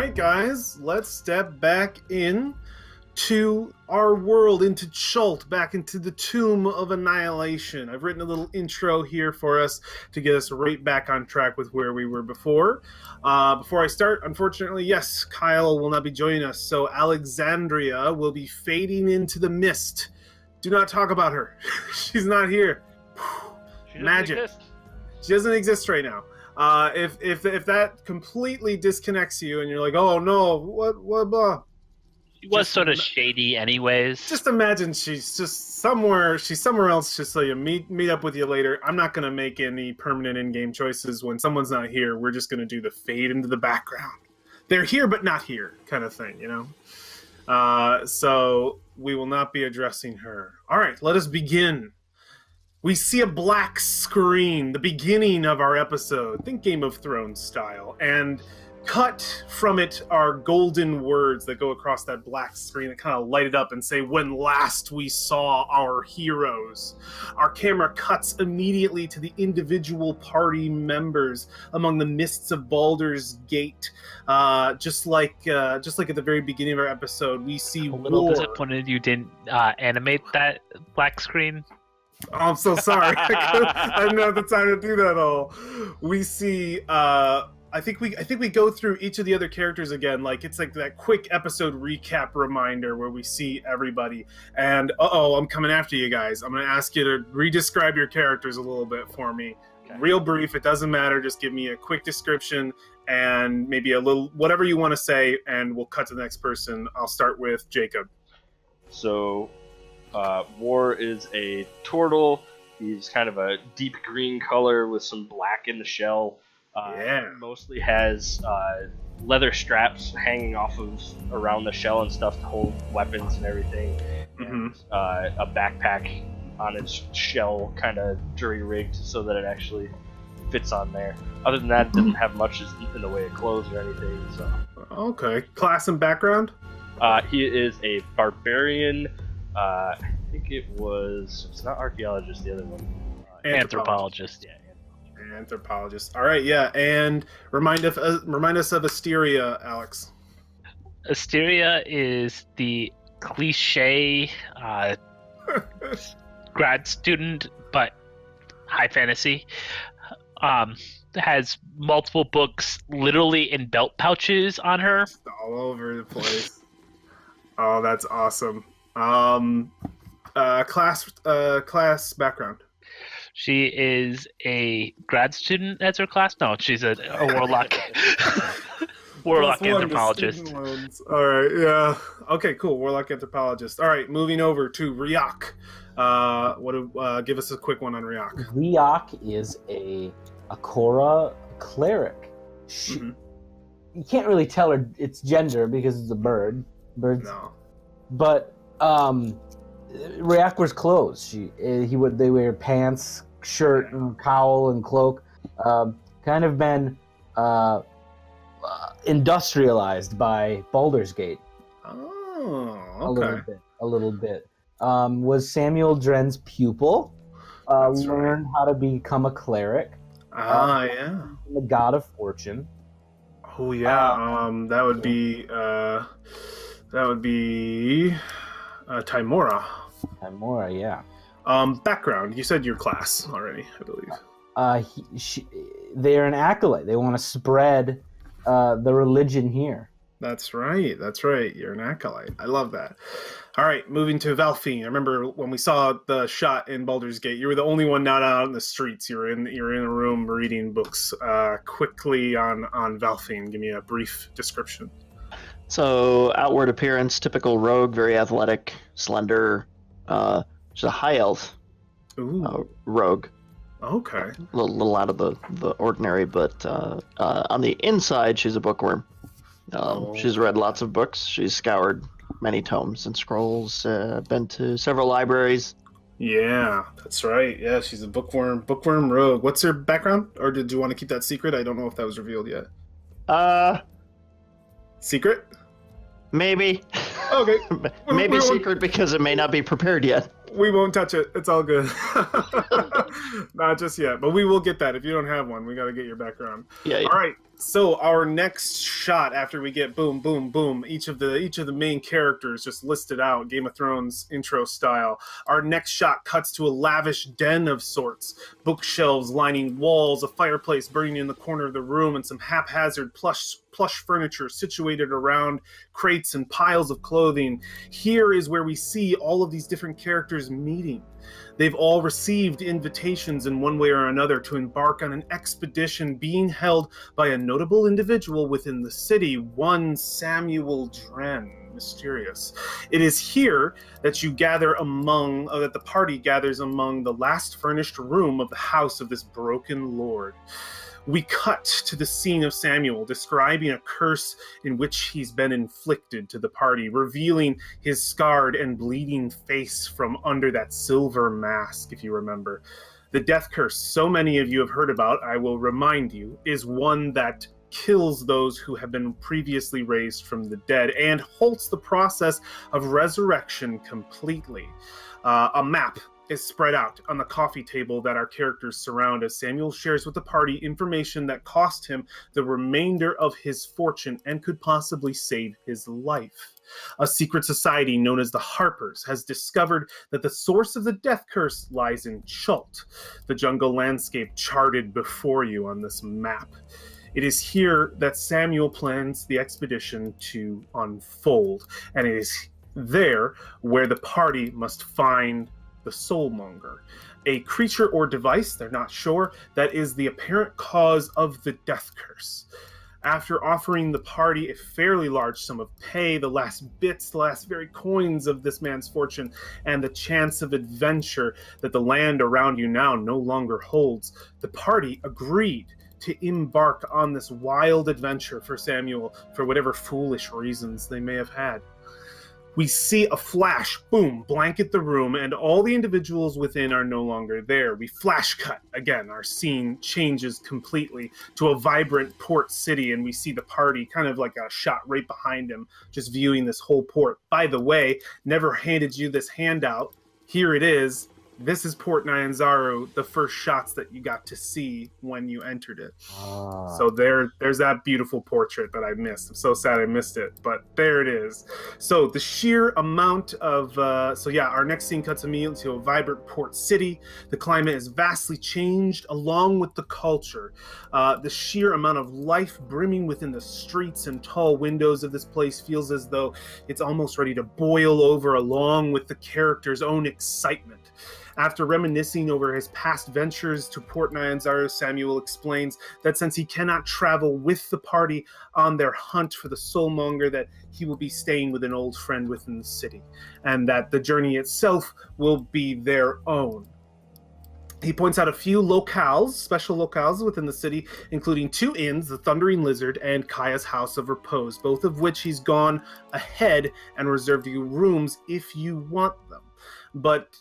right, guys, let's step back in to our world, into Chult, back into the tomb of Annihilation. I've written a little intro here for us to get us right back on track with where we were before. Before I start, unfortunately, yes, Kyle will not be joining us, so Alexandria will be fading into the mist. Do not talk about her. She's not here. Magic. Exist. She doesn't exist right now. If that completely disconnects you and you're like, oh no, what blah. She was sort of shady anyways. Just imagine she's just somewhere else just so you meet up with you later. I'm not gonna make any permanent in-game choices when someone's not here. We're just gonna do the fade into the background. They're here but not here kind of thing, you know? So we will not be addressing her. Alright, let us begin. We see a black screen, the beginning of our episode, think Game of Thrones style, and cut from it are golden words that go across that black screen that kind of light it up and say, when last we saw our heroes. Our camera cuts immediately to the individual party members among the mists of Baldur's Gate. Just like at the very beginning of our episode, we see a little war. disappointed you didn't animate that black screen. Oh, I'm so sorry. I didn't have the time to do that all. We see I think we go through each of the other characters again, like it's like that quick episode recap reminder where we see everybody. And I'm coming after you guys. I'm gonna ask you to re-describe your characters a little bit for me. Okay. Real brief, it doesn't matter, just give me a quick description and maybe a little whatever you want to say, and we'll cut to the next person. I'll start with Jacob. So War is a turtle. He's kind of a deep green color with some black in the shell. Mostly has leather straps hanging off of around the shell and stuff to hold weapons and everything. Mm-hmm. And a backpack on its shell, kind of jury-rigged so that it actually fits on there. Other than that, it doesn't have much in the way of clothes or anything. So. Okay. Class and background? He is a barbarian. I think it's not archaeologist, the other one. Anthropologist. Yeah. Anthropologist. All right, yeah, and remind us of Asteria, Alex. Asteria is the cliche grad student, but high fantasy. Has multiple books literally in belt pouches on her. All over the place. Oh, that's awesome. Class background. She is a grad student as her class? No, she's a warlock. Warlock anthropologist. All right, yeah. Okay, cool. Warlock anthropologist. All right, moving over to Ryok. Give us a quick one on Ryok. Ryok is a Akora cleric. You can't really tell her its gender because it's a bird. Birds. No. But Ryok wears clothes. They wear pants, shirt, and cowl and cloak. Kind of been industrialized by Baldur's Gate. Oh, okay. A little bit. Was Samuel Dren's pupil. Learned how to become a cleric. Yeah. The god of fortune. Oh yeah. That would be Timora. Timora, yeah. Background. You said your class already, I believe. They're an acolyte. They want to spread the religion here. That's right. You're an acolyte. I love that. All right, moving to Valfine. I remember when we saw the shot in Baldur's Gate, you were the only one not out in the streets. You were in a room reading books. Quickly on Valfine, give me a brief description. So, outward appearance, typical rogue, very athletic, slender. She's a high elf rogue. Okay. A little out of the ordinary, but on the inside, she's a bookworm. She's read lots of books. She's scoured many tomes and scrolls, been to several libraries. Yeah, that's right. Yeah, she's a bookworm rogue. What's her background? Or did you want to keep that secret? I don't know if that was revealed yet. Secret? Maybe. Okay. Maybe secret because it may not be prepared yet. We won't touch it. It's all good. Not just yet, but we will get that. If you don't have one, we got to get your background. Yeah. All right. So our next shot, after we get boom, boom, boom, each of the main characters just listed out, Game of Thrones intro style. Our next shot cuts to a lavish den of sorts, bookshelves lining walls, a fireplace burning in the corner of the room, and some haphazard plush furniture situated around crates and piles of clothing. Here is where we see all of these different characters meeting. They've all received invitations in one way or another to embark on an expedition being held by a notable individual within the city, one Samuel Dren. Mysterious. It is here that you gather that the party gathers among the last furnished room of the house of this broken lord. We cut to the scene of Samuel describing a curse in which he's been inflicted to the party, revealing his scarred and bleeding face from under that silver mask, if you remember. The death curse so many of you have heard about, I will remind you, is one that kills those who have been previously raised from the dead and halts the process of resurrection completely. A map is spread out on the coffee table that our characters surround as Samuel shares with the party information that cost him the remainder of his fortune and could possibly save his life. A secret society known as the Harpers has discovered that the source of the death curse lies in Chult, the jungle landscape charted before you on this map. It is here that Samuel plans the expedition to unfold, and it is there where the party must find the Soulmonger, a creature or device, they're not sure, that is the apparent cause of the death curse. After offering the party a fairly large sum of pay, the last very coins of this man's fortune, and the chance of adventure that the land around you now no longer holds, the party agreed to embark on this wild adventure for Samuel for whatever foolish reasons they may have had. We see a flash, boom, blanket the room, and all the individuals within are no longer there. We flash cut. Again, our scene changes completely to a vibrant port city, and we see the party kind of like a shot right behind him, just viewing this whole port. By the way, never handed you this handout. Here it is. This is Port Nyanzaru, the first shots that you got to see when you entered it. So there's that beautiful portrait that I missed. I'm so sad I missed it, but there it is. So the sheer amount of, our next scene cuts immediately to a vibrant port city. The climate is vastly changed along with the culture. The sheer amount of life brimming within the streets and tall windows of this place feels as though it's almost ready to boil over along with the character's own excitement. After reminiscing over his past ventures to Port Nyanzaru, Samuel explains that since he cannot travel with the party on their hunt for the Soulmonger, that he will be staying with an old friend within the city, and that the journey itself will be their own. He points out a few special locales within the city, including 2 inns, the Thundering Lizard and Kaya's House of Repose, both of which he's gone ahead and reserved you rooms if you want them. But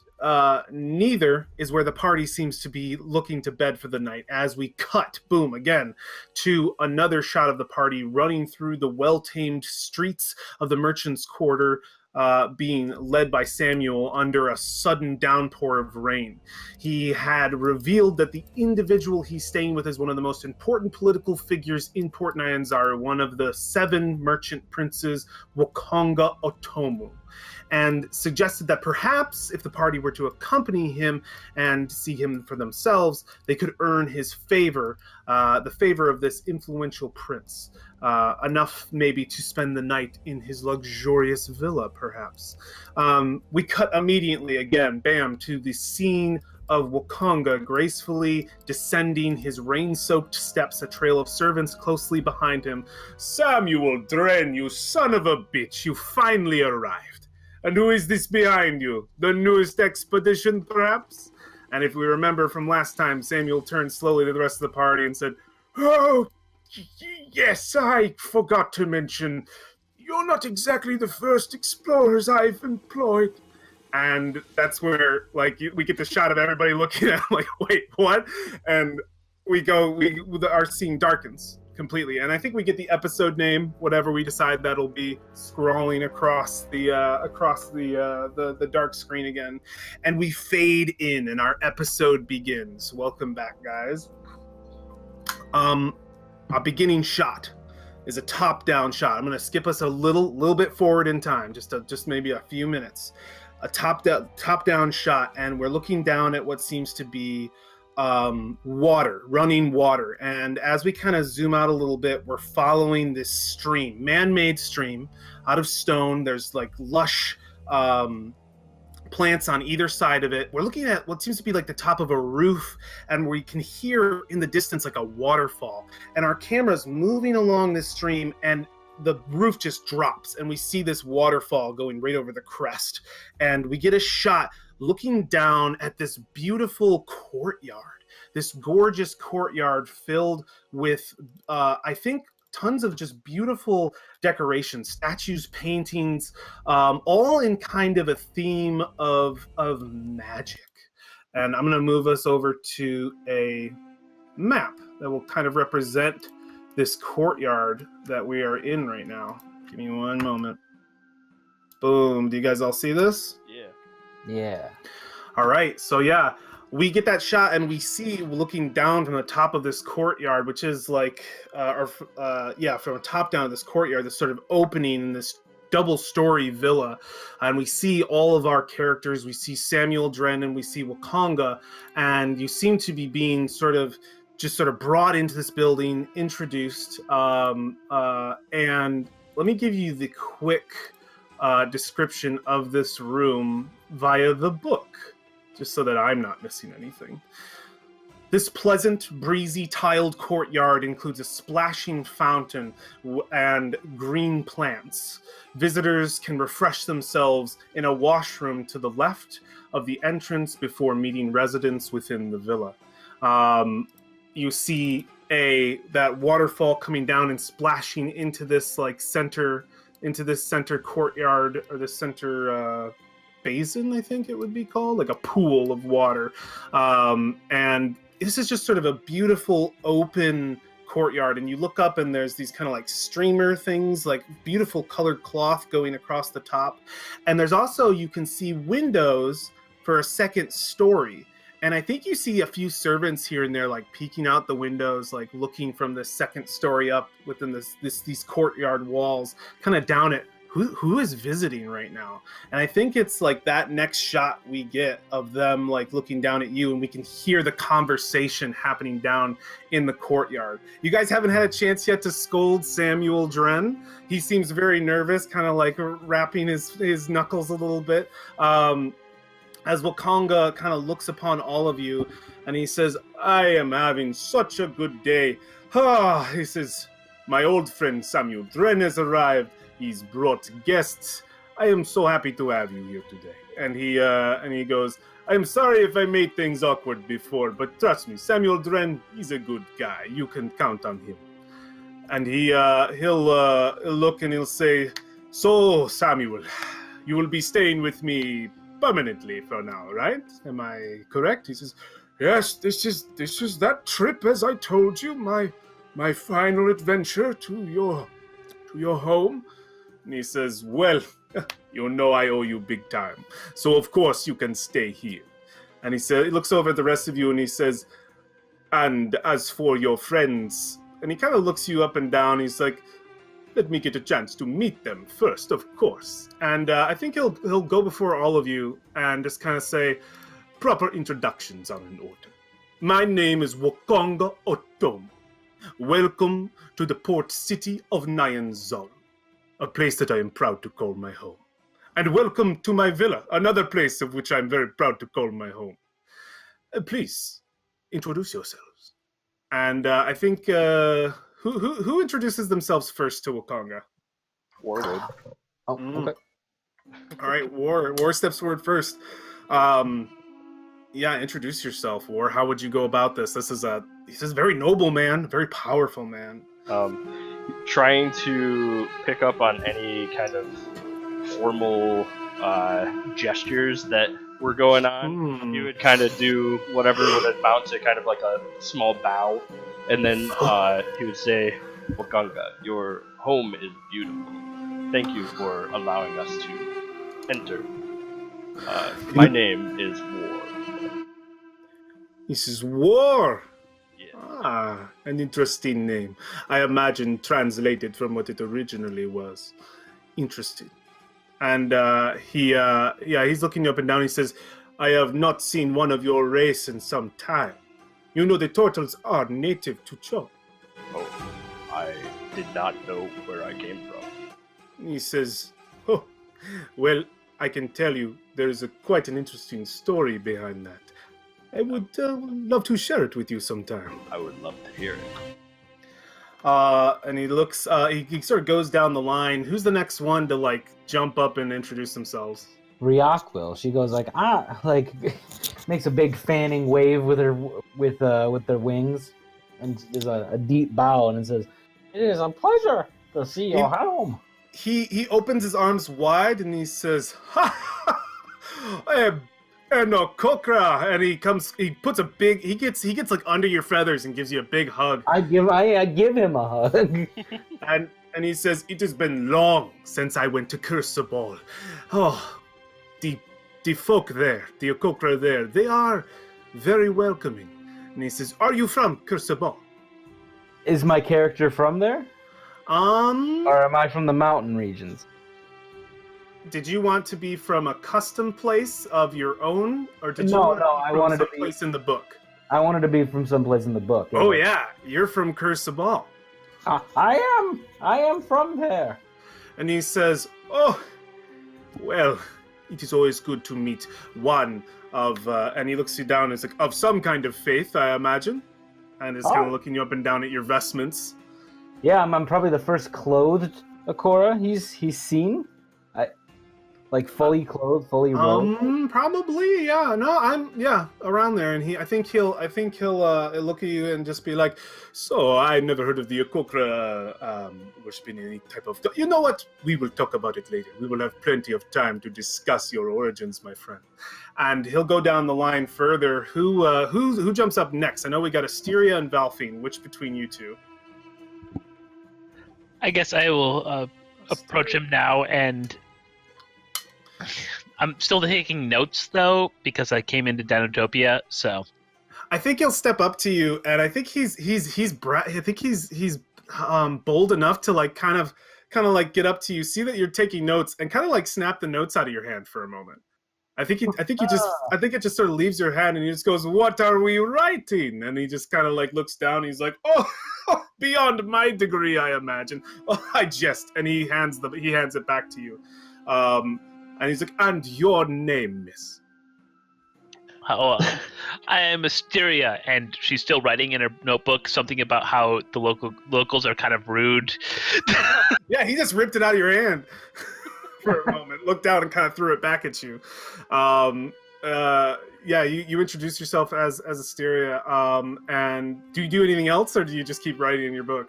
neither is where the party seems to be looking to bed for the night, as we cut, boom, again, to another shot of the party running through the well-tamed streets of the Merchant's Quarter, being led by Samuel under a sudden downpour of rain. He had revealed that the individual he's staying with is one of the most important political figures in Port Nyanzaru, one of the 7 merchant princes, Wakonga Otomu, and suggested that perhaps if the party were to accompany him and see him for themselves, they could earn his favor, the favor of this influential prince, enough maybe to spend the night in his luxurious villa, perhaps. We cut immediately, again, bam, to the scene of Wakonga gracefully descending his rain-soaked steps, a trail of servants closely behind him. "Samuel Dren, you son of a bitch, you finally arrived. And who is this behind you? The newest expedition, perhaps?" And if we remember from last time, Samuel turned slowly to the rest of the party and said, "Oh, yes, I forgot to mention, you're not exactly the first explorers I've employed." And that's where, we get the shot of everybody looking at him like, wait, what? And our scene darkens completely. And I think we get the episode name, whatever we decide that'll be, scrolling across the dark screen again. And we fade in and our episode begins. Welcome back, guys. our beginning shot is a top-down shot. I'm going to skip us a little bit forward in time, just maybe a few minutes. A top-down shot, and we're looking down at what seems to be water, running water. And as we kind of zoom out a little bit, we're following this stream, man-made stream out of stone. There's like lush plants on either side of it. We're looking at what seems to be like the top of a roof, and we can hear in the distance like a waterfall. And our camera's moving along this stream, and the roof just drops, and we see this waterfall going right over the crest. And we get a shot looking down at this beautiful courtyard, this gorgeous courtyard filled with, I think, tons of just beautiful decorations, statues, paintings, all in kind of a theme of magic. And I'm going to move us over to a map that will kind of represent this courtyard that we are in right now. Give me one moment. Boom. Do you guys all see this? Yeah. All right. So yeah, we get that shot, and we see, looking down from the top of this courtyard, which is like, from a top down of this courtyard, this sort of opening in this double-story villa, and we see all of our characters. We see Samuel Dren and we see Wakanga, and you seem to be being sort of brought into this building, introduced, and let me give you the quick description of this room via the book, just so that I'm not missing anything. This pleasant, breezy, tiled courtyard includes a splashing fountain and green plants. Visitors can refresh themselves in a washroom to the left of the entrance before meeting residents within the villa. You see that waterfall coming down and splashing into this center courtyard, or this center basin, I think it would be called, like a pool of water. And this is just sort of a beautiful open courtyard, and you look up and there's these kind of like streamer things, like beautiful colored cloth going across the top. And there's also, you can see windows for a second story. And I think you see a few servants here and there, like peeking out the windows, like looking from the second story up within these courtyard walls, kind of down at who is visiting right now. And I think it's like that next shot we get of them like looking down at you, and we can hear the conversation happening down in the courtyard. You guys haven't had a chance yet to scold Samuel Dren. He seems very nervous, kind of like rapping his knuckles a little bit. As Wakanga kind of looks upon all of you, and he says, "I am having such a good day." He says, "My old friend Samuel Dren has arrived. He's brought guests. I am so happy to have you here today." And he goes, "I am sorry if I made things awkward before, but trust me, Samuel Dren, he's a good guy. You can count on him." And he'll look and he'll say, "So, Samuel, you will be staying with me permanently for now, right? Am I correct?" He says, "Yes, this is that trip, as I told you, my final adventure to your home." And he says, "Well, you know I owe you big time, so of course you can stay here." And he looks over at the rest of you and he says, "And as for your friends," and he kind of looks you up and down, he's like, "Let me get a chance to meet them first, of course." And I think he'll go before all of you and just kind of say, "Proper introductions are in order. My name is Wakanga Otomo. Welcome to the port city of Nyanzaru, a place that I am proud to call my home. And welcome to my villa, another place of which I am very proud to call my home. Please, introduce yourselves." And I think, who introduces themselves first to Wakanga? War would. Oh, okay. All right, War steps forward first. Introduce yourself, War. How would you go about this? He's a very noble man, very powerful man. Trying to pick up on any kind of formal gestures that were going on. You would kind of do whatever would amount to kind of like a small bow, and then he would say, "Wakanga, your home is beautiful. Thank you for allowing us to enter. My name is War." He says, "War? Yes. Ah, an interesting name. I imagine translated from what it originally was. Interesting. And he's looking up and down. He says, I have not seen one of your race in some time. You know the turtles are native to Chult. Oh, I did not know where I came from. He says, oh, well, I can tell you there is quite an interesting story behind that. I would love to share it with you sometime. I would love to hear it. And he looks, he sort of goes down the line. Who's the next one to, like, jump up and introduce themselves? Riak will. She goes like, makes a big fanning wave with her, with their wings, and does a deep bow and says, "It is a pleasure to see you home." He opens his arms wide and he says, "Ha ha! No Kokra," and he gets like under your feathers and gives you a big hug. I give him a hug. and he says, "It has been long since I went to Kursabal. Oh, the folk there, the Kokra there, they are very welcoming." And he says, "Are you from Kursabal?" Is my character from there? Or am I from the mountain regions? Did you want to be from a custom place of your own, or did I wanted to be place in the book? I wanted to be from someplace in the book. Oh yeah, you're from Kursabal. I am from there. And he says, "Oh, well, it is always good to meet one of," and he looks you down and is like, "of some kind of faith, I imagine," and is kind of looking you up and down at your vestments. Yeah, I'm probably the first clothed Akora he's seen. Fully clothed, fully robed. Probably, yeah. No, I'm around there, and I think he'll look at you and just be like, "So I never heard of the Akokra worshiping any type of god. You know what? We will talk about it later. We will have plenty of time to discuss your origins, my friend." And he'll go down the line further. Who jumps up next? I know we got Asteria and Valfine. Which between you two? I guess I will approach him now, and I'm still taking notes though because I came into Dinotopia. So I think he'll step up to you, and I think he's bold enough to like kind of like get up to you, see that you're taking notes, and kind of like snap the notes out of your hand for a moment. I think it just sort of leaves your hand, and he just goes, "What are we writing?" And he just kind of like looks down, and he's like, "Oh, beyond my degree, I imagine." "Oh, I jest," and he hands it back to you. And he's like, "And your name, miss?" "Oh, I am Asteria," and she's still writing in her notebook something about how the locals are kind of rude. Yeah, he just ripped it out of your hand for a moment, looked down, and kind of threw it back at you. You introduce yourself as Asteria, and do you do anything else, or do you just keep writing in your book?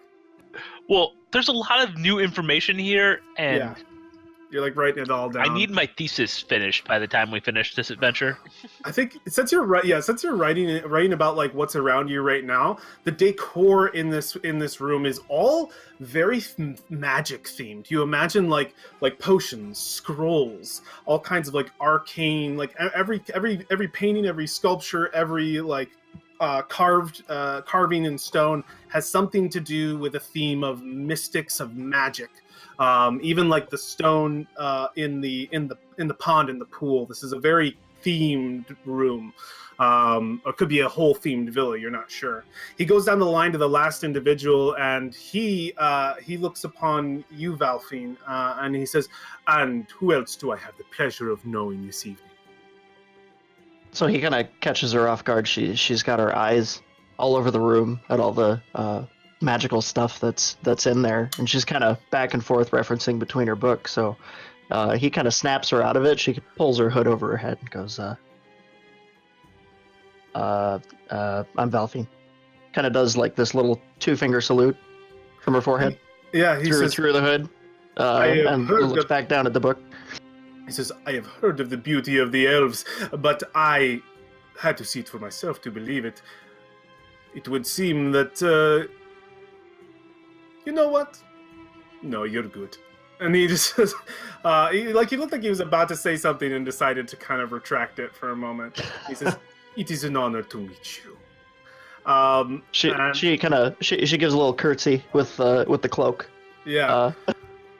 Well, there's a lot of new information here, and... Yeah. You're like writing it all down. I need my thesis finished by the time we finish this adventure. I think since you're writing about like what's around you right now, the decor in this room is all very magic themed. You imagine like potions, scrolls, all kinds of like arcane, like every painting, every sculpture, every like carving in stone has something to do with a theme of mystics, of magic. Even like the stone in the pond, in the pool. This is a very themed room. Or it could be a whole themed villa, you're not sure. He goes down the line to the last individual, and he looks upon you, Valfine, and he says, "And who else do I have the pleasure of knowing this evening?" So he kind of catches her off guard. She's got her eyes all over the room at all the magical stuff that's in there, and she's kind of back and forth referencing between her books. So he kind of snaps her out of it. She pulls her hood over her head and goes, "I'm Valfine." Kind of does like this little 2-finger salute from her forehead. Yeah, he says, through the hood, and looks back down at the book. He says, "I have heard of the beauty of the elves, but I had to see it for myself to believe it. It would seem that, you know what? No, you're good." And he just says, he looked like he was about to say something and decided to kind of retract it for a moment. He says, "It is an honor to meet you. She gives a little curtsy with the cloak. Yeah.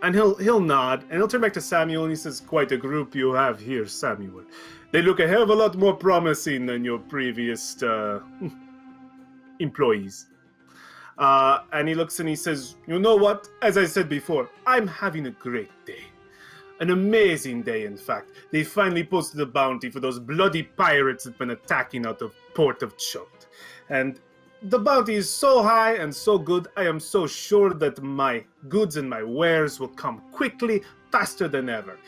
And he'll nod, and he'll turn back to Samuel, and he says, "Quite a group you have here, Samuel. They look a hell of a lot more promising than your previous employees." And he looks and he says, "You know what? As I said before, I'm having a great day. An amazing day, in fact. They finally posted a bounty for those bloody pirates that have been attacking out of port of Chult. And the bounty is so high and so good, I am so sure that my goods and my wares will come quickly, faster than ever.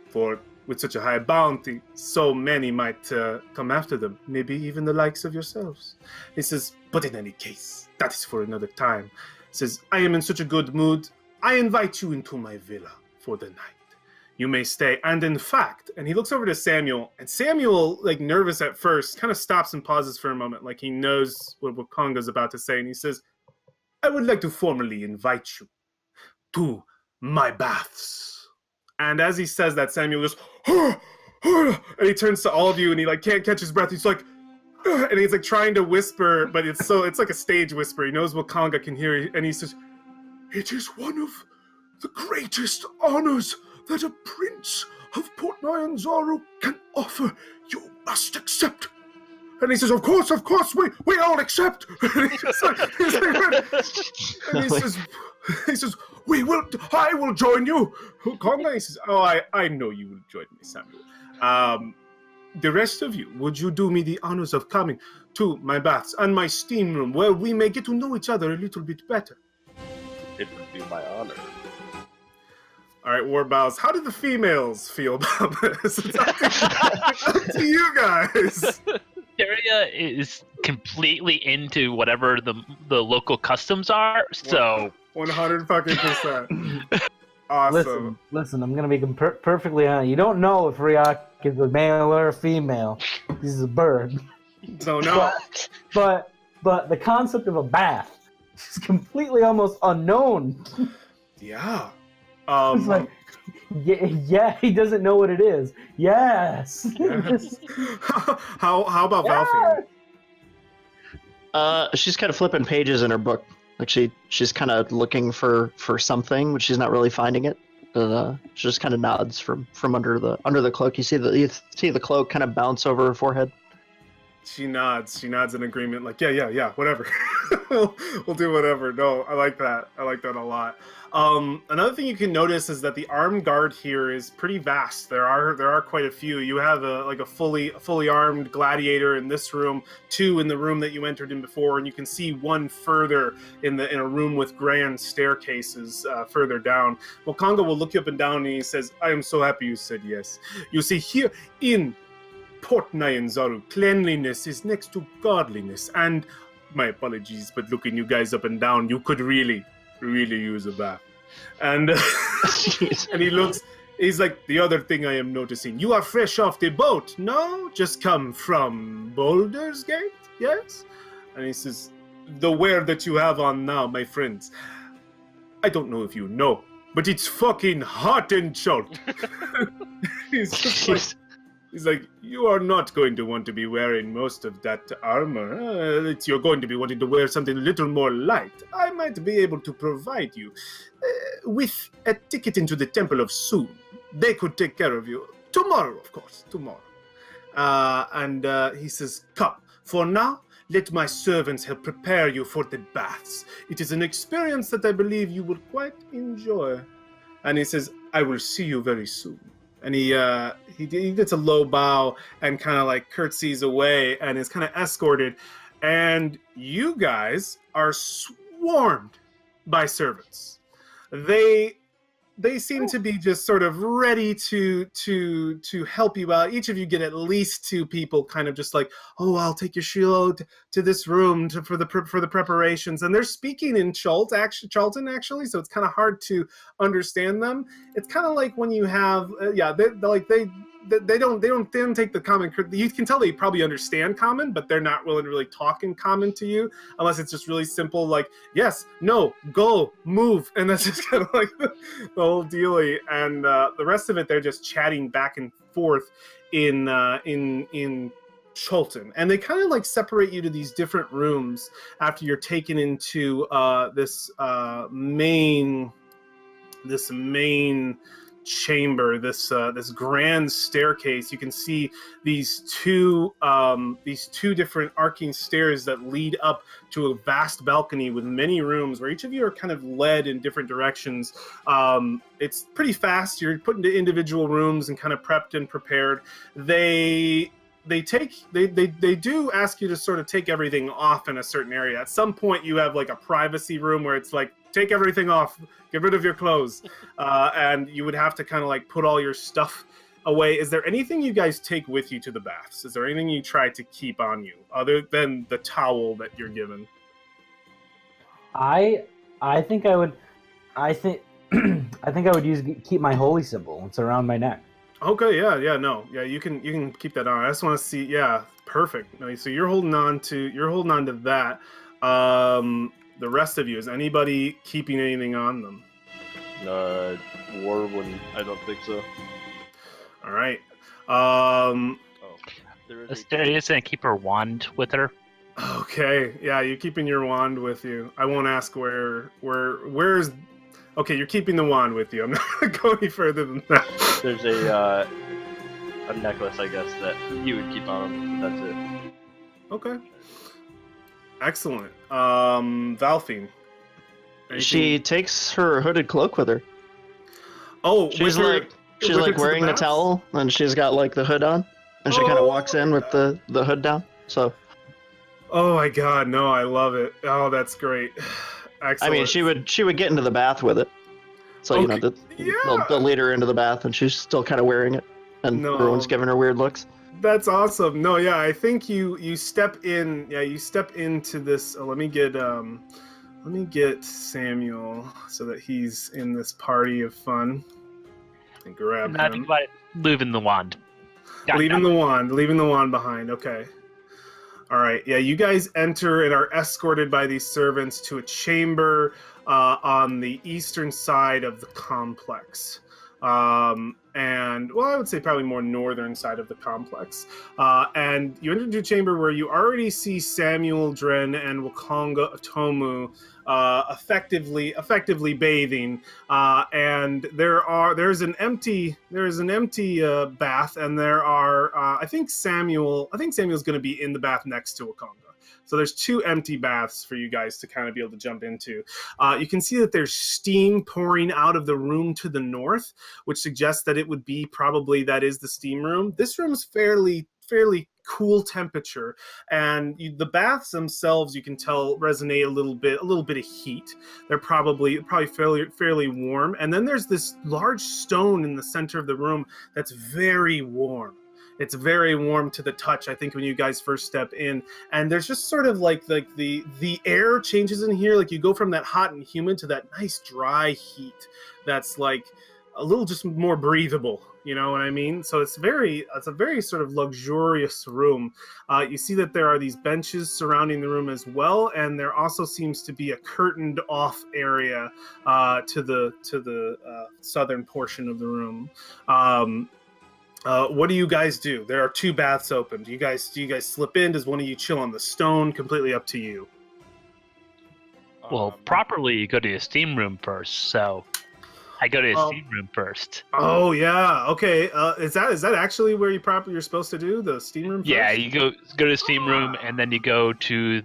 For with such a high bounty, so many might come after them, maybe even the likes of yourselves." He says, "But in any case, that is for another time." He says, "I am in such a good mood, I invite you into my villa for the night. You may stay." And in fact, and he looks over to Samuel, and Samuel, like nervous at first, kind of stops and pauses for a moment, like he knows what Wakonga's about to say, and he says, "I would like to formally invite you to my baths." And as he says that, Samuel goes, and he turns to all of you, and he like can't catch his breath. He's like, and he's like trying to whisper, but it's like a stage whisper. He knows Wakanga can hear it, and he says, "It is one of the greatest honors that a prince of Port Nyanzaru can offer. You must accept." And he says, "Of course, we all accept." And he says, "I will join you." Konga, he says, "Oh, I know you will join me, Samuel. The rest of you, would you do me the honors of coming to my baths and my steam room, where we may get to know each other a little bit better?" It would be my honor. All right, War Bows, how do the females feel about this? It's up to you guys. Daria is completely into whatever the local customs are, so 100%. Awesome. Listen, I'm gonna be perfectly honest. You don't know if Ryak is a male or a female. He's a bird. So no. But the concept of a bath is completely almost unknown. Yeah. It's like, yeah, he doesn't know what it is. Yes. How about Valfie? She's kind of flipping pages in her book. Like she's kind of looking for something, but she's not really finding it. She just kind of nods from under the cloak. You see the cloak kind of bounce over her forehead. She nods in agreement, like yeah, whatever. we'll do whatever. No, I like that a lot. Another thing you can notice is that the armed guard here is pretty vast. There are quite a few. You have a fully armed gladiator in this room, 2 in the room that you entered in before, and you can see 1 further in a room with grand staircases further down. Wakanga will look you up and down, and he says, "I am so happy you said yes. You see, here in Port Nyanzaru, cleanliness is next to godliness, and my apologies, but looking you guys up and down, you could really use a bath." And and he's like, "The other thing I am noticing, you are fresh off the boat, no? Just come from Boulder's Gate, yes?" And he says, "The wear that you have on now, my friends, I don't know if you know, but it's fucking hot in Chult." He's like, "You are not going to want to be wearing most of that armor. You're going to be wanting to wear something a little more light. I might be able to provide you with a ticket into the Temple of Soon. They could take care of you. Tomorrow, of course, tomorrow." And he says, "Come, for now, let my servants help prepare you for the baths. It is an experience that I believe you will quite enjoy." And he says, "I will see you very soon." And he gets a low bow and kind of like curtsies away and is kind of escorted. And you guys are swarmed by servants. They seem to be just sort of ready to help you out. Each of you get at least 2 people kind of just like, "Oh, I'll take your shield to this room for the preparations." And they're speaking in Chultan actually, so it's kind of hard to understand them. It's kind of like when you have they don't take the common. You can tell they probably understand common, but they're not willing to really talk in common to you unless it's just really simple, like yes, no, go, move, and that's just kind of like the whole dealy. And the rest of it, they're just chatting back and forth in Chulton, and they kind of like separate you to these different rooms after you're taken into this main chamber, this grand staircase. You can see these two different arcing stairs that lead up to a vast balcony with many rooms where each of you are kind of led in different directions. It's pretty fast. You're put into individual rooms and kind of prepped and prepared. They do ask you to sort of take everything off in a certain area. At some point you have like a privacy room where it's like, take everything off, get rid of your clothes, and you would have to kind of like put all your stuff away. Is there anything you guys take with you to the baths? Is there anything you try to keep on you other than the towel that you're given? I think I would keep my holy symbol. It's around my neck. Okay, yeah, you can keep that on. I just want to see, yeah, perfect. No, so you're holding on to that. The rest of you, is anybody keeping anything on them? War wouldn't. I don't think so. All right. Asteria's gonna keep her wand with her. Okay, yeah, you're keeping your wand with you. I won't ask where's. Okay, you're keeping the wand with you. I'm not gonna go any further than that. There's a necklace, I guess, that you would keep on him. That's it. Okay. Excellent. Valfine. She takes her hooded cloak with her. Oh, she's like wearing the towel, and she's got like the hood on, and she kind of walks in with the hood down. So. Oh my God! No, I love it. Oh, that's great. Excellent. I mean, she would get into the bath with it. So okay. They'll lead her into the bath, and she's still kind of wearing it, and everyone's giving her weird looks. That's awesome. No, yeah, I think you step in. Yeah, you step into this. Let me get Samuel so that he's in this party of fun. And grab him. Leaving the wand. Leaving the wand behind. Okay. All right. Yeah, you guys enter and are escorted by these servants to a chamber on the eastern side of the complex. And I would say probably more northern side of the complex. And you enter into a chamber where you already see Samuel Dren and Wakanga Atomu effectively bathing. And there's an empty bath, and there are I think Samuel's going to be in the bath next to Wakanga. So there's two empty baths for you guys to kind of be able to jump into. You can see that there's steam pouring out of the room to the north, which suggests that it would be probably that is the steam room. This room's fairly cool temperature, and the baths themselves, you can tell, resonate a little bit of heat. They're probably fairly warm. And then there's this large stone in the center of the room that's very warm. It's very warm to the touch, I think, when you guys first step in. And there's just sort of like the air changes in here. Like you go from that hot and humid to that nice dry heat that's like a little just more breathable. You know what I mean? So it's a very sort of luxurious room. You see that there are these benches surrounding the room as well, and there also seems to be a curtained off area to the southern portion of the room. What do you guys do? There are two baths open. Do you guys slip in? Does one of you chill on the stone? Completely up to you. Well, properly you go to the steam room first, so I go to the steam room first. Oh yeah, okay. Is that actually where you're supposed to do the steam room first? Yeah, you go to the steam room, and then you go to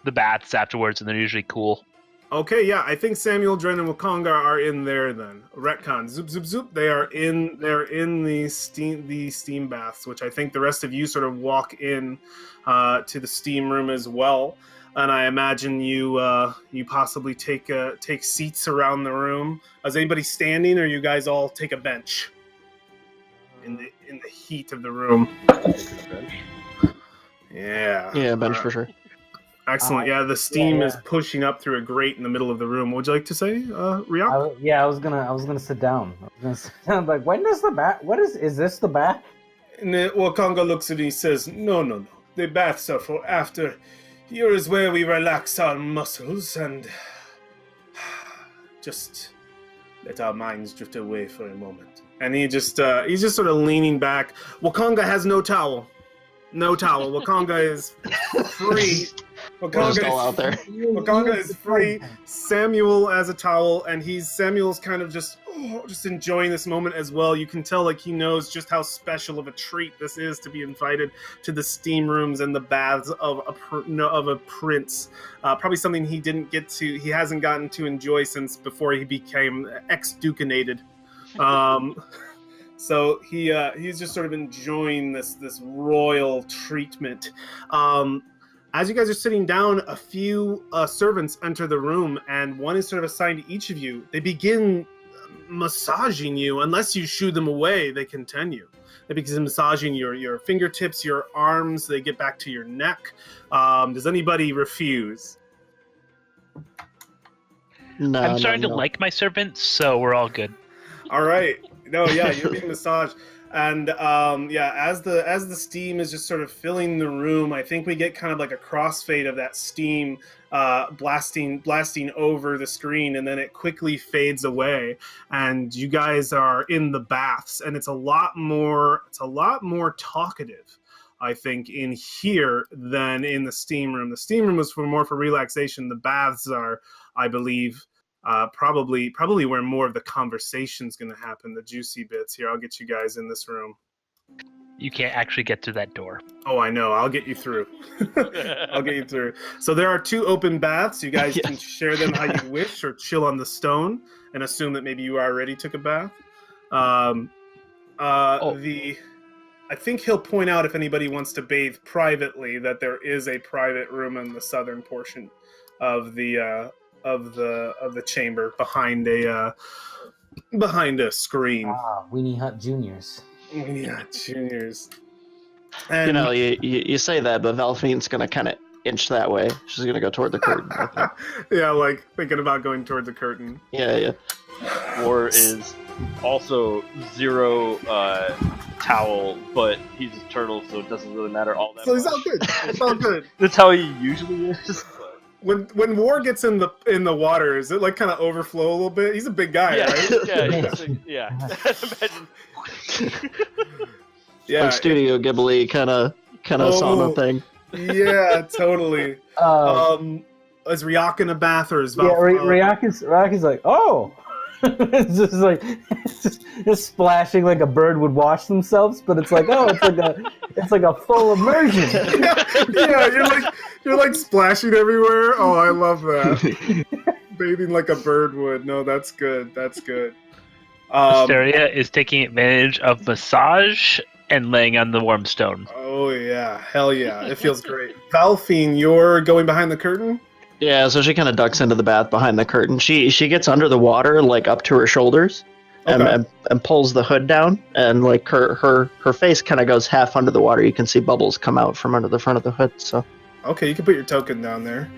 the baths afterwards, and they're usually cool. Okay, yeah, I think Samuel, Dren, and Wakanga are in there then. Retcon, zoop, zoop, zoop. They're in the steam baths, which I think the rest of you sort of walk in to the steam room as well. And I imagine you possibly take seats around the room. Is anybody standing, or you guys all take a bench in the heat of the room? Yeah, bench for sure. Excellent. Yeah, the steam is pushing up through a grate in the middle of the room. What would you like to say, Riak? I was gonna sit down. Like, when does the bath? Is this the bath? And Wakanga looks at it and he says, No. The baths are for after. Here is where we relax our muscles and just let our minds drift away for a moment. And he's just sort of leaning back. Wakanga has no towel. No towel. Wakanga is free. We're just all out there. Wakanga is free. Samuel has a towel, and Samuel's kind of just enjoying this moment as well. You can tell like he knows just how special of a treat this is to be invited to the steam rooms and the baths of a prince. Probably something he hasn't gotten to enjoy since before he became ex-ducanated. So he's just sort of enjoying this royal treatment. As you guys are sitting down, a few servants enter the room, and one is sort of assigned to each of you. They begin massaging you. Unless you shoo them away, they continue. They begin massaging your fingertips, your arms. They get back to your neck. Does anybody refuse? No, I'm starting to like my servants, so we're all good. All right. No, yeah, you're being massaged. And as the steam is just sort of filling the room, I think we get kind of like a crossfade of that steam blasting over the screen, and then it quickly fades away, and you guys are in the baths, and it's a lot more talkative, I think, in here than in the steam room. The steam room is more for relaxation. The baths are, I believe, probably where more of the conversation's going to happen, the juicy bits. Here, I'll get you guys in this room. You can't actually get through that door. Oh, I know. I'll get you through. I'll get you through. So there are 2 open baths. You guys can share them how you wish, or chill on the stone and assume that maybe you already took a bath. I think he'll point out, if anybody wants to bathe privately, that there is a private room in the southern portion of the chamber behind a screen. Weenie Hut Juniors. Weenie Hut Juniors. And, you know, you say that, but Valfine's gonna kind of inch that way. She's gonna go toward the curtain. I think. Yeah, like thinking about going toward the curtain. Yeah. War is also 0 towel, but he's a turtle, so it doesn't really matter all that. So much. he's all good. It's all good. That's how he usually is. When War gets in the water, is it like kind of overflow a little bit? He's a big guy, right? Yeah. Imagine. Yeah. Like Studio Ghibli kind of sauna thing. Yeah, totally. Is Ryak in a bath, or is Val? Yeah, Ryak is like, oh. It's just like just splashing like a bird would wash themselves, but it's like, oh, it's like a full immersion. Yeah, you're like splashing everywhere. Oh, I love that. Bathing like a bird would. No, that's good. That's good. Asteria is taking advantage of massage and laying on the warm stone. Oh yeah, hell yeah, it feels great. Valfine, you're going behind the curtain. Yeah, so she kind of ducks into the bath behind the curtain. She gets under the water, like up to her shoulders, and pulls the hood down, and like her face kind of goes half under the water. You can see bubbles come out from under the front of the hood. So okay, you can put your token down there,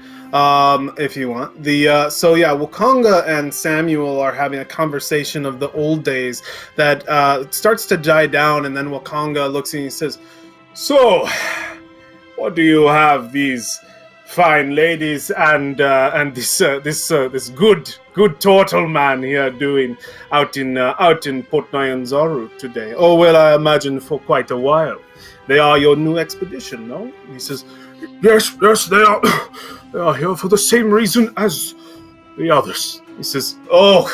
if you want. Wakanga and Samuel are having a conversation of the old days that starts to die down, and then Wakanga looks and he says, "So, what do you have these fine ladies and this good turtle man here doing out in Port Nyanzaru today?" "Oh, well, I imagine for quite a while. They are your new expedition, no?" He says, Yes, they are. They are here for the same reason as the others." He says, "Oh,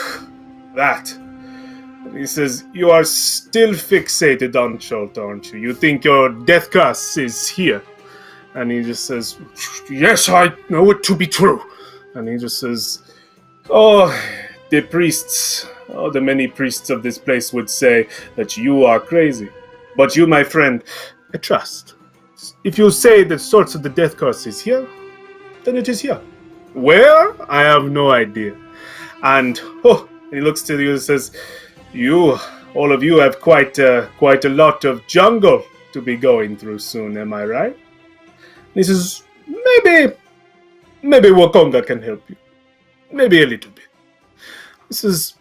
that." And he says, "You are still fixated on Chult, aren't you? You think your death curse is here?" And he just says, "Yes, I know it to be true." And he just says, "Oh, the many priests of this place would say that you are crazy. But you, my friend, I trust. If you say the source of the death curse is here, then it is here. Where? I have no idea." And he looks to you and says, all of you have quite a lot of jungle to be going through soon, am I right?" And he says, maybe Wakanga can help you. Maybe a little bit. He says,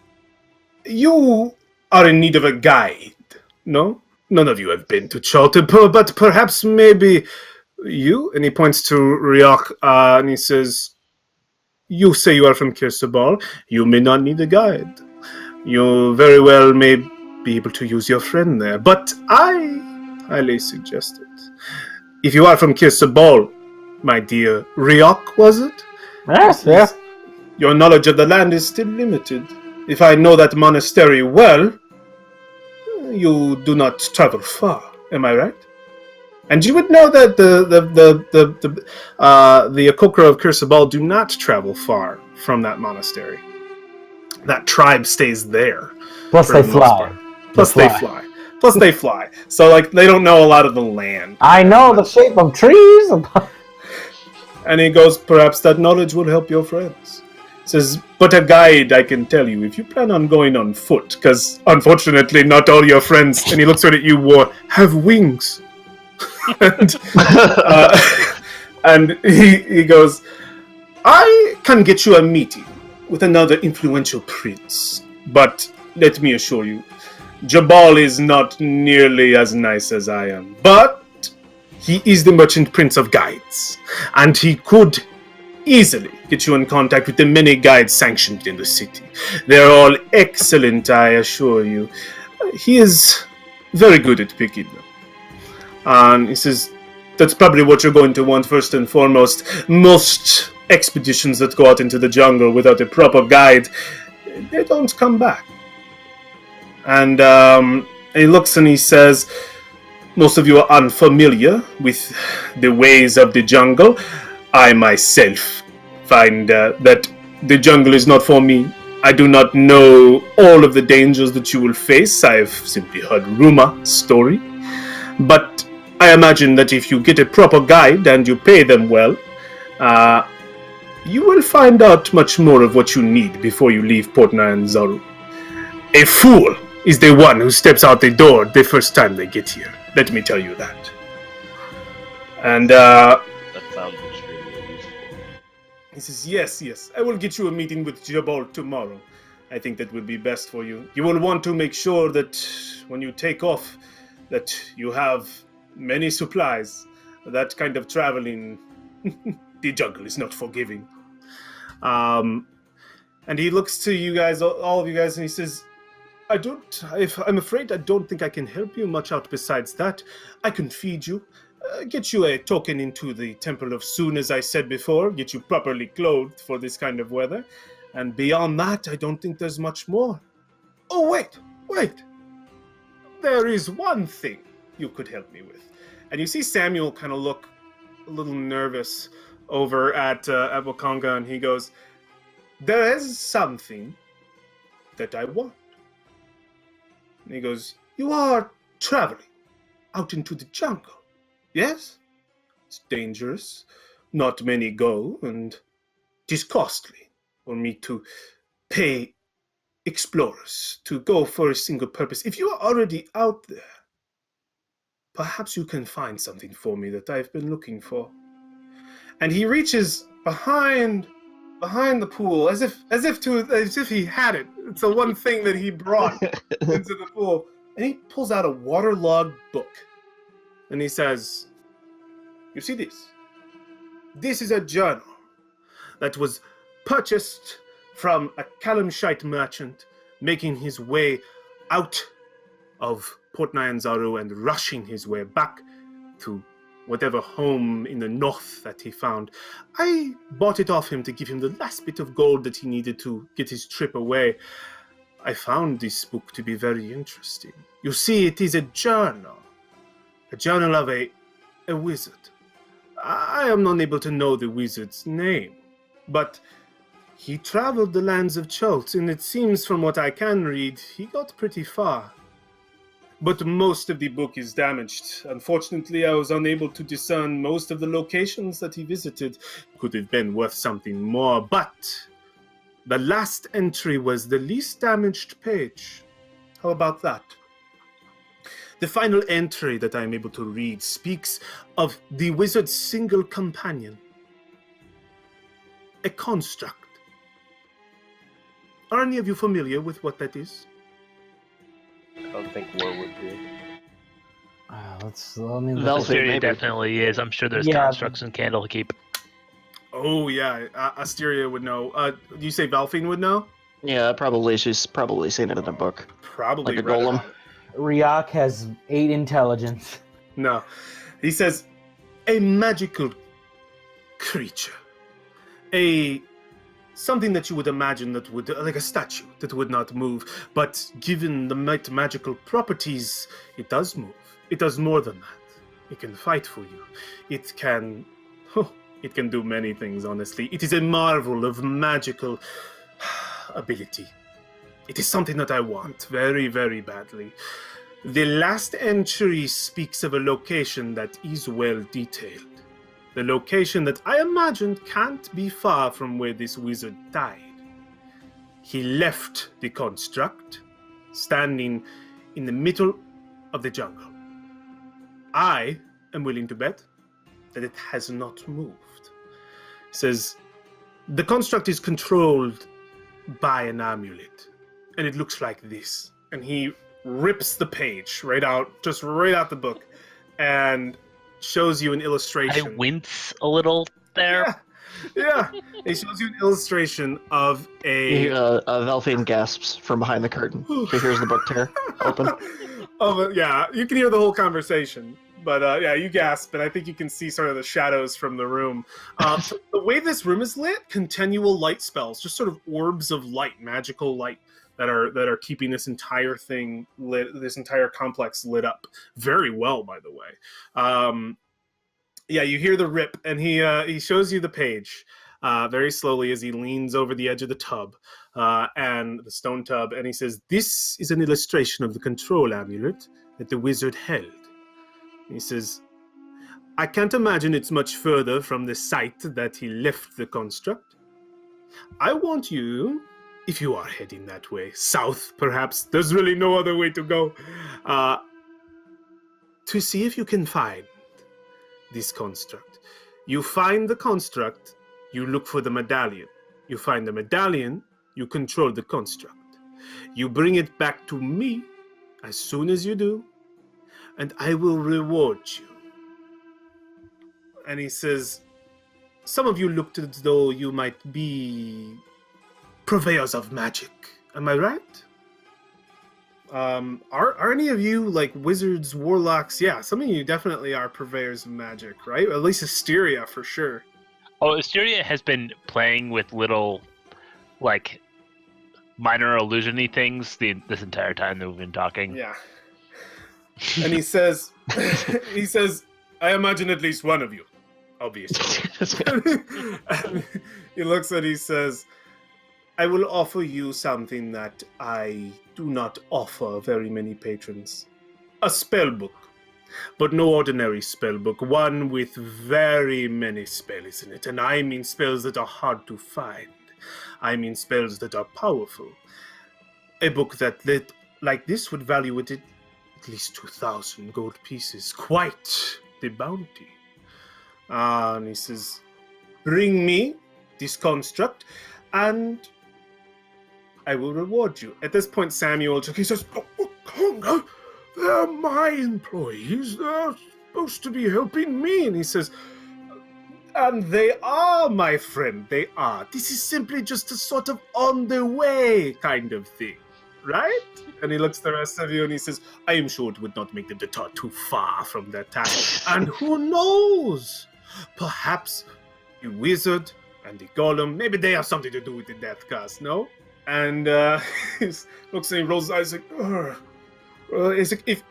"You are in need of a guide, no? None of you have been to Chult, but perhaps maybe you?" And he points to Ryak, and he says, "You say you are from Kirsabal. You may not need a guide. You very well may be able to use your friend there, but I highly suggest it. if you are from Kirsabal, my dear Riok, was it? Yes. Your knowledge of the land is still limited. If I know that monastery well, you do not travel far. Am I right? And you would know that the Akokra of Kirsabal do not travel far from that monastery. That tribe stays there. Plus they fly. Plus they fly. Plus they fly. So like they don't know a lot of the land. I know the shape of trees. And he goes, perhaps that knowledge will help your friends. He says, but a guide, I can tell you, if you plan on going on foot, because unfortunately not all your friends, and he looks right at you, War, have wings. and he goes, I can get you a meeting with another influential prince, but let me assure you, Jabal is not nearly as nice as I am, but he is the merchant prince of guides, and he could easily get you in contact with the many guides sanctioned in the city. They're all excellent, I assure you. He is very good at picking them. And he says, that's probably what you're going to want first and foremost. Most expeditions that go out into the jungle without a proper guide, they don't come back. And he looks and he says, most of you are unfamiliar with the ways of the jungle. I myself find that the jungle is not for me. I do not know all of the dangers that you will face. I've simply heard rumor, story. But I imagine that if you get a proper guide and you pay them well, you will find out much more of what you need before you leave Port Nyanzaru. A fool is the one who steps out the door the first time they get here. Let me tell you that. And that sounds extremely useful. He says, yes, I will get you a meeting with Jabal tomorrow. I think that will be best for you. You will want to make sure that when you take off, that you have many supplies. That kind of traveling, the jungle is not forgiving. And he looks to you guys, all of you guys, and he says, I'm afraid I don't think I can help you much out besides that. I can feed you, get you a token into the Temple of Soon, as I said before, get you properly clothed for this kind of weather. And beyond that, I don't think there's much more. Oh, wait. There is one thing you could help me with. And you see Samuel kind of look a little nervous over at Wakanga, and he goes, there is something that I want. And he goes, you are traveling out into the jungle, yes? It's dangerous. Not many go, and it is costly for me to pay explorers to go for a single purpose. If you are already out there, perhaps you can find something for me that I've been looking for. And he reaches behind the pool, as if he had it. It's the one thing that he brought into the pool. And he pulls out a waterlogged book. And he says, you see this? This is a journal that was purchased from a Kalimshite merchant making his way out of Port Nyanzaru and rushing his way back to whatever home in the north that he found. I bought it off him to give him the last bit of gold that he needed to get his trip away. I found this book to be very interesting. You see, it is a journal of a wizard. I am unable to know the wizard's name, but he traveled the lands of Chult, and it seems from what I can read, he got pretty far. But most of the book is damaged. Unfortunately, I was unable to discern most of the locations that he visited. Could have been worth something more, but the last entry was the least damaged page. How about that? The final entry that I am able to read speaks of the wizard's single companion. A construct. Are any of you familiar with what that is? I don't think War would be. Asteria definitely is. I'm sure there's constructs in Candlekeep. Oh yeah, Asteria would know. Do you say Valfine would know? Yeah, probably. She's probably seen it in a book. Probably. Like a golem. Riak has 8 intelligence. No. He says, a magical creature. Something that you would imagine that would, like a statue, that would not move. But given the magical properties, it does move. It does more than that. It can fight for you. It can do many things, honestly. It is a marvel of magical ability. It is something that I want very, very badly. The last entry speaks of a location that is well detailed. The location that I imagine can't be far from where this wizard died. He left the construct, standing in the middle of the jungle. I am willing to bet that it has not moved. It says, the construct is controlled by an amulet, and it looks like this. And he rips the page right out the book, and shows you an illustration. I wince a little there. Yeah. It shows you an illustration of Velfian gasps from behind the curtain. She hears the book tear open. Yeah, you can hear the whole conversation. But yeah, you gasp, and I think you can see sort of the shadows from the room. So the way this room is lit, continual light spells, just sort of orbs of light, magical light, that are keeping this entire thing lit, this entire complex lit up very well, by the way. Yeah, you hear the rip, and he shows you the page very slowly as he leans over the edge of the tub, and the stone tub, and he says, "This is an illustration of the control amulet that the wizard held." And he says, "I can't imagine it's much further from the site that he left the construct. I want you, if you are heading that way, south perhaps, there's really no other way to go, to see if you can find this construct. You find the construct, you look for the medallion. You find the medallion, you control the construct. You bring it back to me as soon as you do, and I will reward you." And he says, "Some of you looked as though you might be purveyors of magic. Am I right? Are any of you like wizards, warlocks? Yeah, some of you definitely are purveyors of magic, right? At least Asteria for sure." Oh, Asteria has been playing with little, like, minor illusion-y things this entire time that we've been talking. Yeah. And he says, "I imagine at least one of you, obviously." He looks and he says, "I will offer you something that I do not offer very many patrons. A spell book. But no ordinary spell book, one with very many spells in it. And I mean spells that are hard to find. I mean spells that are powerful. A book that, like this, would value it at least 2,000 gold pieces. Quite the bounty." And he says, "Bring me this construct, and I will reward you." At this point, Samuel, he says, "Oh, Conga, they're my employees. They're supposed to be helping me." And he says, "And they are, my friend, they are. This is simply just a sort of on the way kind of thing, right?" And he looks at the rest of you and he says, "I am sure it would not make them deter too far from their task. And who knows? Perhaps the wizard and the golem, maybe they have something to do with the death cast, no?" And he looks and he rolls his eyes like, "Ugh." It's like, if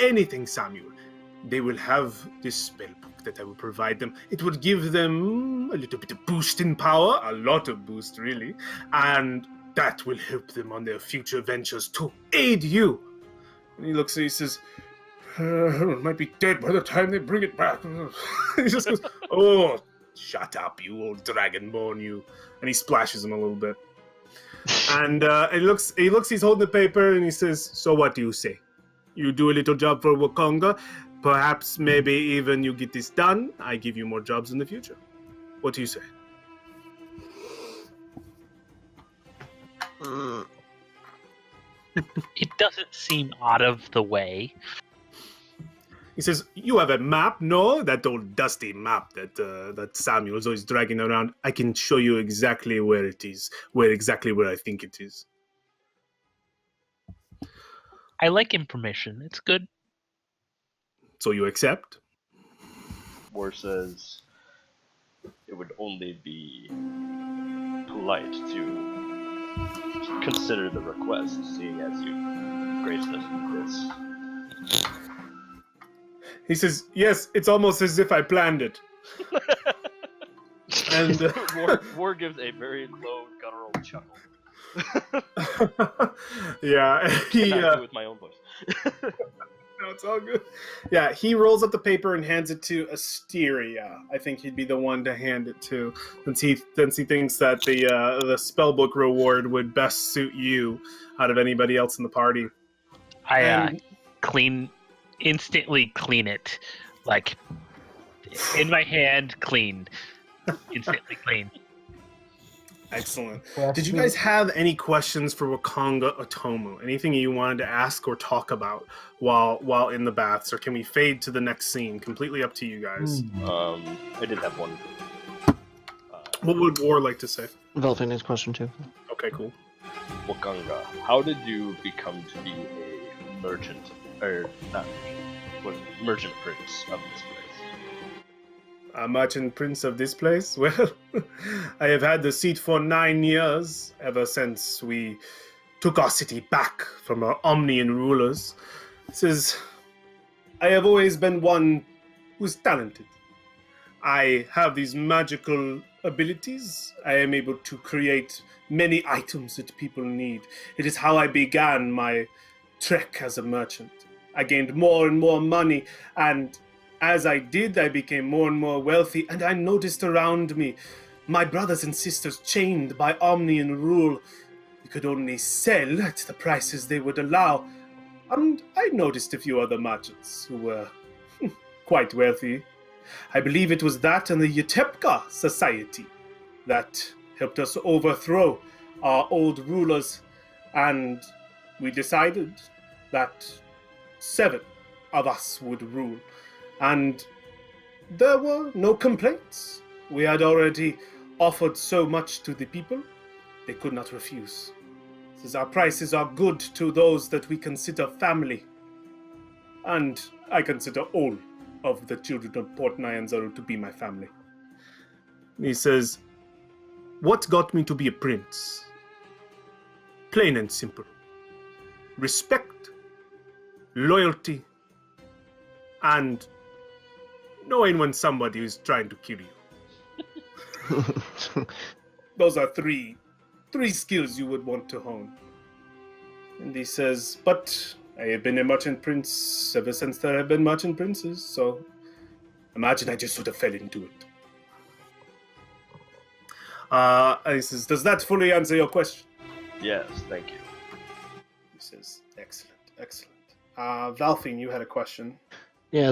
anything, Samuel, they will have this spell book that I will provide them. It would give them a little bit of boost in power, a lot of boost, really, and that will help them on their future ventures to aid you." And he looks and he says, "It might be dead by the time they bring it back." He just goes, "Oh, shut up, you old dragonborn, you." And he splashes him a little bit. And he looks, he's holding the paper, and he says, "So what do you say? You do a little job for Wakonga, perhaps maybe even you get this done, I give you more jobs in the future. What do you say?" It doesn't seem out of the way. He says, "You have a map, no? That old dusty map that Samuel's always dragging around. I can show you exactly where it is, where I think it is." I like information. It's good. "So you accept?" War says it would only be polite to consider the request, seeing as you graced us with this. He says, yes, it's almost as if I planned it. And War gives a very low guttural chuckle. Yeah, he I do it with my own voice. No, it's all good. Yeah, he rolls up the paper and hands it to Asteria. I think he'd be the one to hand it to, since he thinks that the spellbook reward would best suit you out of anybody else in the party. I instantly clean it, like in my hand, clean, instantly clean. Excellent. Did you guys have any questions for Wakanga Otomo? Anything you wanted to ask or talk about while in the baths, or can we fade to the next scene? Completely up to you guys. I did have one. What would War like to say? Velvin has question too. Okay, cool. Wakanga, how did you become to be a merchant, or not merchant prince of this place? A merchant prince of this place? Well, I have had the seat for 9 years, ever since we took our city back from our Omnian rulers. I have always been one who's talented. I have these magical abilities. I am able to create many items that people need. It is how I began my trek as a merchant. I gained more and more money, and as I did, I became more and more wealthy, and I noticed around me my brothers and sisters chained by Omnian rule. You could only sell at the prices they would allow, and I noticed a few other merchants who were quite wealthy. I believe it was that and the Utepka Society that helped us overthrow our old rulers, and we decided that 7 of us would rule. And there were no complaints. We had already offered so much to the people, they could not refuse. Since our prices are good to those that we consider family. And I consider all of the children of Port Nyanzaru to be my family. He says, what got me to be a prince? Plain and simple. Respect, loyalty, and knowing when somebody is trying to kill you. Those are three skills you would want to hone. And he says, but I have been a merchant prince ever since there have been merchant princes, so imagine I just sort of fell into it. And he says, does that fully answer your question? Yes, thank you. He says, excellent. Valfine, you had a question. Yeah,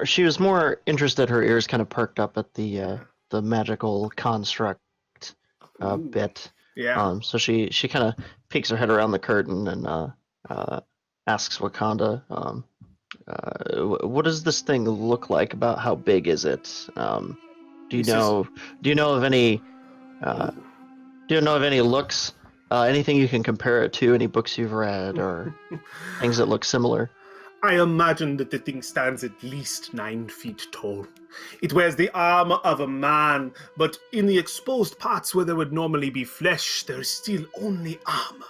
she was more interested. Her ears kind of perked up at the magical construct bit. Yeah. So she kind of peeks her head around the curtain and asks Wakanda, "What does this thing look like? About how big is it? Do you know of any? Do you know of any looks? Anything you can compare it to? Any books you've read or things that look similar?" I imagine that the thing stands at least 9 feet tall. It wears the armor of a man, but in the exposed parts where there would normally be flesh, there is still only armor.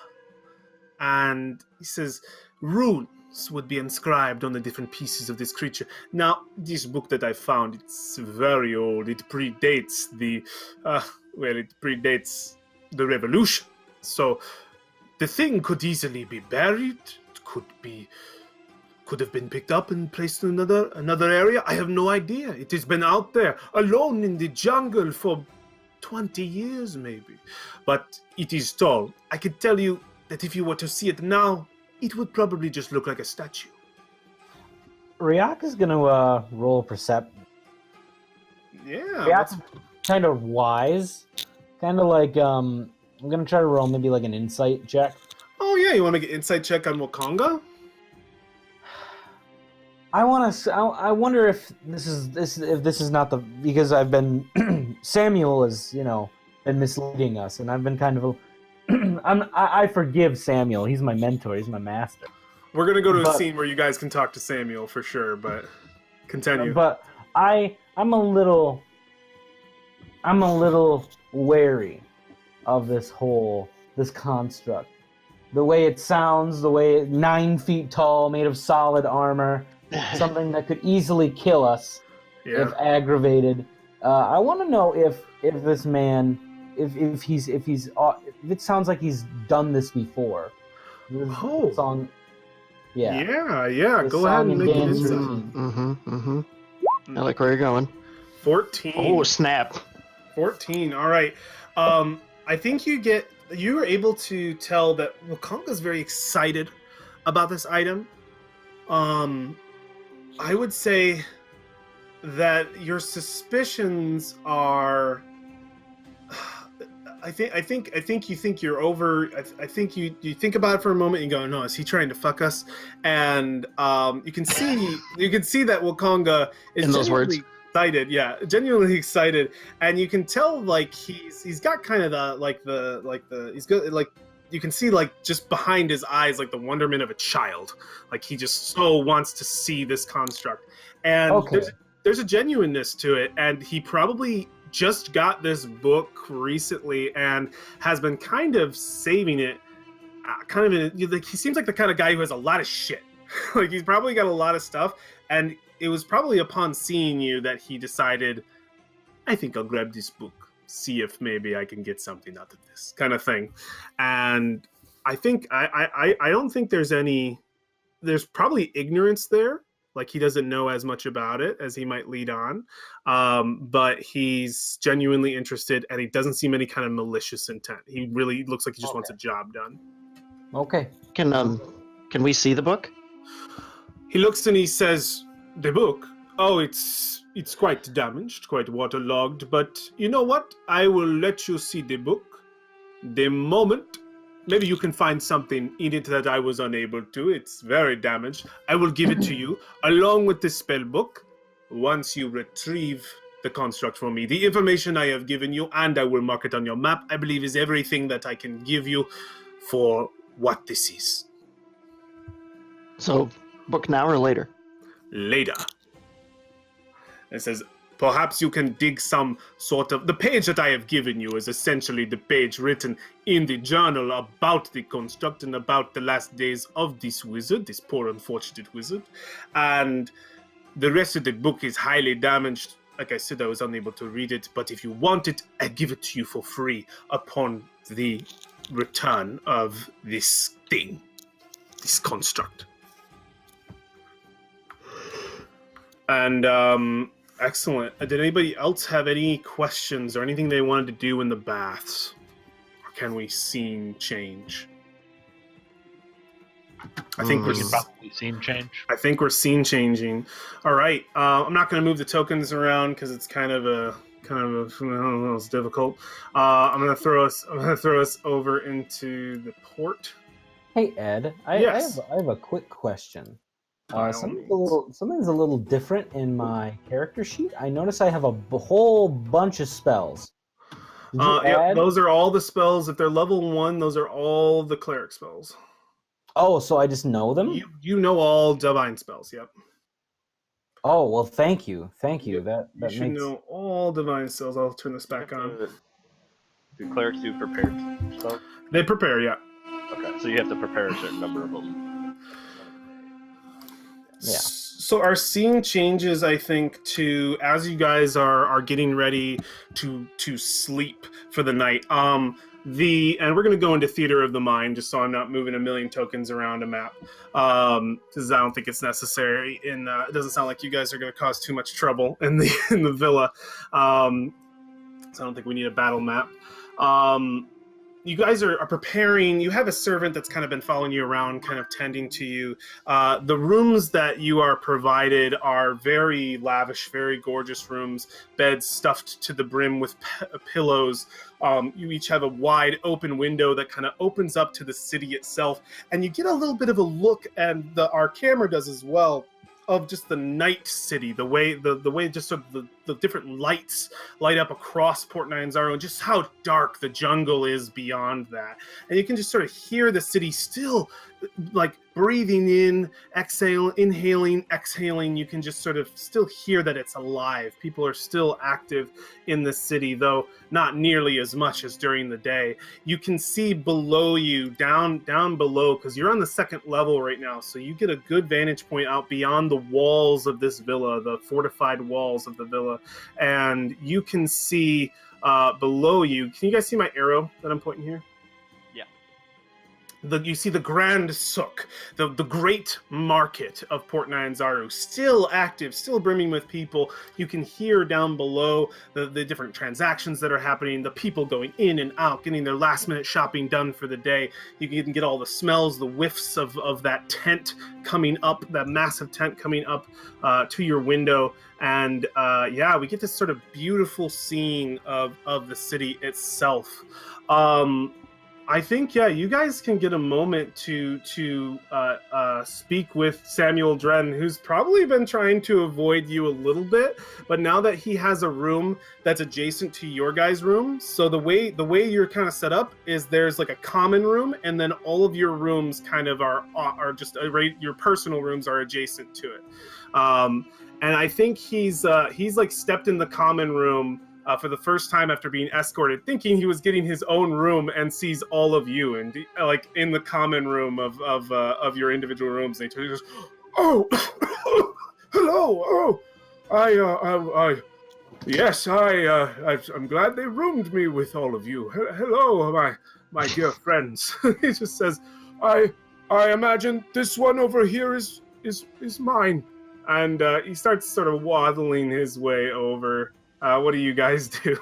And he says runes would be inscribed on the different pieces of this creature. Now, this book that I found, it's very old. It predates the revolution. So the thing could easily be buried. It could have been picked up and placed in another area. I have no idea. It has been out there alone in the jungle for 20 years maybe. But it is tall. I could tell you that if you were to see it now, it would probably just look like a statue. Ryak is gonna roll perception. Yeah. Ryak's kind of wise. Kind of like I'm gonna try to roll maybe like an insight check. Oh yeah, you want to make an insight check on Wakanga? I wonder if this is not the, because I've been Samuel has been misleading us, and I've been kind of I forgive Samuel. He's my mentor. He's my master. We're gonna go to a scene where you guys can talk to Samuel for sure, but continue. But I I'm a little wary of this construct. The way it sounds, the way 9 feet tall, made of solid armor, something that could easily kill us if aggravated. I want to know if this man, if it sounds like he's done this before. This song, yeah. Go ahead and make it insight. I like where you're going. 14. Oh snap! 14. All right. I think you are able to tell that Wakonga's very excited about this item. I would say that your suspicions are. I think you think you're over. I think you think about it for a moment and go, no, is he trying to fuck us? And you can see that Wakanga is in those words. Excited, genuinely excited, and you can tell like he's got kind of you can see like just behind his eyes like the wonderment of a child, like he just so wants to see this construct, and there's a genuineness to it, and he probably just got this book recently and has been kind of saving it, like he seems like the kind of guy who has a lot of shit. Like he's probably got a lot of stuff, and it was probably upon seeing you that he decided, I think I'll grab this book, see if maybe I can get something out of this kind of thing. And I think I don't think there's probably ignorance there. Like he doesn't know as much about it as he might lead on. But he's genuinely interested, and he doesn't seem any kind of malicious intent. He really looks like he just wants a job done. Okay. Can we see the book? He looks and he says, the book? Oh, it's quite damaged, quite waterlogged, but you know what? I will let you see the book. The moment, maybe you can find something in it that I was unable to. It's very damaged. I will give it to you, along with the spell book, once you retrieve the construct from me. The information I have given you, and I will mark it on your map, I believe is everything that I can give you for what this is. So, book now or later? Later. It says, perhaps you can dig some sort of... The page that I have given you is essentially the page written in the journal about the construct and about the last days of this wizard, this poor unfortunate wizard. And the rest of the book is highly damaged. Like I said, I was unable to read it, but if you want it, I give it to you for free upon the return of this thing, this construct. And excellent. Did anybody else have any questions or anything they wanted to do in the baths? Or can we scene change? I think we can probably scene change. I think we're scene changing. All right. I'm not going to move the tokens around because it's kind of a I don't know, it's difficult. I'm going to throw us over into the port. Hey Ed, I have a quick question. Something's a little different in my character sheet. I notice I have a whole bunch of spells. Yep, those are all the spells. If they're level 1, those are all the cleric spells. Oh, so I just know them? You know all divine spells, yep. Oh, well, thank you. That you should know all divine spells. I'll turn this back on. Do clerics do prepared spells? They prepare, yeah. Okay, so you have to prepare a certain number of them. Yeah. So our scene changes, I think, to as you guys are getting ready to sleep for the night. And we're going to go into Theater of the Mind, just so I'm not moving a million tokens around a map, because I don't think it's necessary. And it doesn't sound like you guys are going to cause too much trouble in the villa. So I don't think we need a battle map. You guys are preparing. You have a servant that's kind of been following you around, kind of tending to you. The rooms that you are provided are very lavish, very gorgeous rooms. Beds stuffed to the brim with pillows. You each have a wide open window that kind of opens up to the city itself. And you get a little bit of a look, and our camera does as well, of just the night city, the way just sort of the different lights light up across Port Nyanzaru, and just how dark the jungle is beyond that. And you can just sort of hear the city still, like breathing in, inhaling, exhaling. You can just sort of still hear that it's alive. People are still active in the city, though not nearly as much as during the day. You can see below you, down below, because you're on the second level right now, so you get a good vantage point out beyond the walls of this villa, the fortified walls of the villa, and you can see below you. Can you guys see my arrow that I'm pointing here? You see the Grand Souk, the great market of Port Nyanzaru, still active, still brimming with people. You can hear down below the different transactions that are happening, the people going in and out, getting their last-minute shopping done for the day. You can get all the smells, the whiffs of that tent coming up, that massive tent coming up to your window. And we get this sort of beautiful scene of the city itself. I think, you guys can get a moment to speak with Samuel Dren, who's probably been trying to avoid you a little bit, but now that he has a room that's adjacent to your guys' room, so the way you're kind of set up is there's like a common room, and then all of your rooms kind of are just your personal rooms are adjacent to it. And I think he's like stepped in the common room for the first time after being escorted, thinking he was getting his own room, and sees all of you and like in the common room of your individual rooms. And he goes, "Oh, hello! Oh, yes, I'm glad they roomed me with all of you. Hello, my dear friends." He just says, "I imagine this one over here is mine," and he starts sort of waddling his way over. What do you guys do?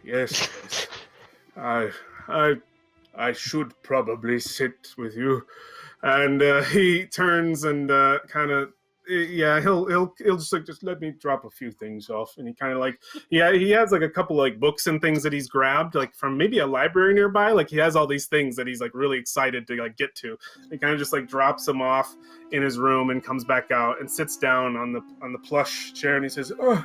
Yes. I should probably sit with you. And he turns and he'll just let me drop a few things off. And he kind of like, he has like a couple like books and things that he's grabbed like from maybe a library nearby. Like he has all these things that he's like really excited to like get to. He kind of just like drops them off in his room and comes back out and sits down on the plush chair, and he says, "Oh,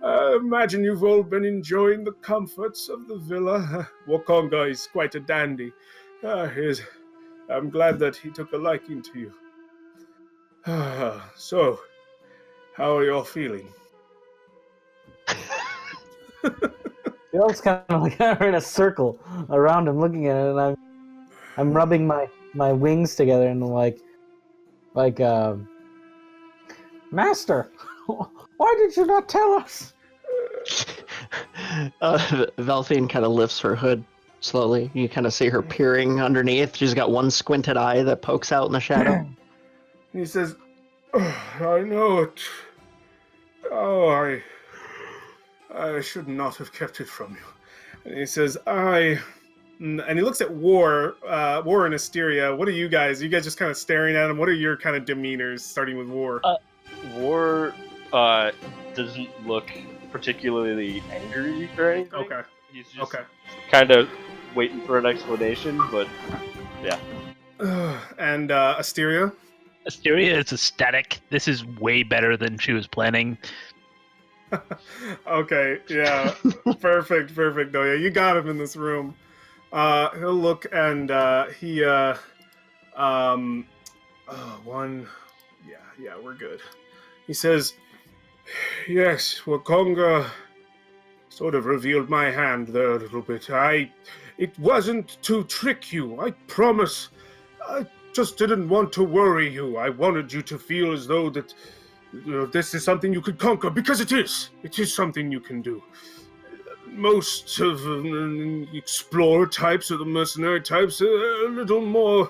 I imagine you've all been enjoying the comforts of the villa. Wakonga is quite a dandy. I'm glad that he took a liking to you. So, how are you all feeling?" It all kind of like we're in a circle around him, looking at it, and I'm rubbing my wings together, and like, Master, why did you not tell us? Velphine kind of lifts her hood slowly. You kind of see her peering underneath. She's got one squinted eye that pokes out in the shadow. He says, "Oh, I know it. Oh, I should not have kept it from you." And he says, and he looks at War and Asteria. What are you guys? Are you guys just kind of staring at him? What are your kind of demeanors, starting with War? War doesn't look particularly angry or anything. Okay. He's just kind of waiting for an explanation, but yeah. And Asteria? Asteria is ecstatic. This is way better than she was planning. Okay, yeah. Perfect. No, yeah, you got him in this room. He'll look and we're good. He says, "Yes, Wakonga sort of revealed my hand there a little bit. It wasn't to trick you, I promise. I just didn't want to worry you. I wanted you to feel as though that this is something you could conquer, because it is. It is something you can do. Most of the explorer types or the mercenary types are a little more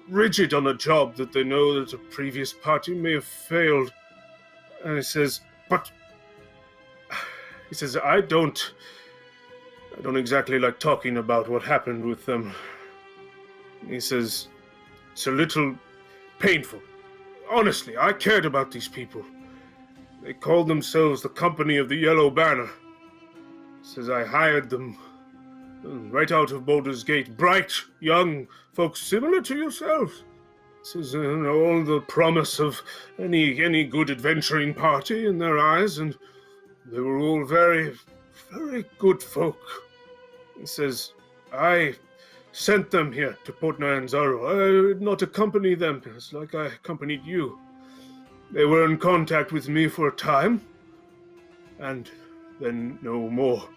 rigid on a job that they know that a previous party may have failed." And he says, I don't exactly like talking about what happened with them. He says, "It's a little painful. Honestly, I cared about these people. They called themselves the Company of the Yellow Banner. He says, I hired them right out of Baldur's Gate. Bright, young folks similar to yourselves. Says, all the promise of any good adventuring party in their eyes, and they were all very, very good folk. He says, I sent them here to Port Nyanzaru. I did not accompany them, it's like I accompanied you. They were in contact with me for a time, and then no more.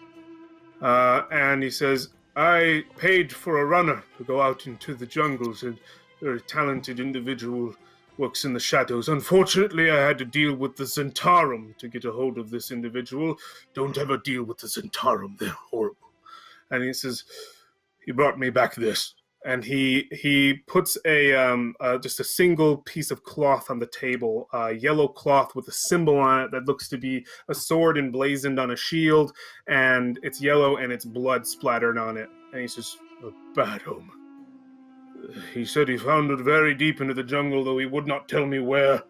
And he says, I paid for a runner to go out into the jungles, and very talented individual, works in the shadows. Unfortunately, I had to deal with the Zentarum to get a hold of this individual. Don't ever deal with the Zentarum, they're horrible. And he says, he brought me back this. And he puts just a single piece of cloth on the table, a yellow cloth with a symbol on it that looks to be a sword emblazoned on a shield, and it's yellow and it's blood splattered on it. And he says, a bad omen. He said he found it very deep into the jungle, though he would not tell me where.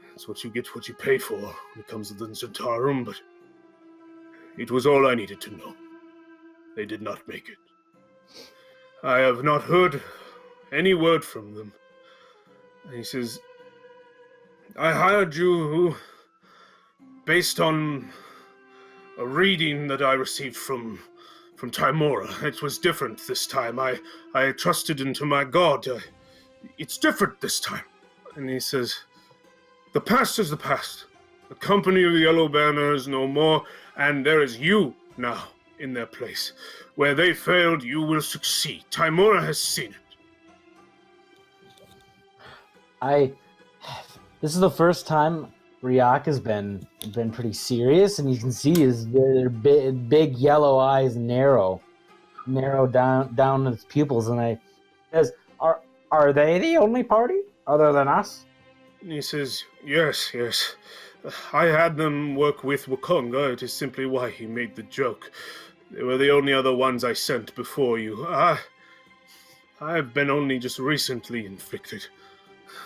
That's what you get, what you pay for when it comes to the Zentarum, but it was all I needed to know. They did not make it. I have not heard any word from them. And he says, I hired you based on a reading that I received from Timora. It was different this time. I trusted into my god. It's different this time. And he says, the past is the past. The company of the Yellow Banner is no more, and there is you now in their place. Where they failed, you will succeed. Timora has seen it. This is the first time Ryak has been pretty serious, and you can see their big yellow eyes narrow down his pupils. And I says, "Are they the only party other than us?" And he says, "Yes. I had them work with Wakonga. It is simply why he made the joke. They were the only other ones I sent before you. I've been only just recently inflicted.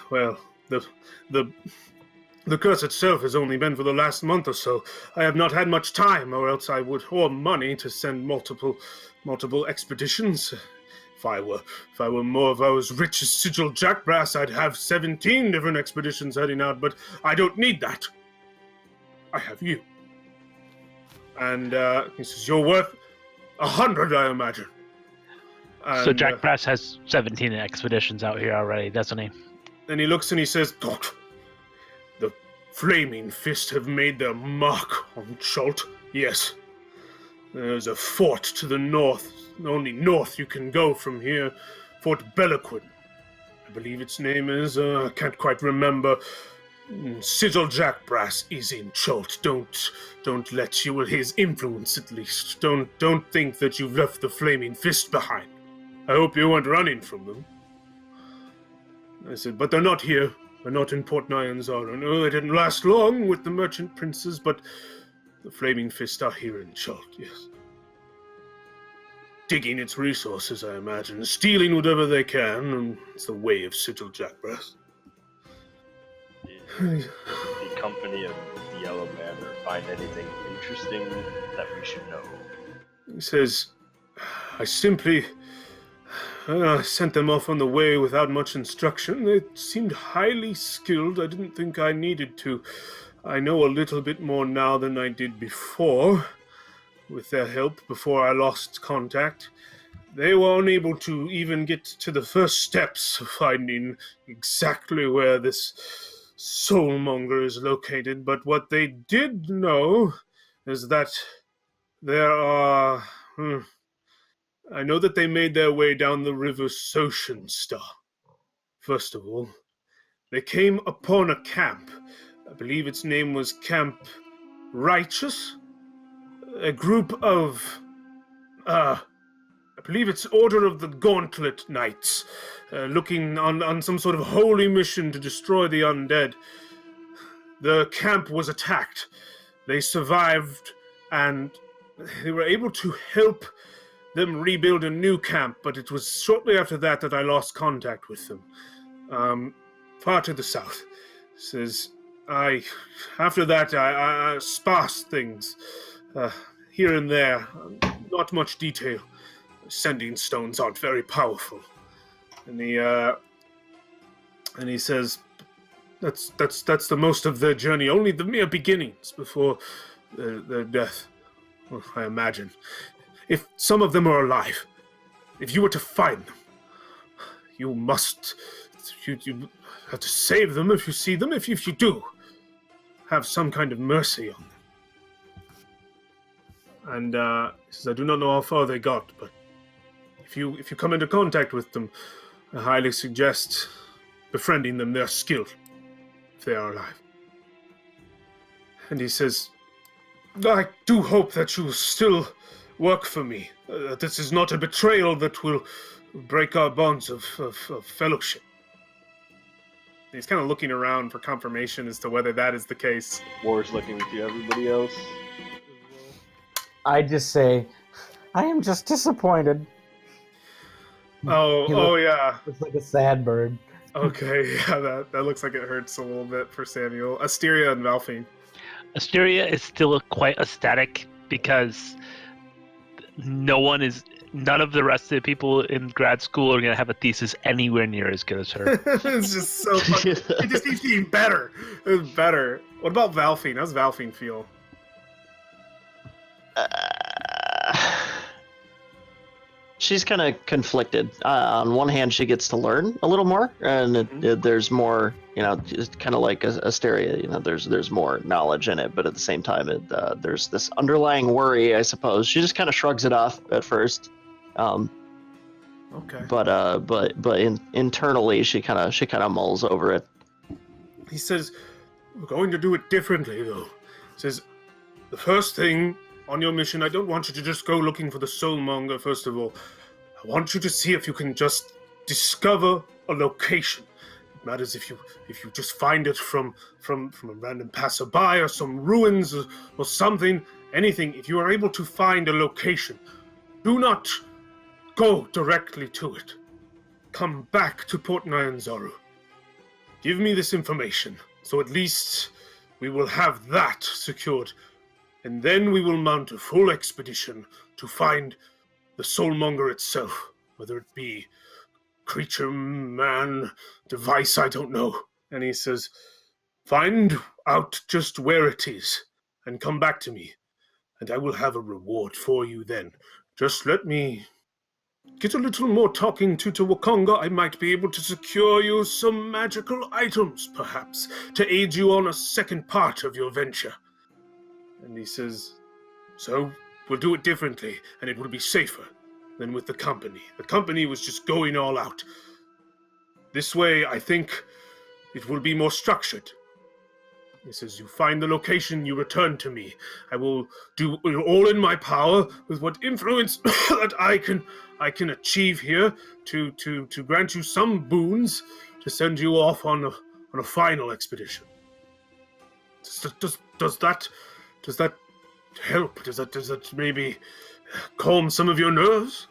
Well, the curse itself has only been for the last month or so. I have not had much time, or else I would, or money to send multiple expeditions. If I was rich as Sigil Jackbrass, I'd have 17 different expeditions heading out, but I don't need that. I have you." And he says, "You're worth 100, I imagine." And, so Jack Brass has 17 expeditions out here already, doesn't he? Then he looks and he says, "The Flaming Fist have made their mark on Chult. Yes. There's a fort to the north. Only north you can go from here. Fort Bellaquin. I believe its name is, I can't quite remember. Sigil Jackbrass is in Chult. Don't let you, his influence at least. Don't think that you've left the Flaming Fist behind. I hope you weren't running from them." I said, "But they're not here. They're not in Port Nyanzaru. No, they didn't last long with the merchant princes, but the Flaming Fist are here in Chult, yes. Digging its resources, I imagine, stealing whatever they can, and it's the way of Sigil Jackbrass." Did the company of the Yellow Banner find anything interesting that we should know? He says, "I simply sent them off on the way without much instruction. They seemed highly skilled. I didn't think I needed to. I know a little bit more now than I did before, with their help, before I lost contact. They were unable to even get to the first steps of finding exactly where this soulmonger is located, but what they did know is that there are... I know that they made their way down the river Soshinstar. First of all, they came upon a camp. I believe its name was Camp Righteous. A group of... I believe it's Order of the Gauntlet Knights, looking on some sort of holy mission to destroy the undead. The camp was attacked. They survived, and they were able to help them rebuild a new camp, but it was shortly after that I lost contact with them. Far to the south. Says, after that, I sparse things, here and there. Not much detail. Sending stones aren't very powerful." And And he says, that's the most of their journey, only the mere beginnings before their death, well, I imagine. If some of them are alive, if you were to find them, you have to save them if you see them. If you do, have some kind of mercy on them. And he says, I do not know how far they got, but if you come into contact with them, I highly suggest befriending them. They're skilled, if they are alive. And he says, I do hope that you will still work for me. This is not a betrayal that will break our bonds of fellowship. He's kind of looking around for confirmation as to whether that is the case. War's looking at you, everybody else. I just say, I am just disappointed. Yeah. It's like a sad bird. Okay, yeah, that looks like it hurts a little bit for Samuel. Asteria and Valfine. Asteria is still quite ecstatic because none of the rest of the people in grad school are going to have a thesis anywhere near as good as her. It's just so funny. It just keeps getting better. It's better. What about Valfine? How's Valfine feel? She's kind of conflicted. On one hand, she gets to learn a little more, and there's more, just kind of like Asteria, there's more knowledge in it, but at the same time, there's this underlying worry, I suppose. She just kind of shrugs it off at first. Okay. But internally, she kind of mulls over it. He says, we're going to do it differently, though. He says, the first thing on your mission, I don't want you to just go looking for the soulmonger, first of all. I want you to see if you can just discover a location. It matters if you just find it from a random passerby or some ruins or something, anything. If you are able to find a location, do not go directly to it. Come back to Port Nyanzaru. Give me this information, so at least we will have that secured. And then we will mount a full expedition to find the soulmonger itself, whether it be creature, man, device, I don't know. And he says, find out just where it is and come back to me, and I will have a reward for you then. Just let me get a little more talking to Wakonga. I might be able to secure you some magical items, perhaps, to aid you on a second part of your venture. And he says, so we'll do it differently, and it will be safer than with the company. The company was just going all out. This way, I think it will be more structured. He says, you find the location, you return to me. I will do all in my power with what influence that I can achieve here to grant you some boons to send you off on a final expedition. Does that help? Does that maybe calm some of your nerves?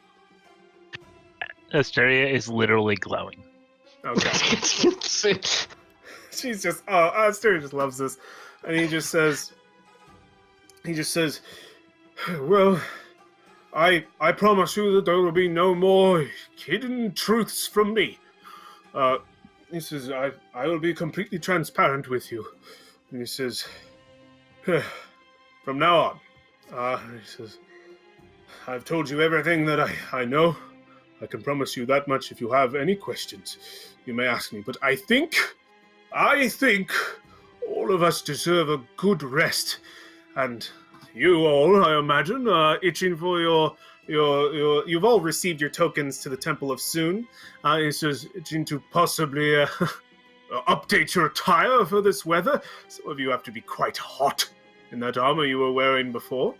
Asteria is literally glowing. Okay. She's just, Asteria just loves this. And he just says, well, I promise you that there will be no more hidden truths from me. He says, I will be completely transparent with you. And he says, from now on, he says, I've told you everything that I know. I can promise you that much. If you have any questions, you may ask me. But I think all of us deserve a good rest. And you all, I imagine, are itching for you've all received your tokens to the Temple of Soon. He says, itching to possibly update your attire for this weather. Some of you have to be quite hot in that armor you were wearing before.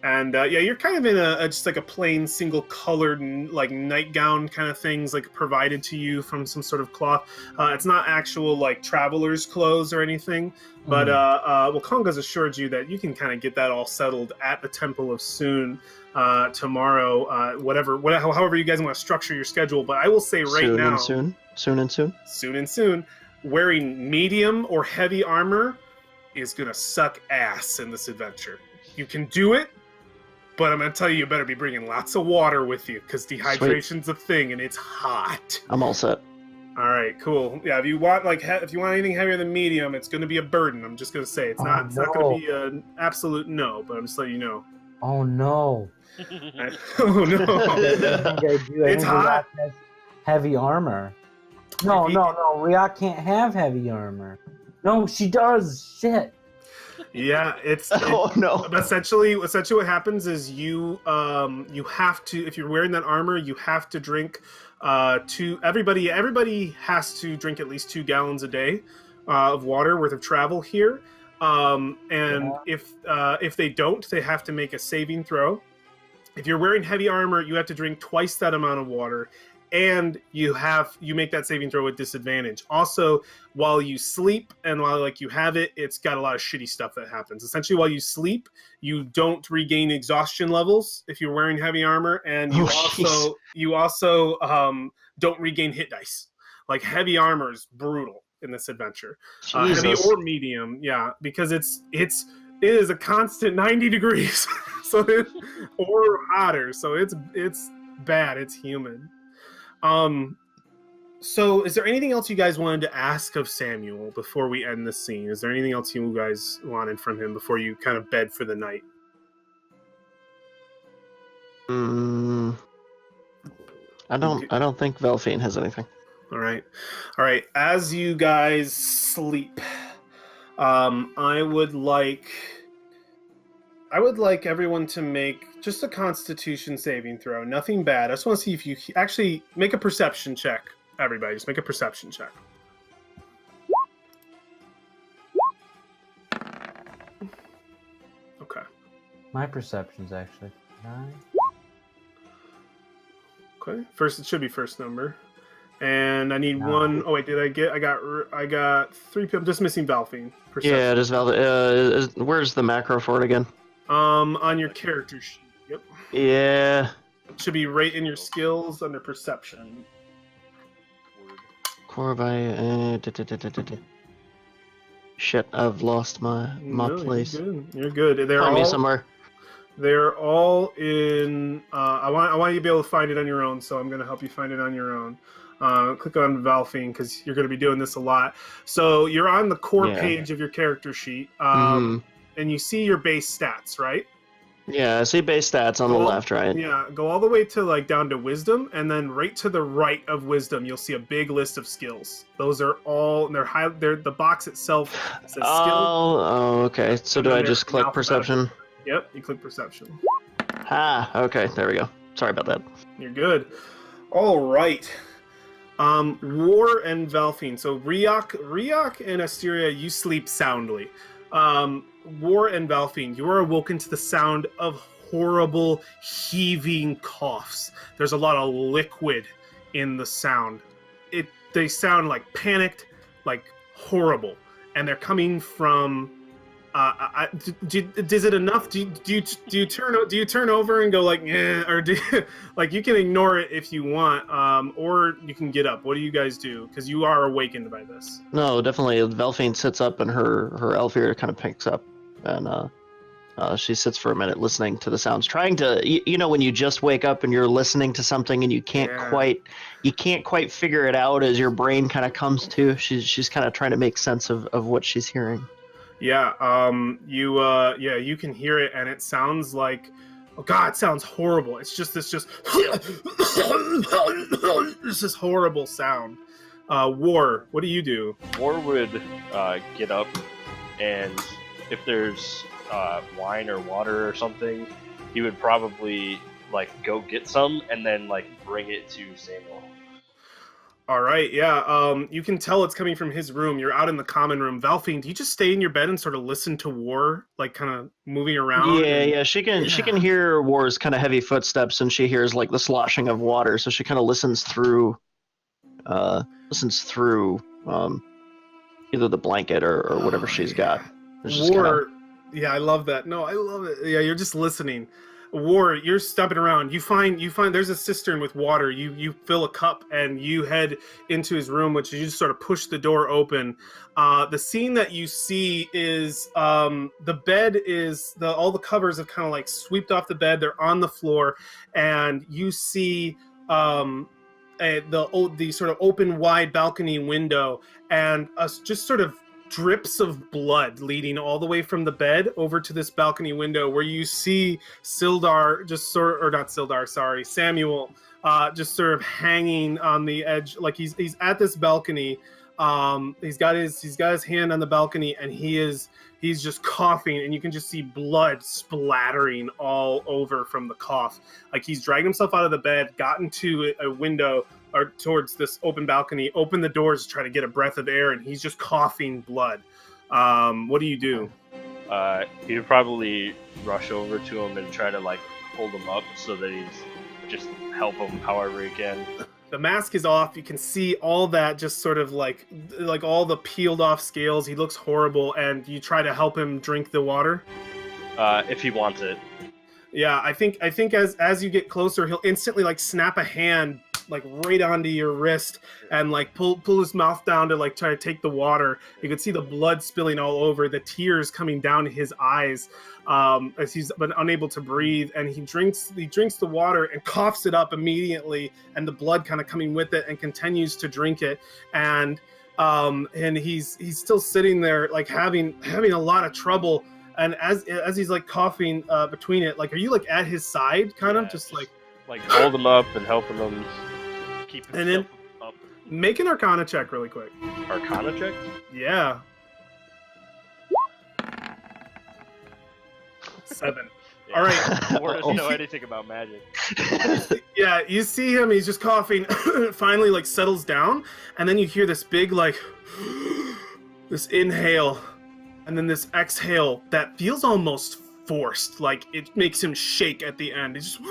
You're kind of in just like a plain single-colored like nightgown kind of things like provided to you from some sort of cloth. It's not actual like traveler's clothes or anything, but Wakonga's assured you that you can kind of get that all settled at the Temple of Soon tomorrow. However you guys want to structure your schedule. But I will say soon and soon, wearing medium or heavy armor is gonna suck ass in this adventure. You can do it, but I'm going to tell you better be bringing lots of water with you, because dehydration's a thing, and it's hot. I'm all set. All right, cool. Yeah, if you want anything heavier than medium, it's going to be a burden. I'm just going to say it's not going to be an absolute no, but I'm just letting you know. Oh no. Oh no. It's hot. Has heavy armor. No, Ryok can't have heavy armor. No, she does. Shit. Yeah, oh no. Essentially what happens is you have to, if you're wearing that armor, you have to drink everybody has to drink at least 2 gallons a day of water worth of travel here. If they don't, they have to make a saving throw. If you're wearing heavy armor, you have to drink twice that amount of water, and you make that saving throw with disadvantage. Also, while you sleep and while you have it, it's got a lot of shitty stuff that happens. Essentially, while you sleep, you don't regain exhaustion levels if you're wearing heavy armor, and you also don't regain hit dice. Like, heavy armor is brutal in this adventure. Heavy or medium, yeah, because it is a constant 90 degrees, or hotter. So it's bad. It's humid. So is there anything else you guys wanted to ask of Samuel before we end the scene? Is there anything else you guys wanted from him before you kind of bed for the night? I don't think Velphine has anything. All right. As you guys sleep, I would like everyone to make just a Constitution saving throw. Nothing bad. I just want to see if you actually make a perception check. Everybody, just make a perception check. Okay. My perception's actually 9. Okay. It should be first number. And I need 1. Oh wait, I got 3 people. I'm just missing Velphine. Yeah, just Velphine. Where's the macro for it again? On your character sheet. Yep. Yeah. It should be right in your skills under perception. Core by shit, I've lost my place. You're good. Find me somewhere. They're all in. I want you to be able to find it on your own, so I'm going to help you find it on your own. Click on Velphine because you're going to be doing this a lot. So you're on the core page of your character sheet, and you see your base stats, right? Yeah, I see base stats on the left, right? Yeah, go all the way to down to wisdom, and then right to the right of wisdom, you'll see a big list of skills. Theyose are all, they're the box itself says skills. Oh, okay. So do I just click perception? Yep, you click perception. Okay, there we go. Sorry about that. You're good. All right. War and Velphine. So Ryok and Asteria, you sleep soundly. War and Velphine, you are awoken to the sound of horrible heaving coughs. There's a lot of liquid in the sound. They sound like panicked, like horrible, and they're coming from. Is it enough? Do you turn over and go like, eh, or you can ignore it if you want, or you can get up. What do you guys do? Because you are awakened by this. No, definitely. Velphine sits up and her elf ear kind of picks up, and she sits for a minute listening to the sounds, trying to, when you just wake up and you're listening to something and you can't quite figure it out as your brain kind of comes to. She's kind of trying to make sense of what she's hearing. Yeah, you can hear it, and it sounds like, oh god, it sounds horrible. It's just this horrible sound. War, what do you do? War would get up, and if there's wine or water or something, he would probably go get some and then bring it to Samuel. All right, yeah. You can tell it's coming from his room. You're out in the common room. Velphine, do you just stay in your bed and sort of listen to War, kind of moving around? Yeah. She can hear War's kind of heavy footsteps, and she hears the sloshing of water. So she kind of listens through either the blanket or whatever she's got. War, yeah, I love that. No, I love it. Yeah, you're just listening. War, you're stomping around. You find there's a cistern with water. You fill a cup and you head into his room, which you just sort of push the door open. The scene that you see is the bed is all the covers have kind of swept off the bed. They're on the floor, and you see the sort of open wide balcony window, and just sort of drips of blood leading all the way from the bed over to this balcony window, where you see Samuel, just sort of hanging on the edge, like he's at this balcony. He's got his hand on the balcony, and he's just coughing, and you can just see blood splattering all over from the cough. Like he's dragged himself out of the bed, gotten to a window or towards this open balcony, opened the doors to try to get a breath of air, and he's just coughing blood. What do you do? You'd probably rush over to him and try to like hold him up so that he's just help him however he can. The mask is off. You can see all that, just sort of like all the peeled off scales. He looks horrible, and you try to help him drink the water. If he wants it. Yeah, I think as you get closer, he'll instantly like snap a hand like right onto your wrist and like pull his mouth down to like try to take the water. You can see the blood spilling all over, the tears coming down his eyes as he's been unable to breathe, and he drinks the water and coughs it up immediately, and the blood kind of coming with it, and continues to drink it, and he's still sitting there like having a lot of trouble. And as he's like coughing between it, like, are you like at his side kind of just like hold him up and helping him keep himself and then up? Make an Arcana check really quick. Arcana check? Yeah. 7. Yeah. All right. War doesn't know anything about magic. Yeah, you see him, he's just coughing. Finally like settles down, and then you hear this big like this inhale, and then this exhale that feels almost forced, like it makes him shake at the end. It's just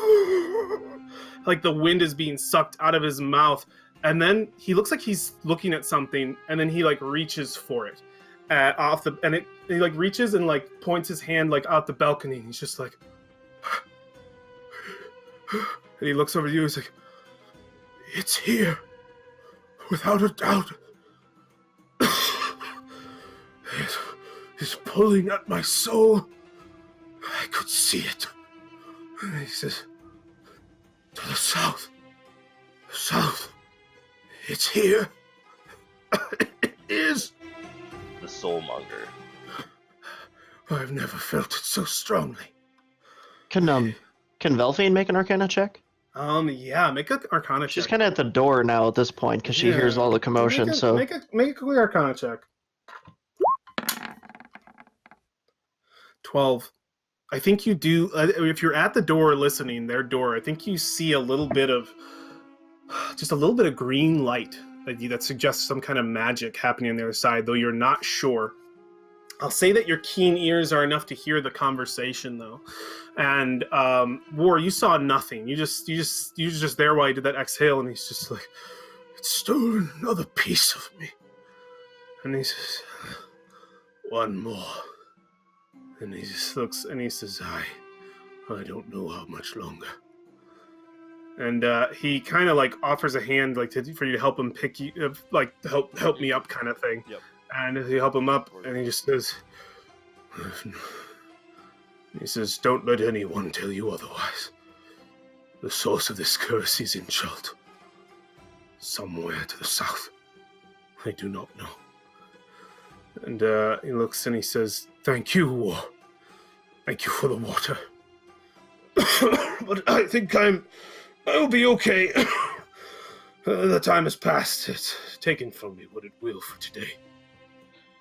like the wind is being sucked out of his mouth, and then he looks like he's looking at something, and then he like reaches for it he like reaches and like points his hand like out the balcony, and he's just like and he looks over to you, he's like, it's here, without a doubt. It's pulling at my soul. I could see it. And he says, to the south. The south. It's here. It is. The soulmonger. I've never felt it so strongly. Can Velphine make an Arcana check? Yeah, make an Arcana check. She's kind of at the door now at this point because she hears all the commotion. Make a quick Arcana check. 12. I think you do. If you're at the door listening, their door, I think you see a little bit of green light that suggests some kind of magic happening on the other side, though you're not sure. I'll say that your keen ears are enough to hear the conversation, though. And War, you saw nothing. You just there while you did that exhale, and he's just like, it's stolen another piece of me. And he says, one more. And he just looks and he says, I don't know how much longer. And he kind of like offers a hand like for you to help him pick you, like help me up kind of thing. Yep. And you help him up, and he just says, don't let anyone tell you otherwise. The source of this curse is in Chult. Somewhere to the south. I do not know. And he looks and he says, thank you, War. Thank you for the water. But I think I'll be okay. The time has passed. It's taken from me what it will for today.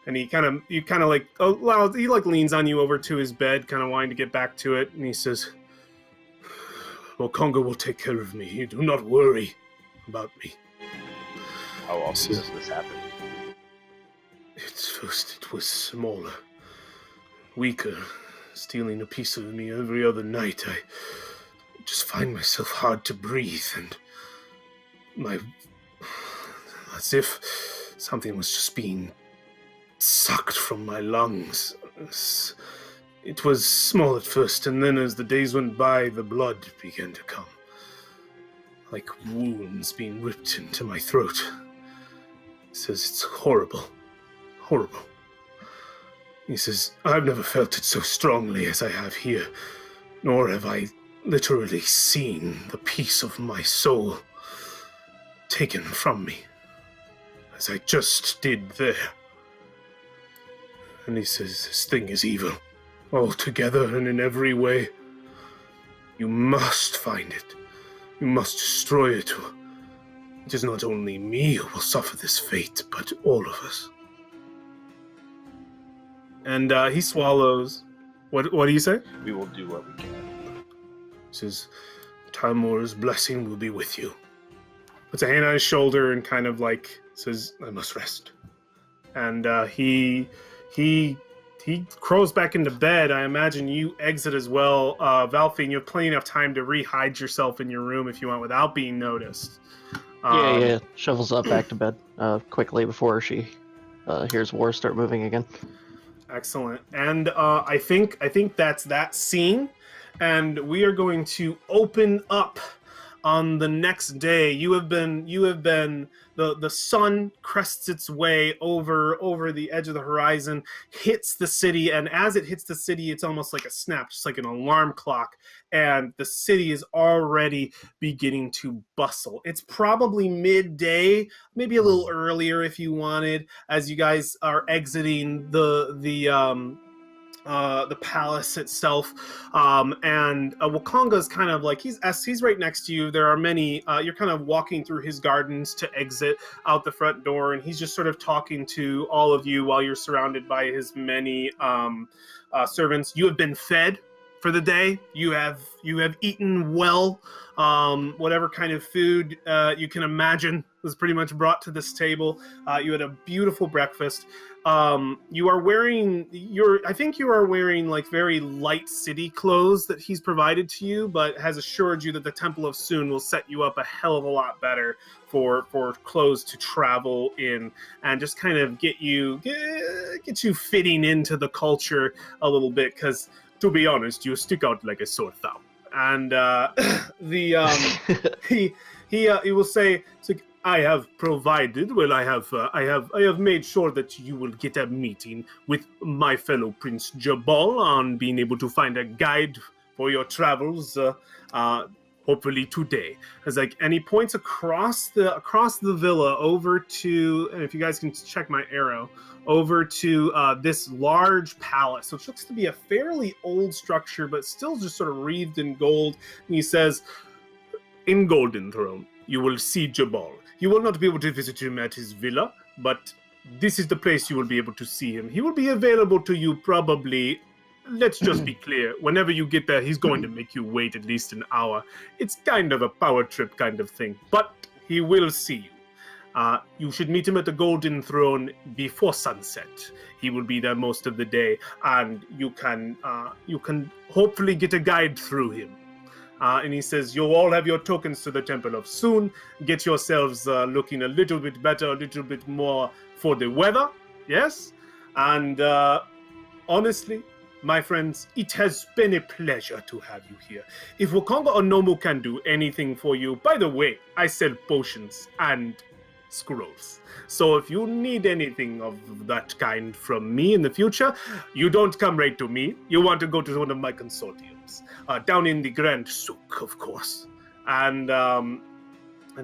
And he leans on you over to his bed, kind of wanting to get back to it. And he says, well, Conga will take care of me. You do not worry about me. How often does this happen? First it was smaller, weaker, stealing a piece of me every other night. I just find myself hard to breathe, and as if something was just being sucked from my lungs. It was small at first, and then as the days went by, the blood began to come, like wounds being ripped into my throat. He says, it's horrible. Horrible. He says, I've never felt it so strongly as I have here, nor have I literally seen the piece of my soul. taken from me, as I just did there. And he says, this thing is evil, altogether and in every way. You must find it. You must destroy it. It is not only me who will suffer this fate, but all of us. And he swallows. What do you say? We will do what we can. He says, Timur's blessing will be with you. Puts a hand on his shoulder and kind of like says, I must rest. And he crawls back into bed. I imagine you exit as well. Valfine, you have plenty enough time to re-hide yourself in your room if you want without being noticed. Yeah. Shovels up back to bed quickly before she hears War start moving again. Excellent. And I think that's that scene. And we are going to open up on the next day. You have been the sun crests its way over the edge of the horizon, hits the city, and as it hits the city, it's almost like a snap, just like an alarm clock, and the city is already beginning to bustle. It's probably midday, maybe a little earlier if you wanted, as you guys are exiting the palace itself, and Wakonga's kind of like he's right next to you. There are many. You're kind of walking through his gardens to exit out the front door, and he's just sort of talking to all of you while you're surrounded by his many servants. You have been fed for the day. You have eaten well. Whatever kind of food you can imagine was pretty much brought to this table. You had a beautiful breakfast. You are wearing like very light city clothes that he's provided to you, but has assured you that the Temple of Soon will set you up a hell of a lot better for clothes to travel in and just kind of get you fitting into the culture a little bit, because to be honest, you stick out like a sore thumb. And he will say, it's like, I have provided. Well, I have made sure that you will get a meeting with my fellow Prince Jabal on being able to find a guide for your travels. Hopefully today. And he points across the villa over to, and if you guys can check my arrow, over to this large palace, which looks to be a fairly old structure, but still just sort of wreathed in gold. And he says, in Golden Throne, you will see Jabal. You will not be able to visit him at his villa, but this is the place you will be able to see him. He will be available to you probably, let's just be clear, whenever you get there, he's going to make you wait at least an hour. It's kind of a power trip kind of thing, but he will see you. You should meet him at the Golden Throne before sunset. He will be there most of the day, and you can hopefully get a guide through him. And he says, you'll all have your tokens to the Temple of Soon. Get yourselves looking a little bit better, a little bit more for the weather. Yes? And honestly, my friends, it has been a pleasure to have you here. If Wakonga or Nomu can do anything for you, by the way, I sell potions and scrolls. So if you need anything of that kind from me in the future, you don't come right to me. You want to go to one of my consortiums. Down in the Grand Souk, of course. And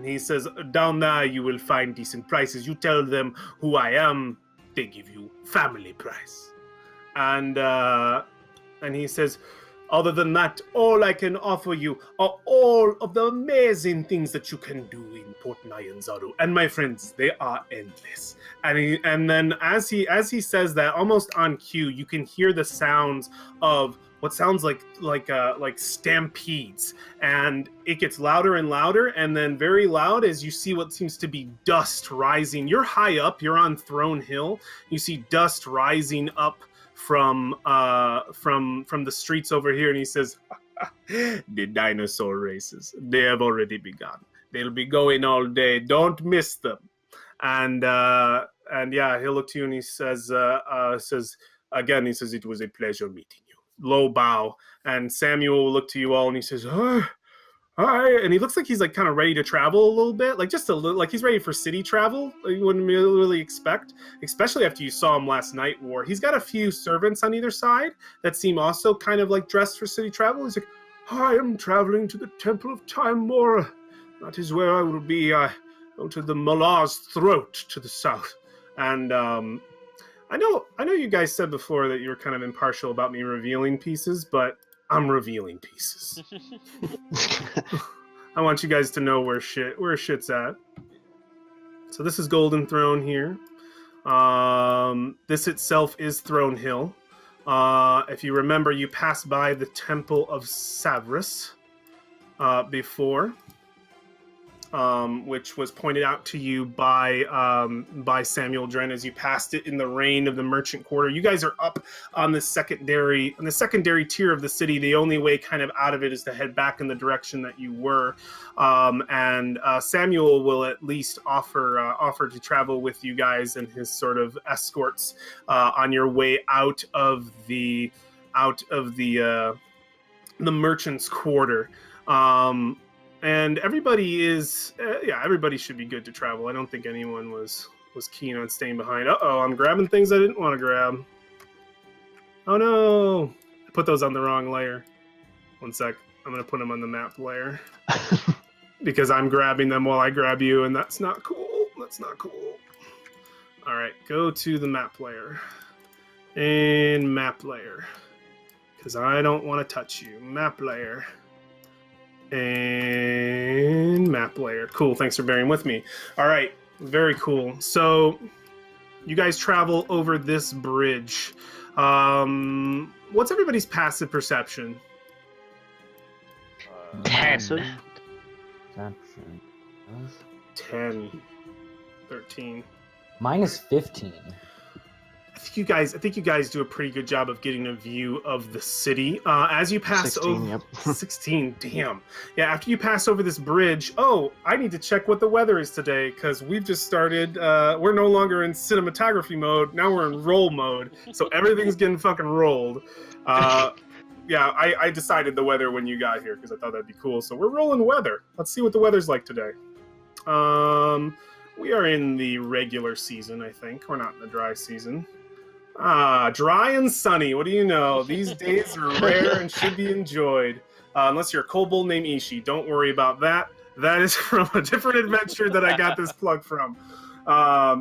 he says, down there you will find decent prices. You tell them who I am, they give you family price. And he says, other than that, all I can offer you are all of the amazing things that you can do in Port Nyanzaru. And my friends, they are endless. And then as he says that, almost on cue, you can hear the sounds of what sounds like stampedes, and it gets louder and louder, and then very loud as you see what seems to be dust rising. You're high up, you're on Throne Hill. You see dust rising up from the streets over here, and he says, the dinosaur races, they have already begun. They'll be going all day. Don't miss them. And yeah, he'll look to you and he says again, he says, it was a pleasure meeting you. Low bow, and Samuel will look to you all and he says, hi. And he looks like he's like kind of ready to travel a little bit, like just a little, like he's ready for city travel. You wouldn't really expect, especially after you saw him last night. War. He's got a few servants on either side that seem also kind of like dressed for city travel. He's like, I am traveling to the Temple of Timora. That is where I will be. I go to the Malar's throat to the south. And I know you guys said before that you were kind of impartial about me revealing pieces, but I'm revealing pieces. I want you guys to know where shit's at. So this is Golden Throne here. This itself is Throne Hill. If you remember, you passed by the Temple of Savras before, which was pointed out to you by Samuel Dren as you passed it in the rain of the Merchant Quarter. You guys are up on the secondary tier of the city. The only way kind of out of it is to head back in the direction that you were. And Samuel will at least offer to travel with you guys and his sort of escorts on your way out of the Merchant's Quarter. And everybody is, everybody should be good to travel. I don't think anyone was keen on staying behind. Uh-oh, I'm grabbing things I didn't want to grab. Oh no! I put those on the wrong layer. One sec. I'm going to put them on the map layer. Because I'm grabbing them while I grab you, and that's not cool. That's not cool. All right, go to the map layer. And map layer. Because I don't want to touch you. Map layer. And map layer. Cool, thanks for bearing with me. All right, very cool. So you guys travel over this bridge. What's everybody's passive perception? 10. 10. 13. Mine is 15. I think you guys do a pretty good job of getting a view of the city. As you pass 16, over... yep. 16, damn. Yeah, after you pass over this bridge... Oh, I need to check what the weather is today, because we've just started... we're no longer in cinematography mode. Now we're in roll mode. So everything's getting fucking rolled. Yeah, I decided the weather when you got here, because I thought that'd be cool. So we're rolling weather. Let's see what the weather's like today. We are in the regular season, I think. We're not in the dry season. Dry and sunny. What do you know? These days are rare and should be enjoyed. Unless you're a kobold named Ishi. Don't worry about that. That is from a different adventure that I got this plug from.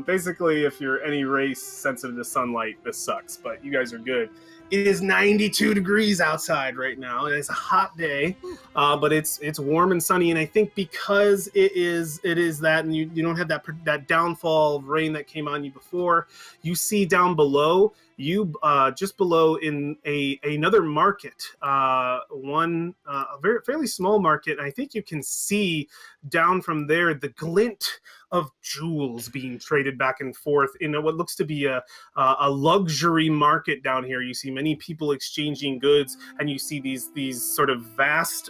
Basically, if you're any race sensitive to sunlight, this sucks. But you guys are good. It is 92 degrees outside right now. It's a hot day, but it's warm and sunny. And I think because it is that, and you don't have that downfall of rain that came on you before. You see down below, just below in another market, a fairly small market. And I think you can see down from there the glint of jewels being traded back and forth in what looks to be a luxury market down here. You see many people exchanging goods, and you see these sort of vast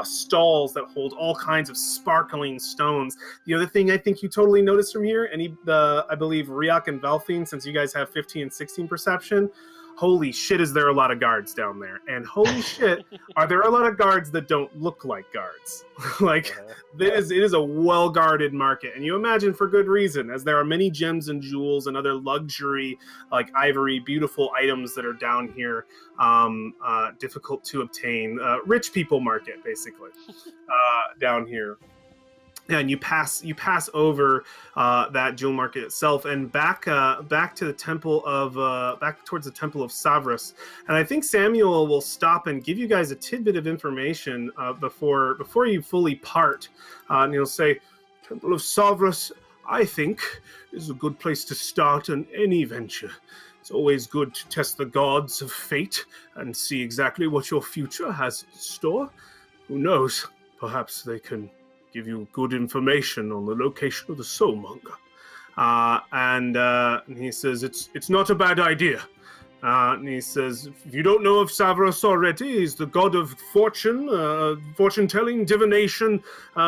stalls that hold all kinds of sparkling stones. The other thing I think you totally noticed from here, I believe Riak and Valfine, since you guys have 15 and 16 perception, holy shit, is there a lot of guards down there? And holy shit, are there a lot of guards that don't look like guards? Like, it is a well-guarded market. And you imagine for good reason, as there are many gems and jewels and other luxury, like ivory, beautiful items that are down here, difficult to obtain. Rich people market, basically, down here. And you pass over that jewel market itself, and back to the temple of back towards the temple of Savras. And I think Samuel will stop and give you guys a tidbit of information before you fully part. And he'll say, "Temple of Savras, I think, is a good place to start on any venture. It's always good to test the gods of fate and see exactly what your future has in store. Who knows? Perhaps they can give you good information on the location of the soulmonger." And he says, it's not a bad idea. And he says, if you don't know of Savras already, he's the god of fortune, fortune-telling, divination,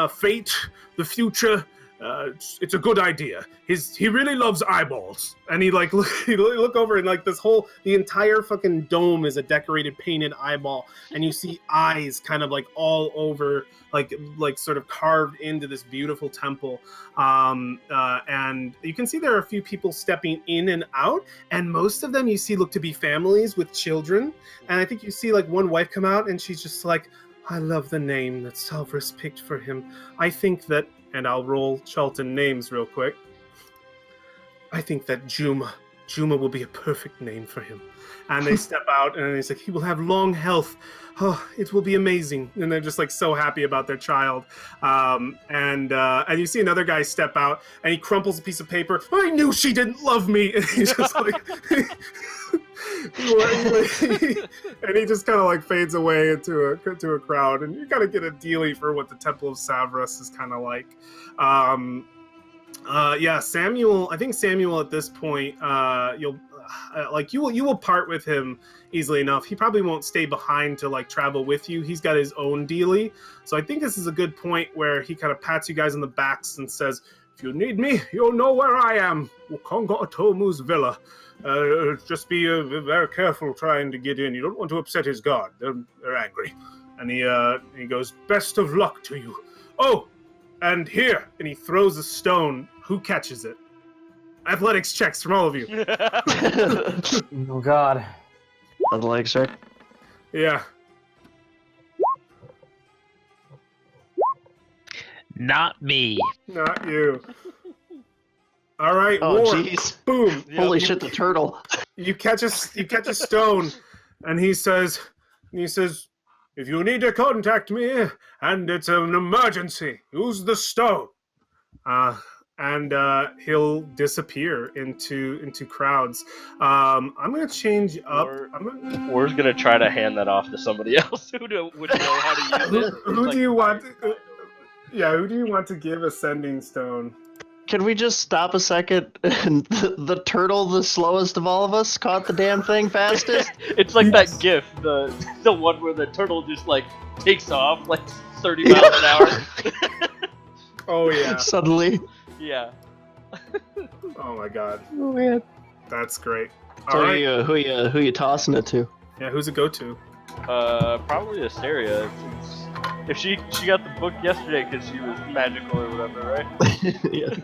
fate, the future. It's a good idea. He really loves eyeballs, and he look over and like the entire fucking dome is a decorated painted eyeball, and you see eyes kind of like all over, like sort of carved into this beautiful temple. And you can see there are a few people stepping in and out, and most of them you see look to be families with children. And I think you see like one wife come out, and she's just like, I love the name that Salvus picked for him. I think that, and I'll roll Chult names real quick. I think that Juma will be a perfect name for him. And they step out, and he's like, he will have long health. Oh, it will be amazing. And they're just like so happy about their child. And you see another guy step out, and he crumples a piece of paper. I knew she didn't love me. And he's just like, and he just kind of like fades away into a crowd. And you kind of get a dealie for what the Temple of Savras is kind of like. Samuel. I think Samuel at this point, you will part with him easily enough. He probably won't stay behind to like travel with you. He's got his own dealie. So I think this is a good point where he kind of pats you guys on the backs and says, "If you need me, you'll know where I am. Wukonga Atomu's villa. Just be very careful trying to get in. You don't want to upset his guard. They're angry." And he goes, "Best of luck to you. Oh, and here," and he throws a stone. Who catches it? Athletics checks from all of you. Oh, God. Athletics check. Yeah. Not me. Not you. All right, Oh, War. jeez. Boom. Holy shit, the turtle. You catch a stone, and he says, "If you need to contact me, and it's an emergency, use the stone." And he'll disappear into crowds. I'm gonna change up. War's gonna try to hand that off to somebody else who would know how to use it. Who do you want? Who do you want to give Ascending Stone? Can we just stop a second? And the turtle, the slowest of all of us, caught the damn thing fastest? It's like that GIF, the one where the turtle just like takes off like 30 miles an hour. Oh yeah. Suddenly. Yeah. Oh my god. Oh man. That's great. So All right. who you tossing it to? Yeah, who's it go to? Probably Asteria. If she got the book yesterday because she was magical or whatever, right? Yeah.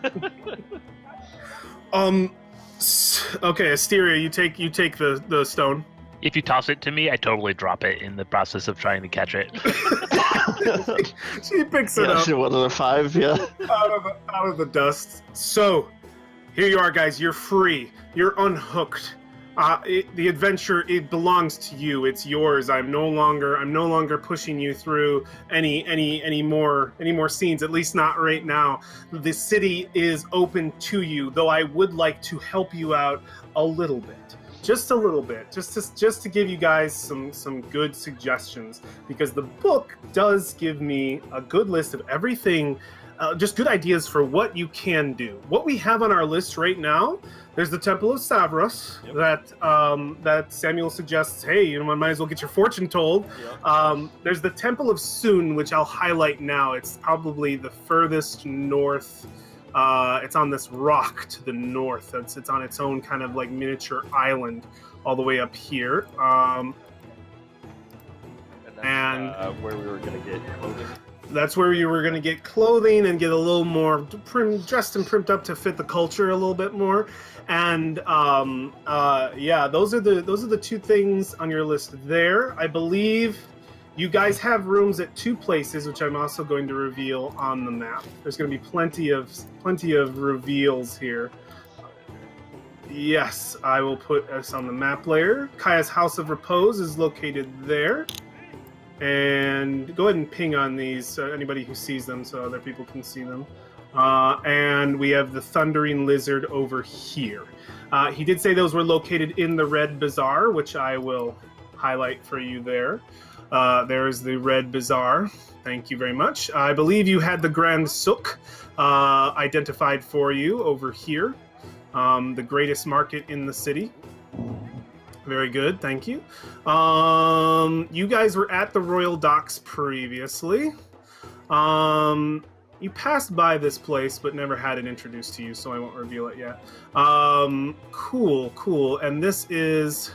Okay, Asteria, you take the stone. If you toss it to me, I totally drop it in the process of trying to catch it. She picks it up. One of the 5, yeah. out of the dust. So, here you are, guys. You're free. You're unhooked. The adventure, it belongs to you. It's yours. I'm no longer pushing you through any more scenes. At least not right now. The city is open to you. Though I would like to help you out a little bit. Just a little bit, just to give you guys some good suggestions, because the book does give me a good list of everything, just good ideas for what you can do. What we have on our list right now, there's the Temple of Savros. Yep. that Samuel suggests, hey, you might as well get your fortune told. Yep. There's the Temple of Sun, which I'll highlight now. It's probably the furthest north. It's on this rock to the north. It's on its own kind of like miniature island all the way up here. And where we were going to get clothing. That's where you were going to get clothing and get a little more dressed and primed up to fit the culture a little bit more. And those are the 2 things on your list there. I believe you guys have rooms at 2 places, which I'm also going to reveal on the map. There's going to be plenty of reveals here. Yes, I will put us on the map layer. Kaya's House of Repose is located there. And go ahead and ping on these, anybody who sees them, so other people can see them. And we have the Thundering Lizard over here. He did say those were located in the Red Bazaar, which I will highlight for you there. There's the Red Bazaar. Thank you very much. I believe you had the Grand Souk identified for you over here. The greatest market in the city. Very good, thank you. You guys were at the Royal Docks previously. You passed by this place, but never had it introduced to you, so I won't reveal it yet. Cool. And this is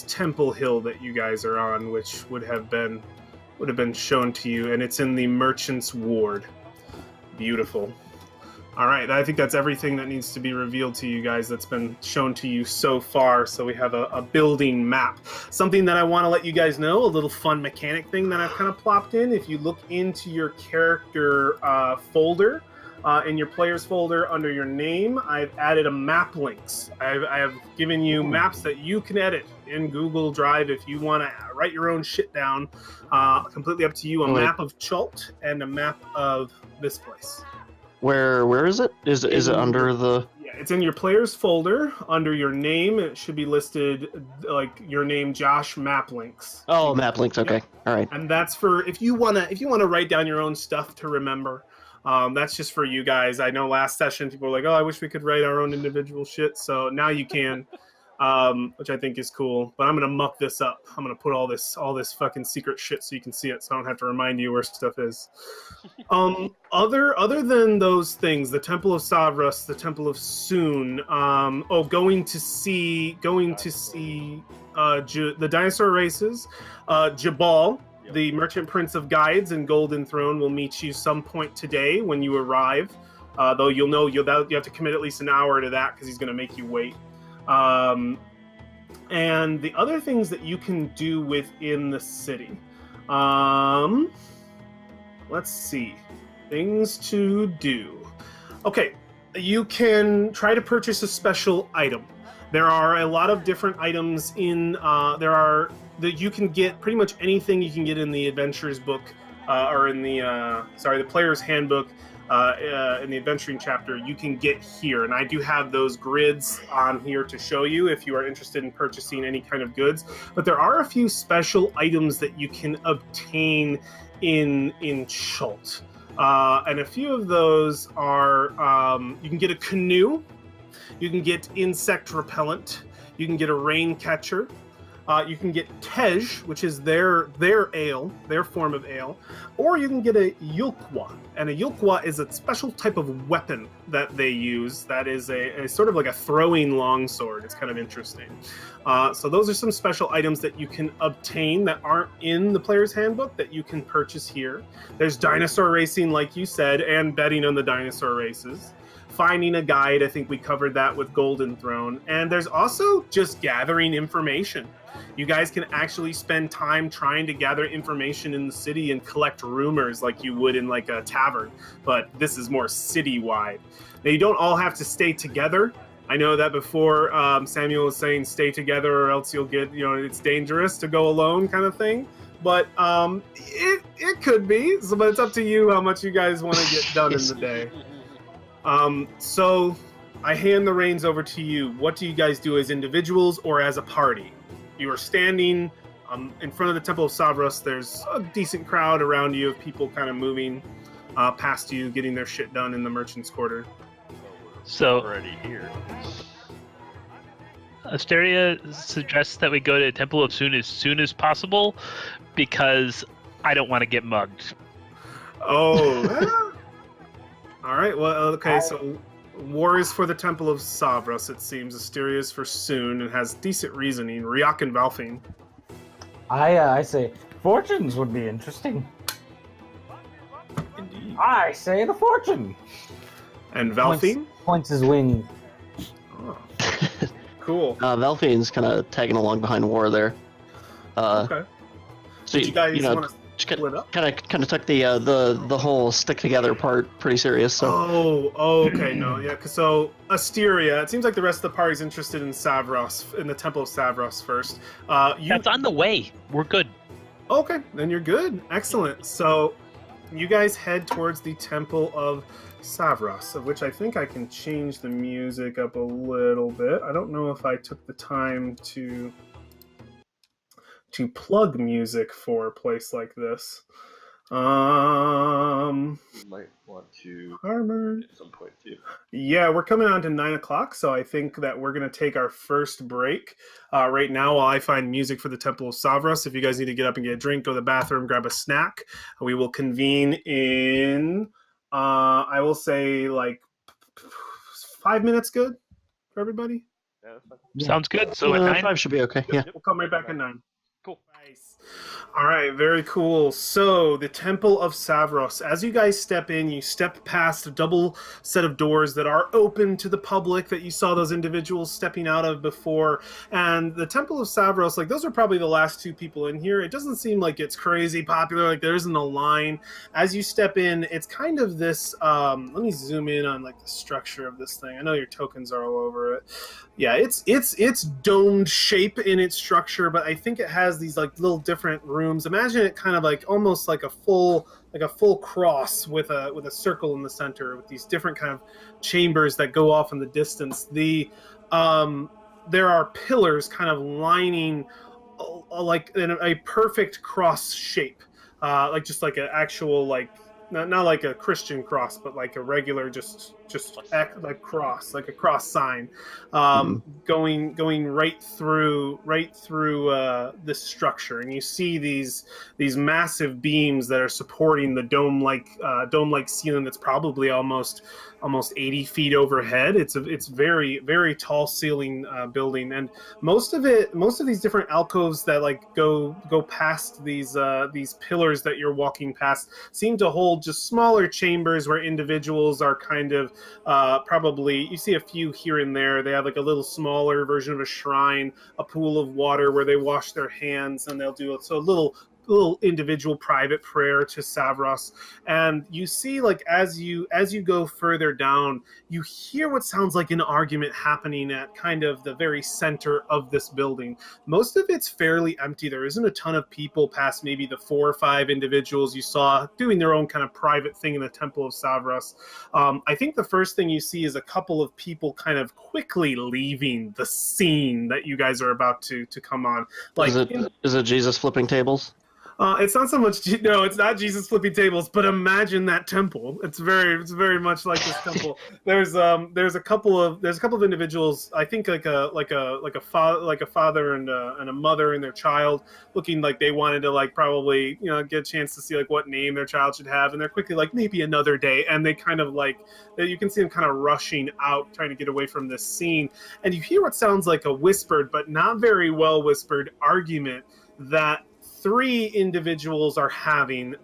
Temple Hill that you guys are on, which would have been shown to you, and it's in the Merchant's Ward. Beautiful. All right, I think that's everything that needs to be revealed to you guys that's been shown to you so far. So we have a building map. Something that I want to let you guys know, a little fun mechanic thing that I've kind of plopped in. If you look into your character folder, in your players folder under your name, I've added a map links. I have given you maps that you can edit in Google Drive if you want to write your own shit down. Completely up to you. A map of Chult and a map of this place. Where is it? Is it under the? Yeah, it's in your players folder under your name. It should be listed like your name, Josh Map Links. Oh, map links. Okay, all right. And that's for if you wanna write down your own stuff to remember. That's just for you guys. I know last session people were like, "Oh, I wish we could write our own individual shit." So now you can. Which I think is cool. But I'm gonna muck this up. I'm gonna put all this fucking secret shit so you can see it, so I don't have to remind you where stuff is. Other than those things, the Temple of Savras, the Temple of Soon. Going to see the dinosaur races. Jabal, the Merchant Prince of Guides and Golden Throne, will meet you some point today when you arrive. Though you have to commit at least an hour to that because he's gonna make you wait. And the other things that you can do within the city. Let's see. Things to do. Okay, you can try to purchase a special item. There are a lot of different items in, you can get pretty much anything you can get in the adventurer's book, or in the player's handbook. In the adventuring chapter, you can get here, and I do have those grids on here to show you if you are interested in purchasing any kind of goods. But there are a few special items that you can obtain in Chult, and a few of those are you can get a canoe, you can get insect repellent, you can get a rain catcher. You can get Tej, which is their ale, their form of ale, or you can get a Yulkwa. And a Yulkwa is a special type of weapon that they use that is a sort of like a throwing longsword. It's kind of interesting. So those are some special items that you can obtain that aren't in the player's handbook that you can purchase here. There's dinosaur racing, like you said, and betting on the dinosaur races. Finding a guide, I think we covered that with Golden Throne. And there's also just gathering information. You guys can actually spend time trying to gather information in the city and collect rumors like you would in like a tavern, but this is more city-wide. Now, you don't all have to stay together. I know that before Samuel was saying stay together or else you'll get, it's dangerous to go alone kind of thing. But it could be, but it's up to you how much you guys want to get done in the day. So I hand the reins over to you. What do you guys do as individuals or as a party? You are standing in front of the Temple of Savras. There's a decent crowd around you of people kind of moving past you, getting their shit done in the merchant's quarter. So already here. Asteria suggests that we go to Temple of Soon as possible because I don't want to get mugged. Oh. All right. Well, okay. So war is for the Temple of Savras, it seems. Asteria is for Soon and has decent reasoning. Riak and Valfine. I say fortunes would be interesting. Indeed. I say the fortune. And Valfine? Points his wing. Oh. Cool. Valfine's kind of tagging along behind War there. Okay. So you guys want to split up? Kind of took the whole stick together part pretty serious. So. Okay, no, yeah. So Asteria, it seems like the rest of the party's interested in Savras, in the Temple of Savras first. That's on the way. We're good. Okay, then you're good. Excellent. So you guys head towards the Temple of Savras, of which I think I can change the music up a little bit. I don't know if I took the time to plug music for a place like this. You might want to Armor. at some point too. Yeah, we're coming on to 9 o'clock, so I think that we're going to take our first break right now while I find music for the Temple of Savras. If you guys need to get up and get a drink, go to the bathroom, grab a snack, we will convene in, I will say, like 5 minutes good for everybody? Yeah, that's fine. Sounds good. So at 9? 5 should be okay. Yeah. We'll come right back at 9. Cool. Nice. All right, very cool. So, the Temple of Savros. As you guys step in, you step past a double set of doors that are open to the public that you saw those individuals stepping out of before. And the Temple of Savros, like, those are probably the last two people in here. It doesn't seem like it's crazy popular, like, there isn't a line. As you step in, it's kind of this. Let me zoom in on, like, the structure of this thing. I know your tokens are all over it. Yeah, it's domed shape in its structure, but I think it has these like little different rooms. Imagine it kind of like almost like a full cross with a circle in the center with these different kind of chambers that go off in the distance. There are pillars kind of lining like in a perfect cross shape, like just like an actual like not like a Christian cross, but like a regular just like cross, like a cross sign, going right through this structure, and you see these massive beams that are supporting the dome like ceiling that's probably almost 80 feet overhead. It's very very tall ceiling building, and most of these different alcoves that like go past these pillars that you're walking past seem to hold just smaller chambers where individuals are kind of probably, you see a few here and there. They have like a little smaller version of a shrine, a pool of water where they wash their hands, and they'll do a little individual private prayer to Savros. And you see, like, as you go further down, you hear what sounds like an argument happening at kind of the very center of this building. Most of it's fairly empty. There isn't a ton of people past maybe the 4 or 5 individuals you saw doing their own kind of private thing in the Temple of Savros. I think the first thing you see is a couple of people kind of quickly leaving the scene that you guys are about to come on. Like, is it Jesus flipping tables? It's not so much. No, it's not Jesus flipping tables. But imagine that temple. It's very much like this temple. There's a couple of individuals. I think like a father and a mother and their child, looking like they wanted to like probably get a chance to see like what name their child should have, and they're quickly like maybe another day, and they kind of like you can see them kind of rushing out, trying to get away from this scene, and you hear what sounds like a whispered but not very well whispered argument that 3 individuals are having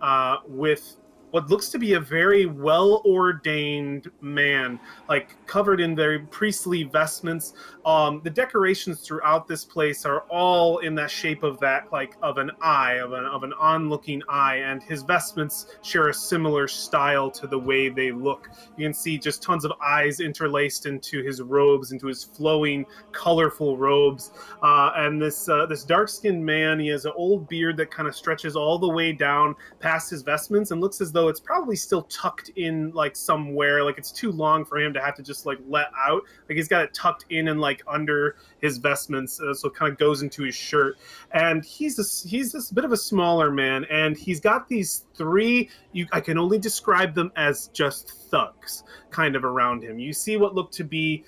with what looks to be a very well-ordained man, like covered in very priestly vestments. The decorations throughout this place are all in that shape of that, like of an eye, of an onlooking eye, and his vestments share a similar style to the way they look. You can see just tons of eyes interlaced into his robes, into his flowing, colorful robes. And this dark-skinned man, he has an old beard that kind of stretches all the way down past his vestments and looks as though it's probably still tucked in like somewhere, like it's too long for him to have to just like let out, like he's got it tucked in and like under his vestments, so it kind of goes into his shirt. And he's this bit of a smaller man, and he's got these 3, I can only describe them as just thugs kind of around him. You see what look to be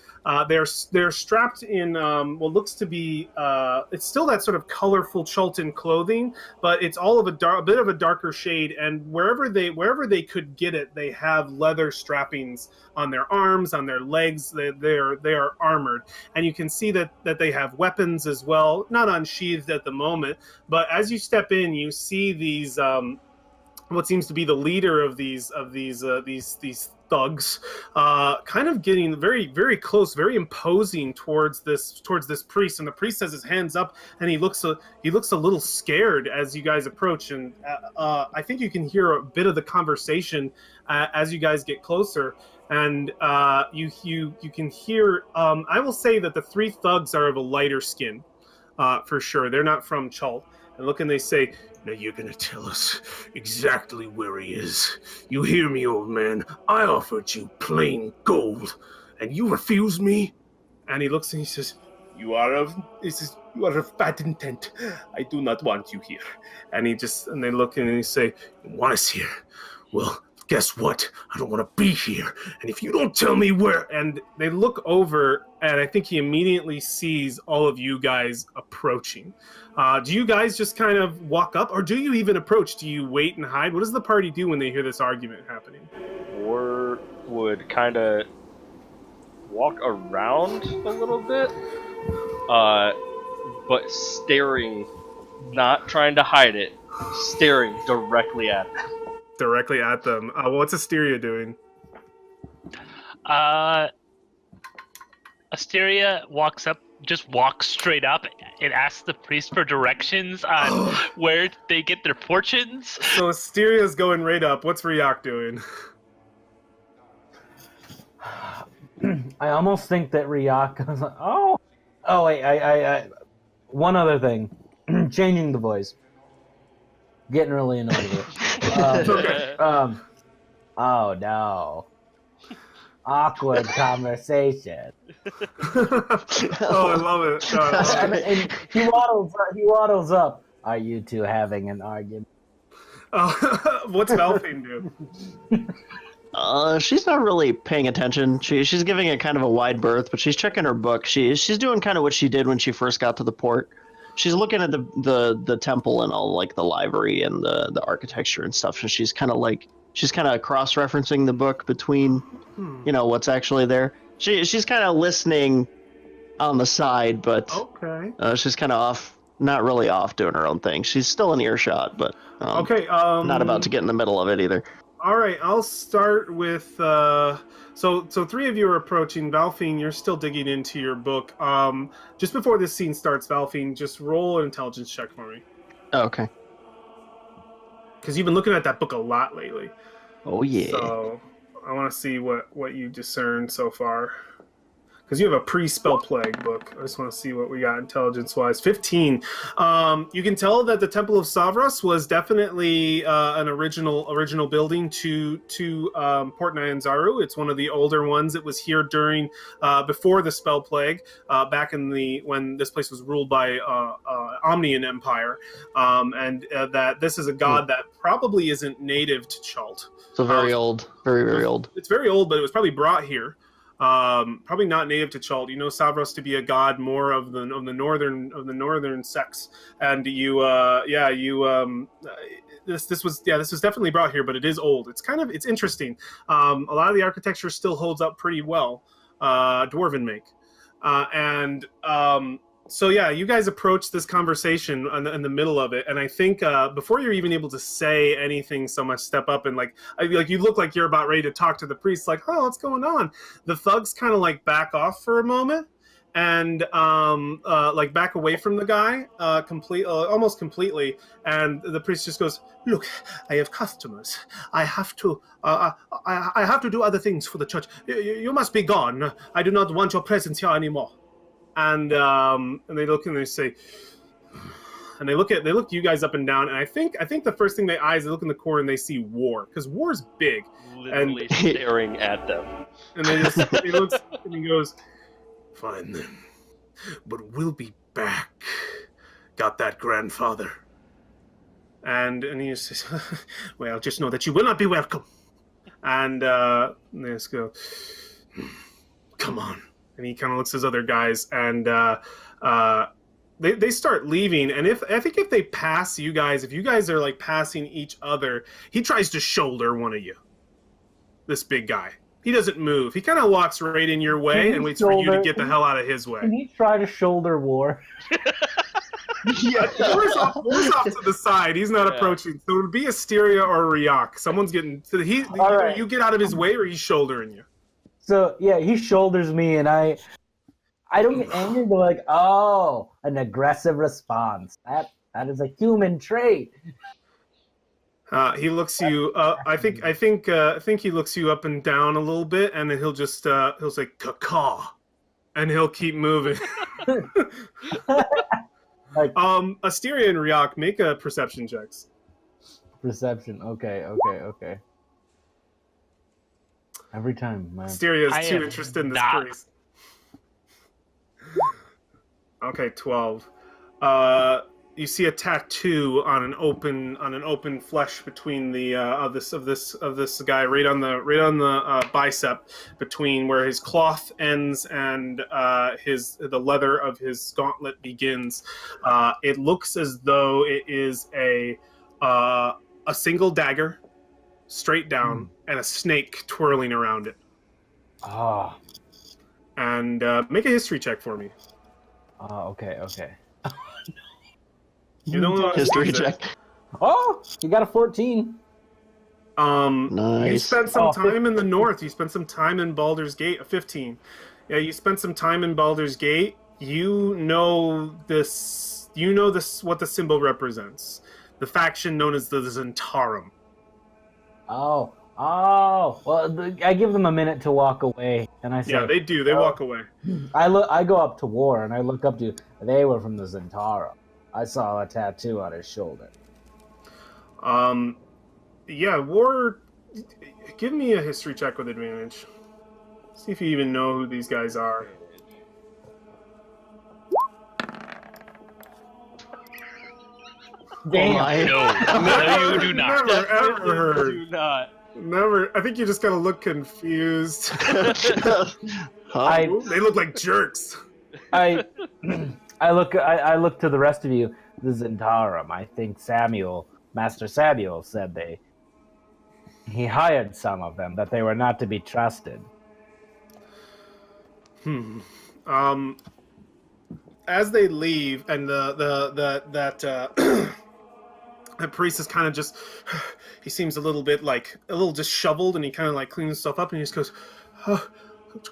they're strapped in what looks to be it's still that sort of colorful Chultan clothing, but it's all of a bit of a darker shade, and wherever they could get it, they have leather strappings on their arms, on their legs. They are armored, and you can see that they have weapons as well, not unsheathed at the moment. But as you step in, you see these what seems to be the leader of these thugs, kind of getting very very close, very imposing towards this priest, and the priest has his hands up, and he looks a little scared as you guys approach, and I think you can hear a bit of the conversation as you guys get closer, and you can hear. I will say that the 3 thugs are of a lighter skin, for sure. They're not from Chult. And look, and they say, "Now you're gonna tell us exactly where he is. You hear me, old man? I offered you plain gold, and you refuse me?" And he looks and he says, You are of bad intent. I do not want you here." And they look and they say, "You want us here? Well, guess what? I don't want to be here. And if you don't tell me where..." And they look over, and I think he immediately sees all of you guys approaching. Do you guys just kind of walk up, or do you even approach? Do you wait and hide? What does the party do when they hear this argument happening? Or would kind of walk around a little bit, but staring not trying to hide it, staring directly at them. Directly at them. What's Asteria doing? Asteria walks straight up and asks the priest for directions on where they get their fortunes. So Asteria's going right up. What's Ryak doing? I almost think that Ryak was like, oh wait, I one other thing, changing the voice, getting really annoyed with it. Okay. Oh no. Awkward conversation. Oh, I love it. Oh, I love it. And he waddles up. Are you two having an argument? What's Valfine do? She's not really paying attention. She's giving it kind of a wide berth, but she's checking her book. She's doing kind of what she did when she first got to the port. She's looking at the temple and all like the library and the architecture and stuff. And she's kind of cross-referencing the book between, what's actually there. She's kind of listening on the side, but she's kind of off, not really off doing her own thing. She's still in earshot, but not about to get in the middle of it either. All right, I'll start with so three of you are approaching. Valfine, you're still digging into your book. Just before this scene starts, Valfine, just roll an intelligence check for me. Oh, okay. Because you've been looking at that book a lot lately. Oh yeah. So I want to see what you discern so far. Because you have a pre-spell plague book. I just want to see what we got intelligence-wise. 15. You can tell that the Temple of Savras was definitely an original building to Port Nyanzaru. It's one of the older ones. It was here during before the spell plague, back in when this place was ruled by Omnian Empire, and that this is a god that probably isn't native to Chult. So very old, very old. It's very old, but it was probably brought here. Probably not native to Chult. You know Savros to be a god more of the northern sects, and this was definitely brought here, but it is old. It's interesting. A lot of the architecture still holds up pretty well, dwarven make, So yeah, you guys approach this conversation in the middle of it, and I think before you're even able to say anything, so much step up and like you look like you're about ready to talk to the priest, like, oh, what's going on? The thugs kind of like back off for a moment and like back away from the guy, almost completely, and the priest just goes, "Look, I have customers. I have to do other things for the church. You must be gone. I do not want your presence here anymore." And they look and they say, and they look you guys up and down, and I think the first thing they look in the corner and they see War, because War's big, literally staring at them, and he looks and he goes, "Fine then, but we'll be back. Got that, grandfather?" And he just says, "Well, just know that you will not be welcome." And they just go, "Come on." And he kind of looks at his other guys, and they start leaving. And if they pass you guys, if you guys are like passing each other, he tries to shoulder one of you. This big guy, he doesn't move. He kind of walks right in your way and waits for you to get the hell out of his way. Can he try to shoulder War? Yeah, War's off to the side. He's not approaching. So it would be Asteria or Ryak. Someone's getting. So you get out of his way, or he's shouldering you. So yeah, he shoulders me, and I don't get angry, but like, oh, an aggressive response. That is a human trait. He looks you. I think he looks you up and down a little bit, and then he'll just he'll say "caw," and he'll keep moving. Like, Asteria and Ryak, make a perception checks. Perception. Okay. Every time, man. Asteria is too interested in this priest. Okay, 12. You see a tattoo on an open flesh between the of this guy right on the bicep, between where his cloth ends and the leather of his gauntlet begins. It looks as though it is a single dagger, straight down, and a snake twirling around it. Ah. And make a history check for me. Okay. You don't History check. Oh, you got a 14. Nice. You spent some time in the north. You spent some time in Baldur's Gate. 15. Yeah, you spent some time in Baldur's Gate. You know this. You know this. What the symbol represents. The faction known as the Zentarum. Oh. Well, I give them a minute to walk away, and I say, Yeah, they do. They walk away. I go up to War, and I look up to. They were from the Zentara. I saw a tattoo on his shoulder. Yeah, War. Give me a history check with advantage. See if you even know who these guys are. Damn. No, you do not. Never ever heard. Do not. Never. I think you just gotta look confused. Huh? They look like jerks. I look to the rest of you. The Zentarum. I think Master Samuel said he hired some of them, that they were not to be trusted. As they leave, and that priest is kind of just, he seems a little disheveled, and he kind of like cleans himself up, and he just goes, "Oh,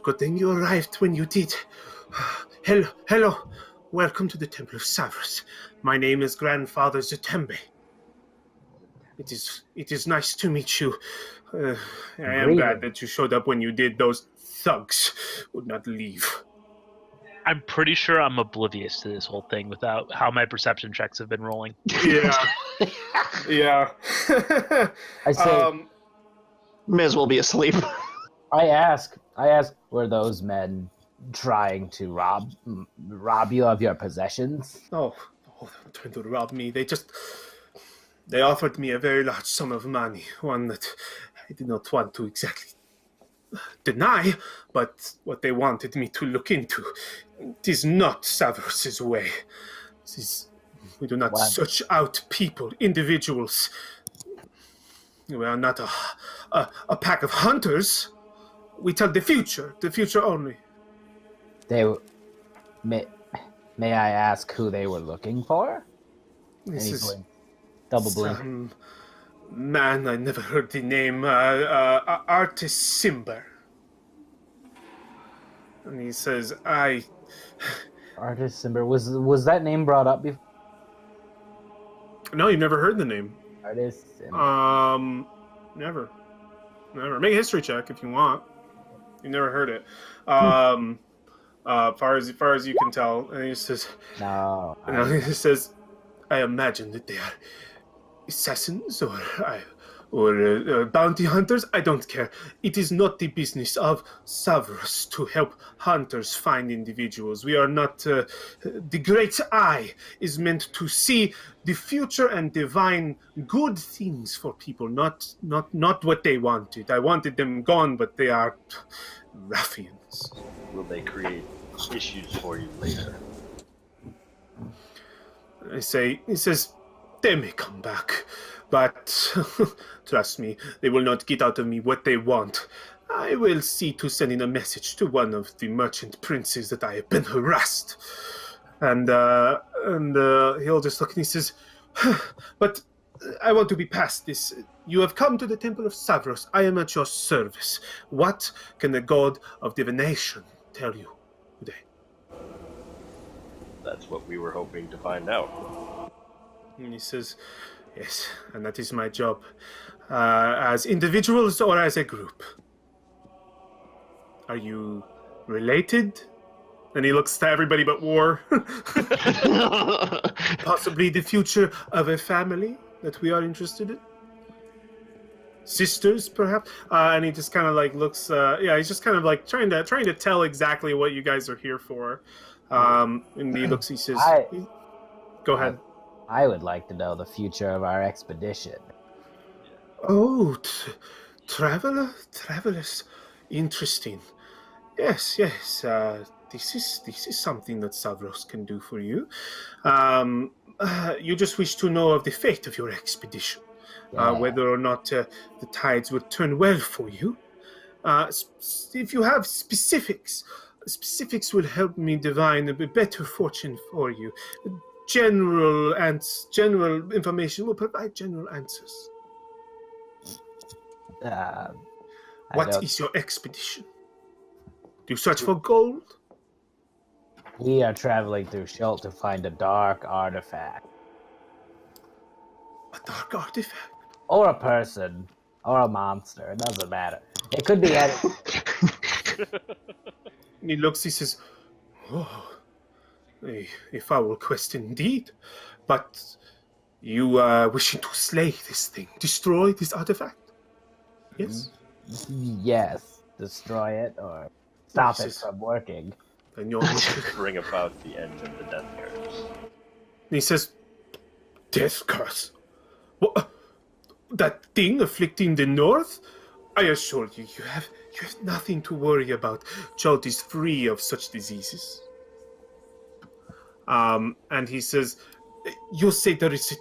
good thing you arrived when you did. Hello, welcome to the Temple of Savros. My name is Grandfather Zatembe. It is nice to meet you. I am glad that you showed up when you did. Those thugs would not leave." I'm pretty sure I'm oblivious to this whole thing without how my perception checks have been rolling. Yeah. Yeah. I say, May as well be asleep. I ask, were those men trying to rob you of your possessions? Oh, they weren't trying to rob me. They offered me a very large sum of money, one that I did not want to exactly deny, but what they wanted me to look into. It is not Savros' way. We do not search out people, individuals. We are not a pack of hunters. We tell the future only. May I ask who they were looking for? This is double blink. Man, I never heard the name. Artis Simber. And he says, Artis Simber. Was that name brought up before? No, you've never heard the name. Artis Simber. Never. Make a history check if you want. You never heard it. Far as you can tell. And he says, No. He says, I imagine that they are assassins or bounty hunters. I don't care. It is not the business of Savros to help hunters find individuals. We are not. The great eye is meant to see the future and divine good things for people, not what they wanted. I wanted them gone, but they are ruffians. Will they create issues for you later? He says, they may come back, but trust me, they will not get out of me what they want. I will see to sending a message to one of the merchant princes that I have been harassed. And he'll just look and he says, but I want to be past this. You have come to the Temple of Savros. I am at your service. What can the god of divination tell you today? That's what we were hoping to find out. And he says, yes, and that is my job. As individuals or as a group? Are you related? And he looks to everybody but War. Possibly the future of a family that we are interested in? Sisters, perhaps? And he just kind of like looks, he's just kind of like trying to tell exactly what you guys are here for. And he looks, he says, go ahead. I would like to know the future of our expedition. Oh, travelers, interesting. Yes. This is something that Savros can do for you. You just wish to know of the fate of your expedition, whether or not the tides would turn well for you. If you have specifics will help me divine a better fortune for you. general information will provide general answers. What is your expedition? Do you search for gold? We are traveling through Chult to find a dark artifact. A dark artifact? Or a person. Or a monster. It doesn't matter. It could be any... And he looks, he says, oh, a foul quest indeed. But you are wishing to slay this thing, destroy this artifact? Yes? Yes. Destroy it or stop it from working. Then you're bring about the end of the death curse. And he says, death curse? What? That thing afflicting the north? I assure you, you have nothing to worry about. Chult is free of such diseases. And he says, you say there is a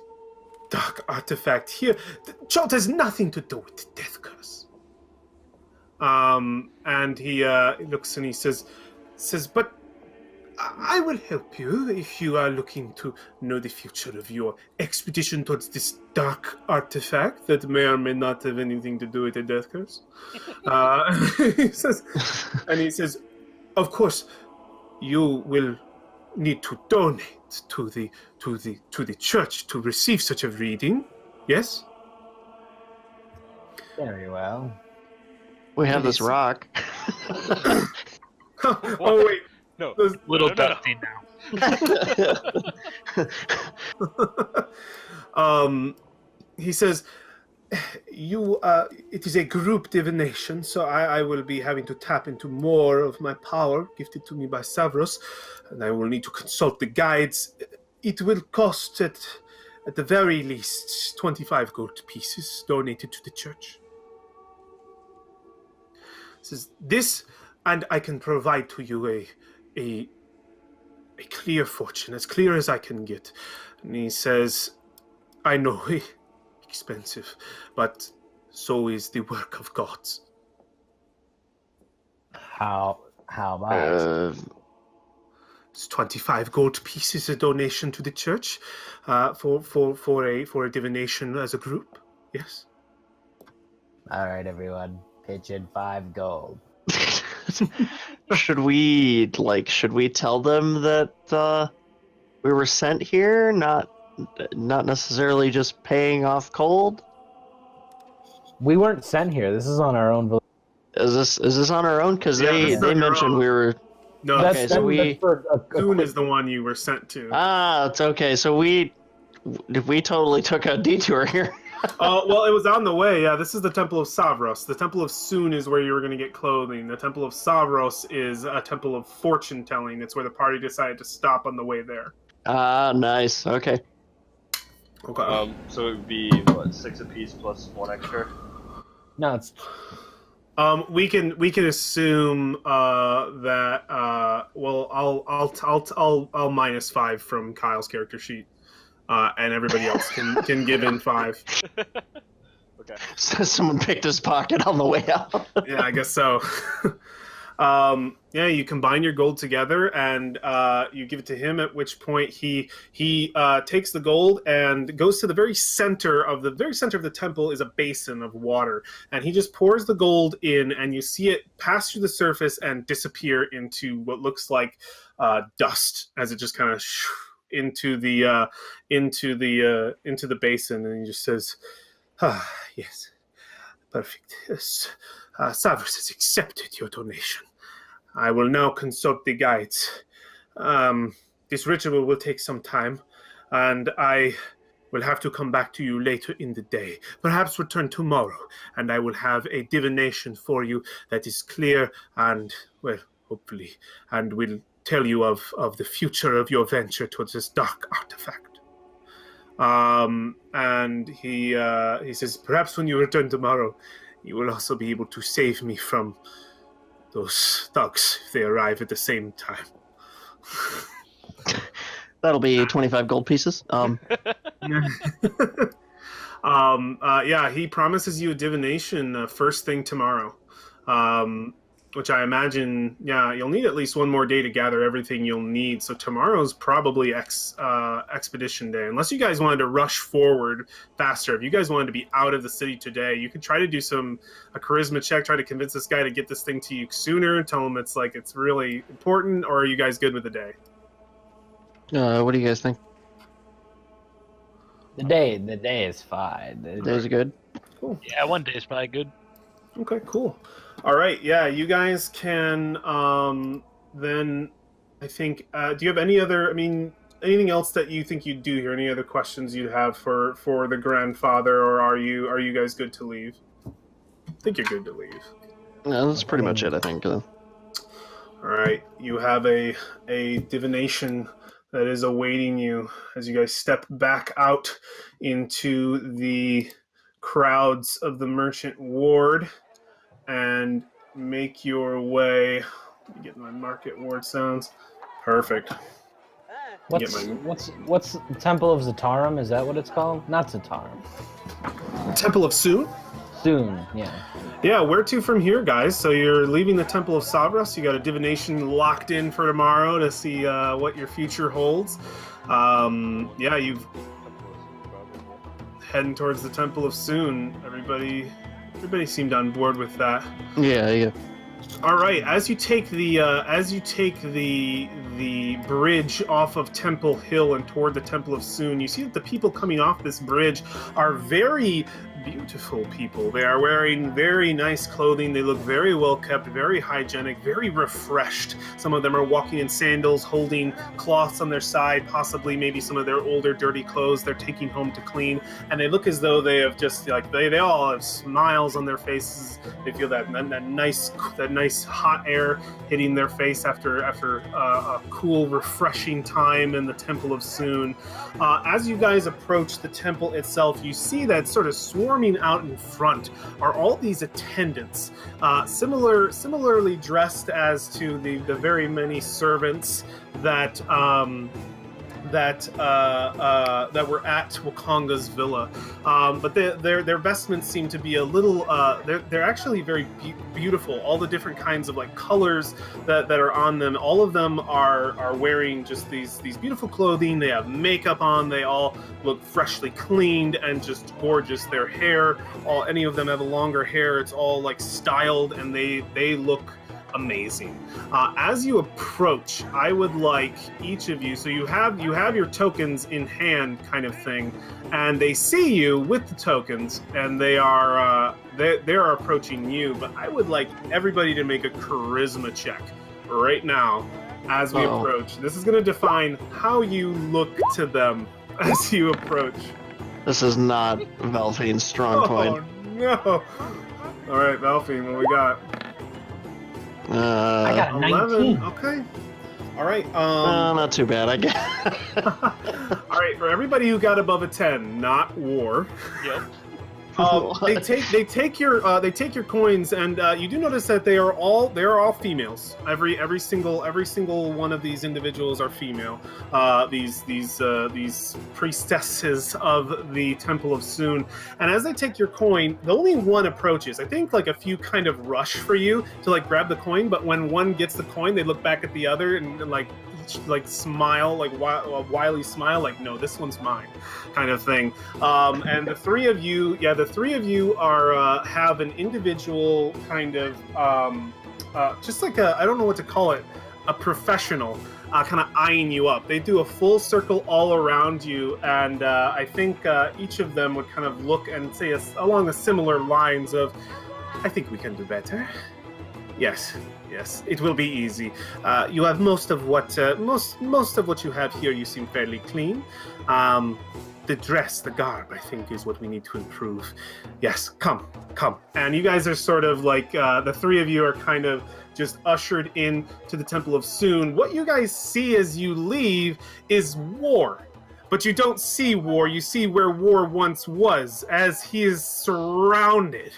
dark artifact here. Chult has nothing to do with the death curse. And he looks and he says, but I will help you if you are looking to know the future of your expedition towards this dark artifact that may or may not have anything to do with the death curse. He says, of course, you will need to donate to the church to receive such a reading. Yes? Very well. We have this rock. Oh wait. No. Little no. dusty now. He says, it is a group divination, so I will be having to tap into more of my power gifted to me by Savros, and I will need to consult the guides. It will cost at the very least 25 gold pieces donated to the church. He says, this, and I can provide to you a clear fortune, as clear as I can get. And he says, I know, expensive, but so is the work of gods. How much? It's 25 gold pieces, a donation to the church, for a divination as a group. Yes. All right, everyone, pitch in 5 gold. Should we tell them that we were sent here, not necessarily just paying off cold? We weren't sent here. This is on our own. Is this on our own? Because Yeah, they mentioned we were. No, Okay, so Soon is the one you were sent to. Ah, it's okay. So we totally took a detour here. Well, it was on the way. Yeah, this is the Temple of Savros. The Temple of Soon is where you were going to get clothing. The Temple of Savros is a temple of fortune telling. It's where the party decided to stop on the way there. Ah, nice. Okay. Okay. So it would be 6 apiece plus 1 extra. No, it's. We can assume that. Well, I'll minus 5 from Kyle's character sheet. And everybody else can give in 5. Okay. So someone picked his pocket on the way out. Yeah, I guess so. Yeah, you combine your gold together and you give it to him. At which point he takes the gold and goes to the very center of the temple is a basin of water, and he just pours the gold in, and you see it pass through the surface and disappear into what looks like dust as it just kind of into the basin, and he just says, yes, perfect. Yes. Savros has accepted your donation. I will now consult the guides. This ritual will take some time, and I will have to come back to you later in the day. Perhaps return tomorrow, and I will have a divination for you that is clear and, well, hopefully, and will tell you of the future of your venture towards this dark artifact. And he says, perhaps when you return tomorrow, you will also be able to save me from those thugs if they arrive at the same time. That'll be 25 gold pieces. Yeah, he promises you a divination first thing tomorrow. which I imagine, you'll need at least one more day to gather everything you'll need. So tomorrow's probably expedition day, unless you guys wanted to rush forward faster. If you guys wanted to be out of the city today, you could try to do a charisma check, try to convince this guy to get this thing to you sooner, tell him it's really important, or are you guys good with the day? What do you guys think? The day is fine. The day's good. Cool. Yeah, one day is probably good. Okay, cool. All right, you guys can then I think do you have anything else that you think you'd do here? Any other questions you'd have for the grandfather, or are you guys good to leave? I think you're good to leave. No, that's pretty much it, I think. All right, you have a divination that is awaiting you as you guys step back out into the crowds of the merchant ward and make your way. Let me get my market ward sounds. Perfect. What's Temple of Zatarum? Is that what it's called? Not Zatarum. Temple of Soon? Soon, yeah. Yeah, where to from here, guys? So you're leaving the Temple of Savras. You got a divination locked in for tomorrow to see what your future holds. You've heading towards the Temple of Soon. Everybody seemed on board with that. Yeah. All right. As you take the bridge off of Temple Hill and toward the Temple of Soon, you see that the people coming off this bridge are very beautiful people. They are wearing very nice clothing. They look very well kept, very hygienic, very refreshed. Some of them are walking in sandals, holding cloths on their side, possibly maybe some of their older dirty clothes they're taking home to clean. And they look as though they have just they all have smiles on their faces. They feel that nice hot air hitting their face after a cool, refreshing time in the Temple of Soon. As you guys approach the temple itself, you see that sort of swarming out in front are all these attendants, similarly dressed as to the very many servants that were at Wakonga's villa, but their vestments seem to be a little. They're actually very beautiful. All the different kinds of colors that are on them. All of them are wearing just these beautiful clothing. They have makeup on. They all look freshly cleaned and just gorgeous. Their hair, any of them have a longer hair. It's all styled, and they look amazing. As you approach, I would like each of you, so you have your tokens in hand kind of thing, and they see you with the tokens, and they are approaching you, but I would like everybody to make a charisma check right now as we approach. This is going to define how you look to them as you approach. This is not Valfine's strong point. Oh no! All right, Valfine, what we got? I got a 11. 19. Okay. All right. Not too bad, I guess. All right. For everybody who got above a 10, not war. Yep. They take your coins, and you do notice that they are all females. Every single one of these individuals are female. These priestesses of the Temple of Soon. And as they take your coin, the only one approaches. I think a few kind of rush for you to grab the coin, but when one gets the coin, they look back at the other and smile, a wily smile, no, this one's mine, kind of thing. And the three of you are have an individual kind of just I don't know what to call it, a professional kind of eyeing you up. They do a full circle all around you, and I think each of them would kind of look and say along the similar lines of, I think we can do better. Yes, it will be easy. You have most of what you have here. You seem fairly clean. The dress, the garb, I think, is what we need to improve. Yes, come. And you guys are sort of the three of you are kind of just ushered in to the Temple of Soon. What you guys see as you leave is War. But you don't see War. You see where War once was, as he is surrounded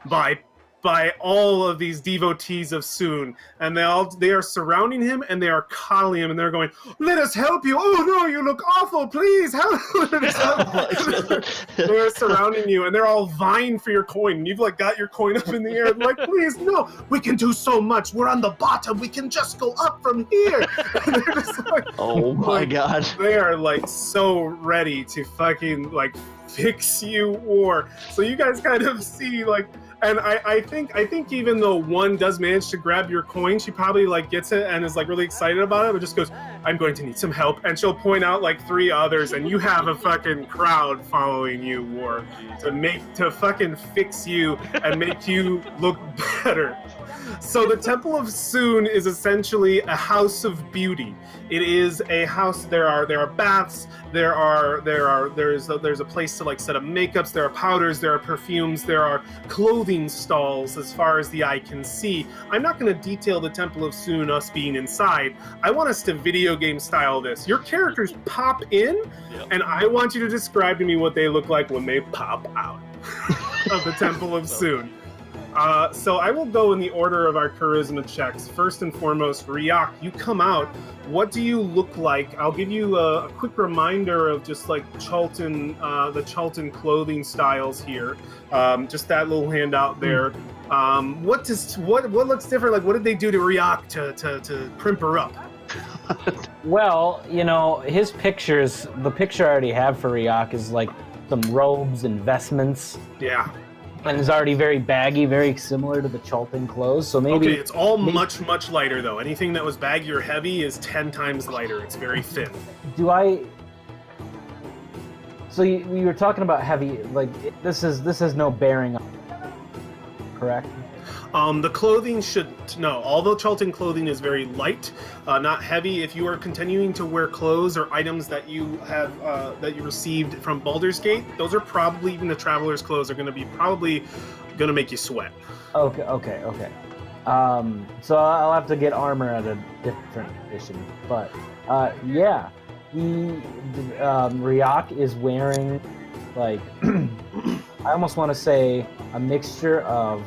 by by all of these devotees of Soon, and they are surrounding him and they are coddling him and they're going, "Let us help you! Oh no, you look awful! Please help!" They're surrounding you and they're all vying for your coin. You've like got your coin up in the air, like, "Please, no! We can do so much. We're on the bottom. We can just go up from here." And they're just like, oh my god! They are like so ready to fucking like fix you, War. So you guys kind of see like. And I think even though one does manage to grab your coin, she probably like gets it and is like really excited about it, but just goes, "I'm going to need some help," and she'll point out like 3 others, and you have a fucking crowd following you, War, to fucking fix you and make you look better. So the Temple of Soon is essentially a house of beauty. It is a house. There are baths. There's a place to like set up makeups. There are powders. There are perfumes. There are clothing stalls as far as the eye can see. I'm not going to detail the Temple of Soon, us being inside. I want us to video game style this. Your characters pop in, and I want you to describe to me what they look like when they pop out of the Temple of Soon. So I will go in the order of our charisma checks. First and foremost, Ryak, you come out. What do you look like? I'll give you a quick reminder of just like Chultan, the Chultan clothing styles here. Just that little handout there. What looks different? Like, what did they do to Ryak to primp her up? Well, you know, his pictures, the picture I already have for Ryak is like some robes and vestments. Yeah. And it's already very baggy, very similar to the Chultan clothes. So maybe it's all much lighter though. Anything that was baggy or heavy is 10 times lighter. It's very thin. So you were talking about heavy, like this has no bearing on, correct? The clothing all the Chultan clothing is very light, not heavy. If you are continuing to wear clothes or items that you have that you received from Baldur's Gate, those are probably, even the Traveler's clothes are going to be probably going to make you sweat. Okay. So I'll have to get armor at a different edition, but yeah, Ryak is wearing like I almost want to say a mixture of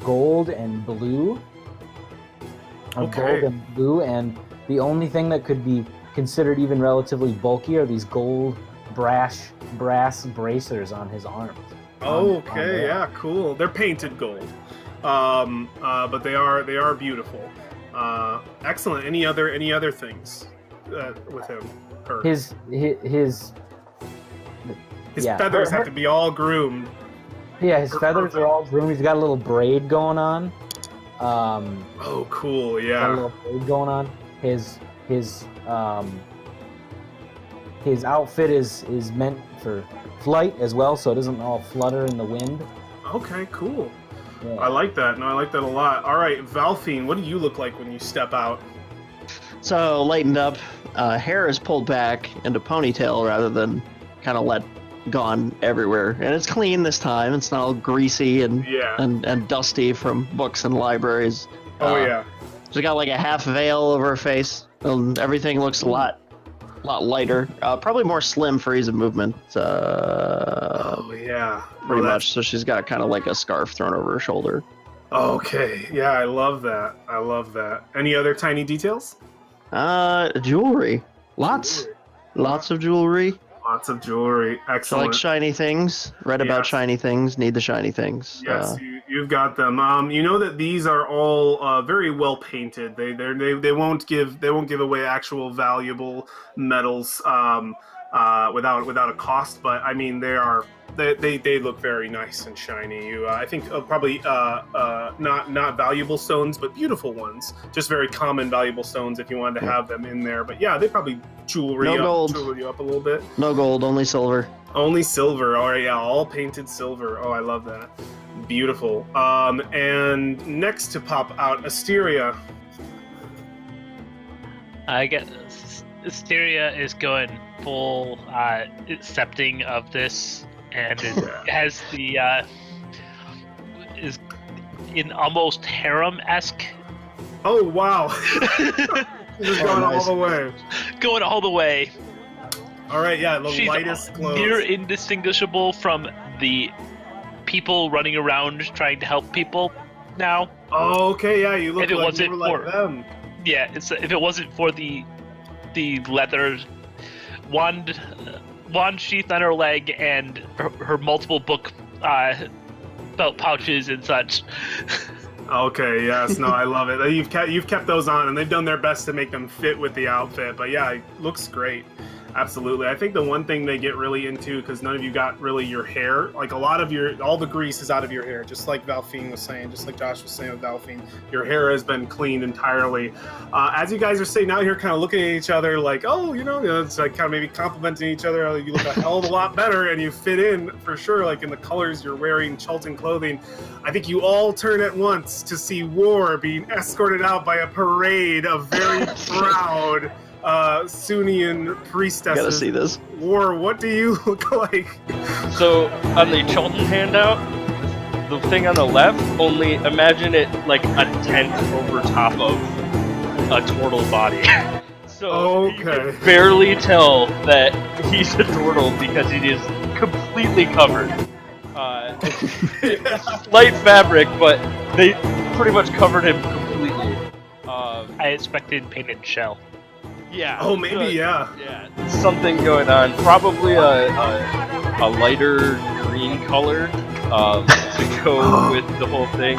gold and blue. Gold and blue, and the only thing that could be considered even relatively bulky are these gold brass bracers on his arms. Yeah, cool. They're painted gold, but they are beautiful. Excellent. Any other things with him? His feathers have to be all groomed. Yeah, his feathers are all groomed. He's got a little braid going on. Cool. Yeah. Got a little braid going on. His outfit is meant for flight as well, so it doesn't all flutter in the wind. Okay, cool. Yeah. I like that. No, I like that a lot. All right, Valfine, what do you look like when you step out? So lightened up, hair is pulled back into ponytail rather than kind of let gone everywhere, and it's clean this time. It's not all greasy and dusty from books and libraries. She's got like a half veil over her face, and everything looks a lot lighter. Probably more slim for ease of movement. Pretty much. So she's got kind of like a scarf thrown over her shoulder. Okay, yeah, I love that. Any other tiny details? Jewelry. Lots of jewelry. Lots of jewelry. Excellent. So like shiny things. Read about shiny things. Need the shiny things. Yes, you've got them. You know that these are all very well painted. They won't give away actual valuable metals without a cost. But I mean, they look very nice and shiny. I think probably not valuable stones, but beautiful ones. Just very common valuable stones if you wanted to have them in there. But yeah, they probably jewel you up a little bit. No gold, only silver. Only silver. All right, yeah, all painted silver. Oh, I love that. Beautiful. And next to pop out, Asteria. I guess Asteria is going full accepting of this, and it has the is in almost harem-esque. Oh wow! Just going all the way. Going all the way. All right, yeah, the She's lightest clothes. Near indistinguishable from the people running around trying to help people now. Oh, okay, yeah, you look If it like wasn't you were like for- them. Yeah, if it wasn't for the leather wand sheath on her leg and her multiple book belt pouches and such. Okay, yes, no, I love it. You've kept those on, and they've done their best to make them fit with the outfit. But yeah, it looks great. Absolutely. I think the one thing they get really into, because none of you got really your hair, like all the grease is out of your hair, just like Valfine was saying, just like Josh was saying with Valfine. Your hair has been cleaned entirely. As you guys are sitting out here kind of looking at each other like, oh, it's like kind of maybe complimenting each other. Oh, you look a hell of a lot better, and you fit in for sure, like in the colors you're wearing, Chultan clothing. I think you all turn at once to see War being escorted out by a parade of very proud Sunnian priestesses. Gotta see this. War, what do you look like? So on the Chultan handout, the thing on the left, only imagine it like a tent over top of a turtle body. So you can barely tell that he's a turtle because he is completely covered. It's just light fabric, but they pretty much covered him completely. I expected painted shell. Yeah. Oh, maybe, yeah. Yeah, something going on. Probably a lighter green color to go with the whole thing.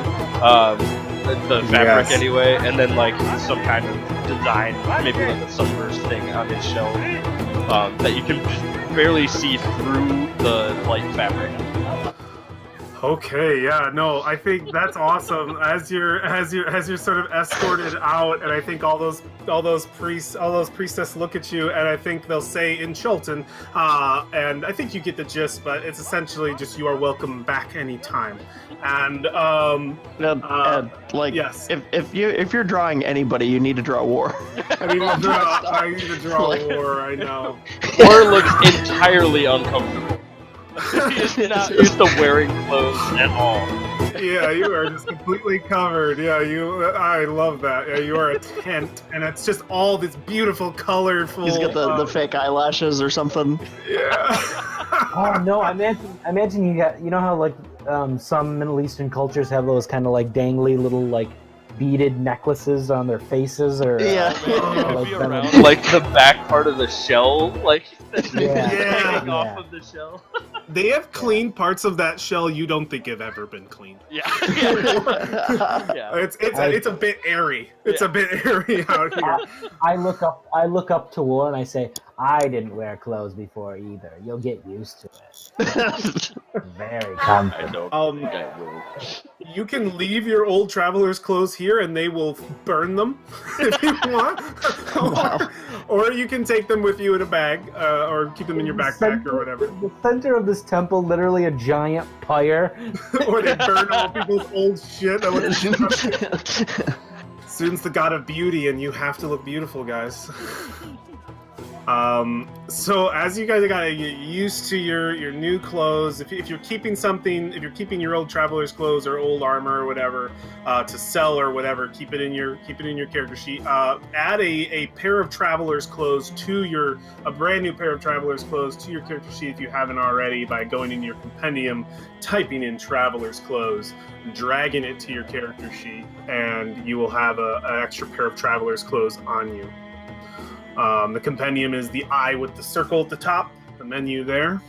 The fabric anyway, and then like some kind of design, maybe like a sunburst thing on his shell that you can just barely see through the light fabric. Okay, yeah, no, I think that's awesome. As you're sort of escorted out, and I think all those priestesses look at you, and I think they'll say in Chultan, and I think you get the gist, but it's essentially just you are welcome back anytime. And yes, if you're drawing anybody, you need to draw War. I need to draw War. I know. War looks entirely uncomfortable. He's not used to wearing clothes at all. Yeah, you are just completely covered. Yeah, I love that. Yeah, you are a tent, and it's just all this beautiful, colorful. He's got the fake eyelashes or something. Yeah. Oh no! I imagine you got. You know how like some Middle Eastern cultures have those kind of like dangly little like beaded necklaces on their faces, or like the back part of the shell, like hanging off of the shell. They have cleaned parts of that shell you don't think have ever been cleaned. Yeah. It's a bit airy. It's a bit airy out here. I look up to War and I say, I didn't wear clothes before either. You'll get used to it. Very comfortable. You can leave your old traveler's clothes here and they will burn them if you want. Or you can take them with you in a bag or keep them in your backpack or whatever. The center of this temple, literally a giant pyre. Or they burn all people's old shit. Sudan's the god of beauty and you have to look beautiful, guys. So as you guys gotta get used to your new clothes, if you're keeping something, if you're keeping your old traveler's clothes or old armor or whatever to sell or whatever, keep it in your character sheet. Add a pair of traveler's clothes to a brand new pair of traveler's clothes to your character sheet if you haven't already by going into your compendium, typing in traveler's clothes, dragging it to your character sheet, and you will have an extra pair of traveler's clothes on you. The compendium is the eye with the circle at the top, the menu there.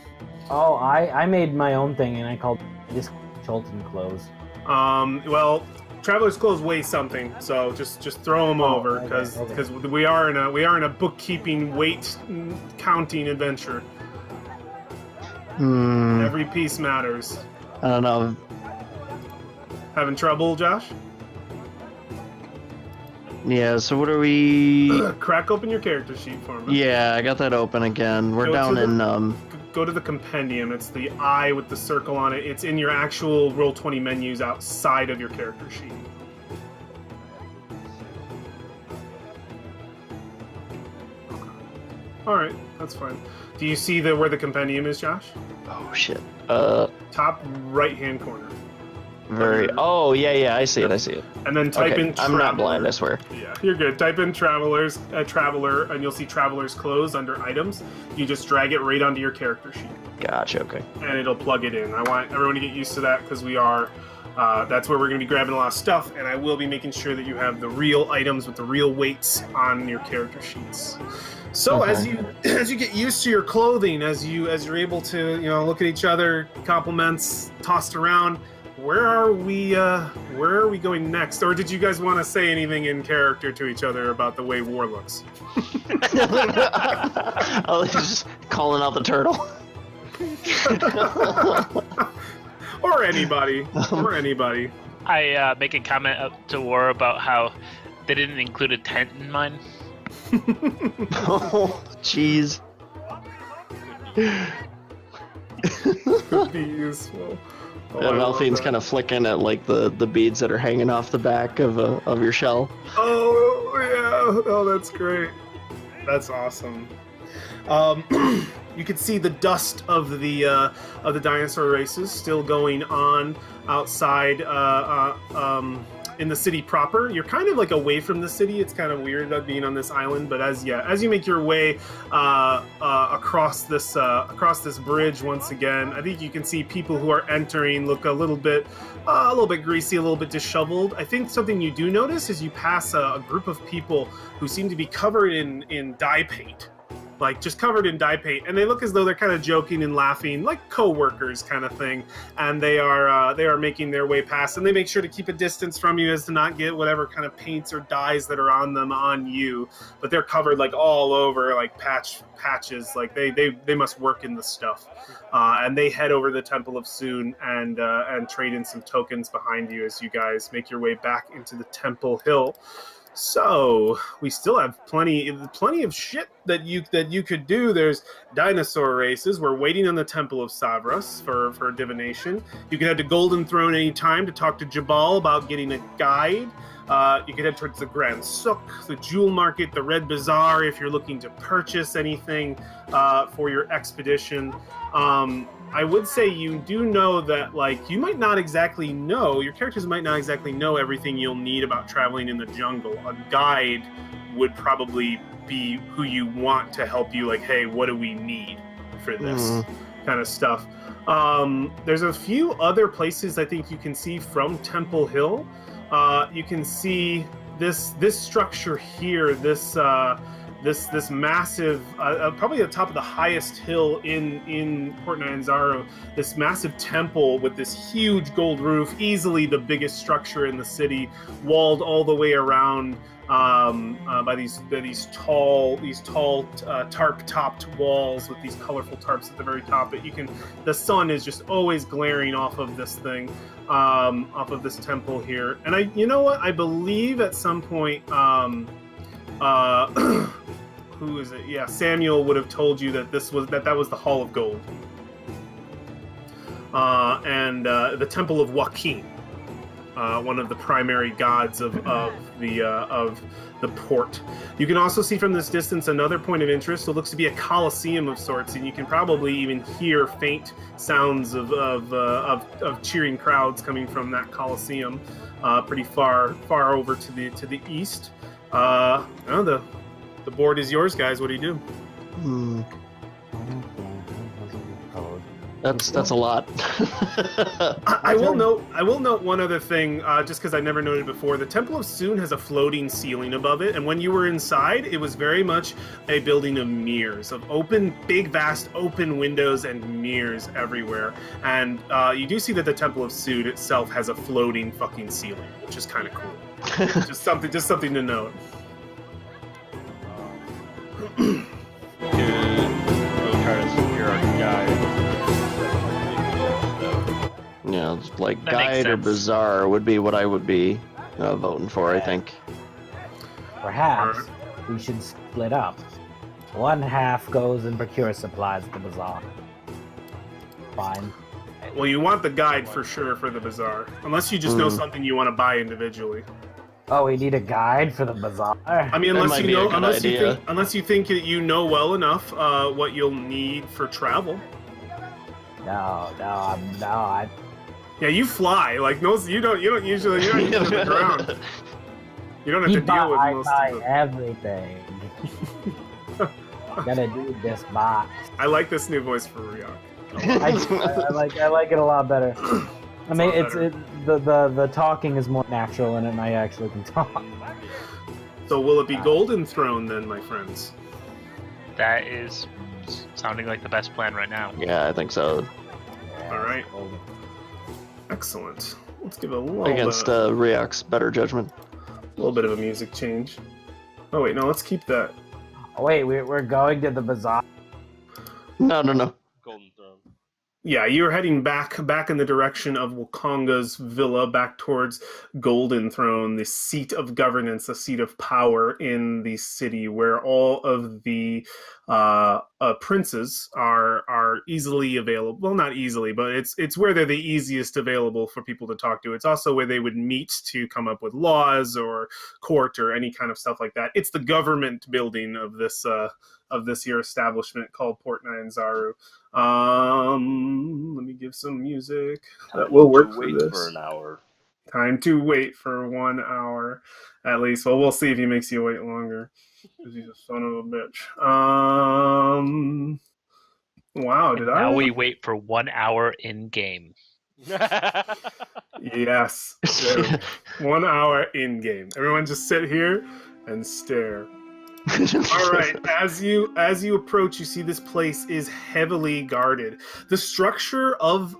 Oh, I made my own thing and I called this Chultan clothes. Well, traveler's clothes weigh something, so just throw them over because we are in a bookkeeping weight counting adventure. Every piece matters. I don't know. Having trouble, Josh? Yeah, so what are we... Crack open your character sheet for me. Yeah, I got that open again. We're down in... Go to the compendium. It's the eye with the circle on it. It's in your actual Roll20 menus outside of your character sheet. Alright, that's fine. Do you see where the compendium is, Josh? Oh, shit. Top right-hand corner. Very. Oh yeah, I see it. And then type in. I'm not blind, I swear. Yeah, you're good. Type in traveler, and you'll see traveler's clothes under items. You just drag it right onto your character sheet. Gotcha. Okay. And it'll plug it in. I want everyone to get used to that because we are. That's where we're going to be grabbing a lot of stuff, and I will be making sure that you have the real items with the real weights on your character sheets. So as you get used to your clothing, as you're able to look at each other, compliments tossed around, where are we going next? Or did you guys want to say anything in character to each other about the way war looks? Oh, just calling out the turtle. Or anybody. I make a comment up to War about how they didn't include a tent in mine. Oh, jeez. Could be useful. Valfine's kind of flicking at like the beads that are hanging off the back of your shell. Oh yeah! Oh, that's great. That's awesome. You can see the dust of the dinosaur races still going on outside in the city proper. You're kind of like away from the city. It's kind of weird about being on this island, but as you make your way across this bridge once again, I think you can see people who are entering look a little bit greasy, a little bit disheveled. I think something you do notice is you pass a group of people who seem to be covered in dye paint. Like just covered in dye paint, and they look as though they're kind of joking and laughing, like co-workers kind of thing. And they are making their way past, and they make sure to keep a distance from you as to not get whatever kind of paints or dyes that are on them on you. But they're covered like all over, like patches. Like they must work in the stuff. And they head over to the Temple of Soon and trade in some tokens behind you as you guys make your way back into the Temple Hill. So we still have plenty of shit that you could do. There's dinosaur races. We're waiting on the Temple of Savras for divination. You can head to Golden Throne anytime to talk to Jabal about getting a guide. You can head towards the Grand Souk, the Jewel Market, the Red Bazaar if you're looking to purchase anything for your expedition. I would say you do know that, like, you might not exactly know, your characters might not exactly know everything you'll need about traveling in the jungle. A guide would probably be who you want to help you, like, hey, what do we need for this kind of stuff. There's a few other places I think you can see from Temple Hill. You can see this structure here, this massive, probably the top of the highest hill in Port Nyanzaru, this massive temple with this huge gold roof, easily the biggest structure in the city, walled all the way around by these tall tarp-topped walls with these colorful tarps at the very top. But the sun is just always glaring off of this thing, off of this temple here. And I believe at some point. Who is it? Yeah, Samuel would have told you that that was the Hall of Gold, and the Temple of Joaquin, one of the primary gods of the port. You can also see from this distance another point of interest. It looks to be a coliseum of sorts, and you can probably even hear faint sounds of cheering crowds coming from that coliseum, pretty far over to the east. The board is yours, guys. What do you do? That's a lot. I will note one other thing, just because I never noted before. The Temple of Soon has a floating ceiling above it, and when you were inside, it was very much a building of mirrors, of big, vast, open windows and mirrors everywhere. And you do see that the Temple of Soon itself has a floating fucking ceiling, which is kind of cool. just something to note. We'll try to secure our guide. Yeah, like That guide or makes sense. bazaar would be what I would be voting for, I think. Perhaps we should split up. One half goes and procures supplies at the bazaar. Fine. Well, you want the guide for sure for the bazaar, unless you just know something you want to buy individually. Oh, we need a guide for the bazaar? I mean, That might be a good idea. unless you think that you know well enough what you'll need for travel. No, Yeah, you fly. Like most, you're not usually on the ground. You don't have to deal with most of the... everything. Gotta do this box. I like this new voice for Ryok. I like it a lot better. I mean, the talking is more natural in it, and I actually can talk. So will it be Golden Throne then, my friends? That is sounding like the best plan right now. Yeah, I think so. All right. Excellent. Let's give a little Against Ryok's better judgment. A little bit of a music change. Oh wait, no, let's keep that. Oh wait, we're going to the bazaar. No. Golden Throne. Yeah, you're heading back in the direction of Wakonga's villa, back towards Golden Throne, the seat of governance, the seat of power in the city, where all of the princes are easily available. Well, not easily, but it's where they're the easiest available for people to talk to. It's also where they would meet to come up with laws or court or any kind of stuff like that. It's the government building of this here establishment called Port Nyanzaru. Let me give some music that will work for this. For an hour. Time to wait for 1 hour, at least. Well, we'll see if he makes you wait longer, because he's a son of a bitch. Wow, did I? Now we wait for 1 hour in game. Yes, 1 hour in game. Everyone, just sit here and stare. All right, as you approach, you see this place is heavily guarded. The structure of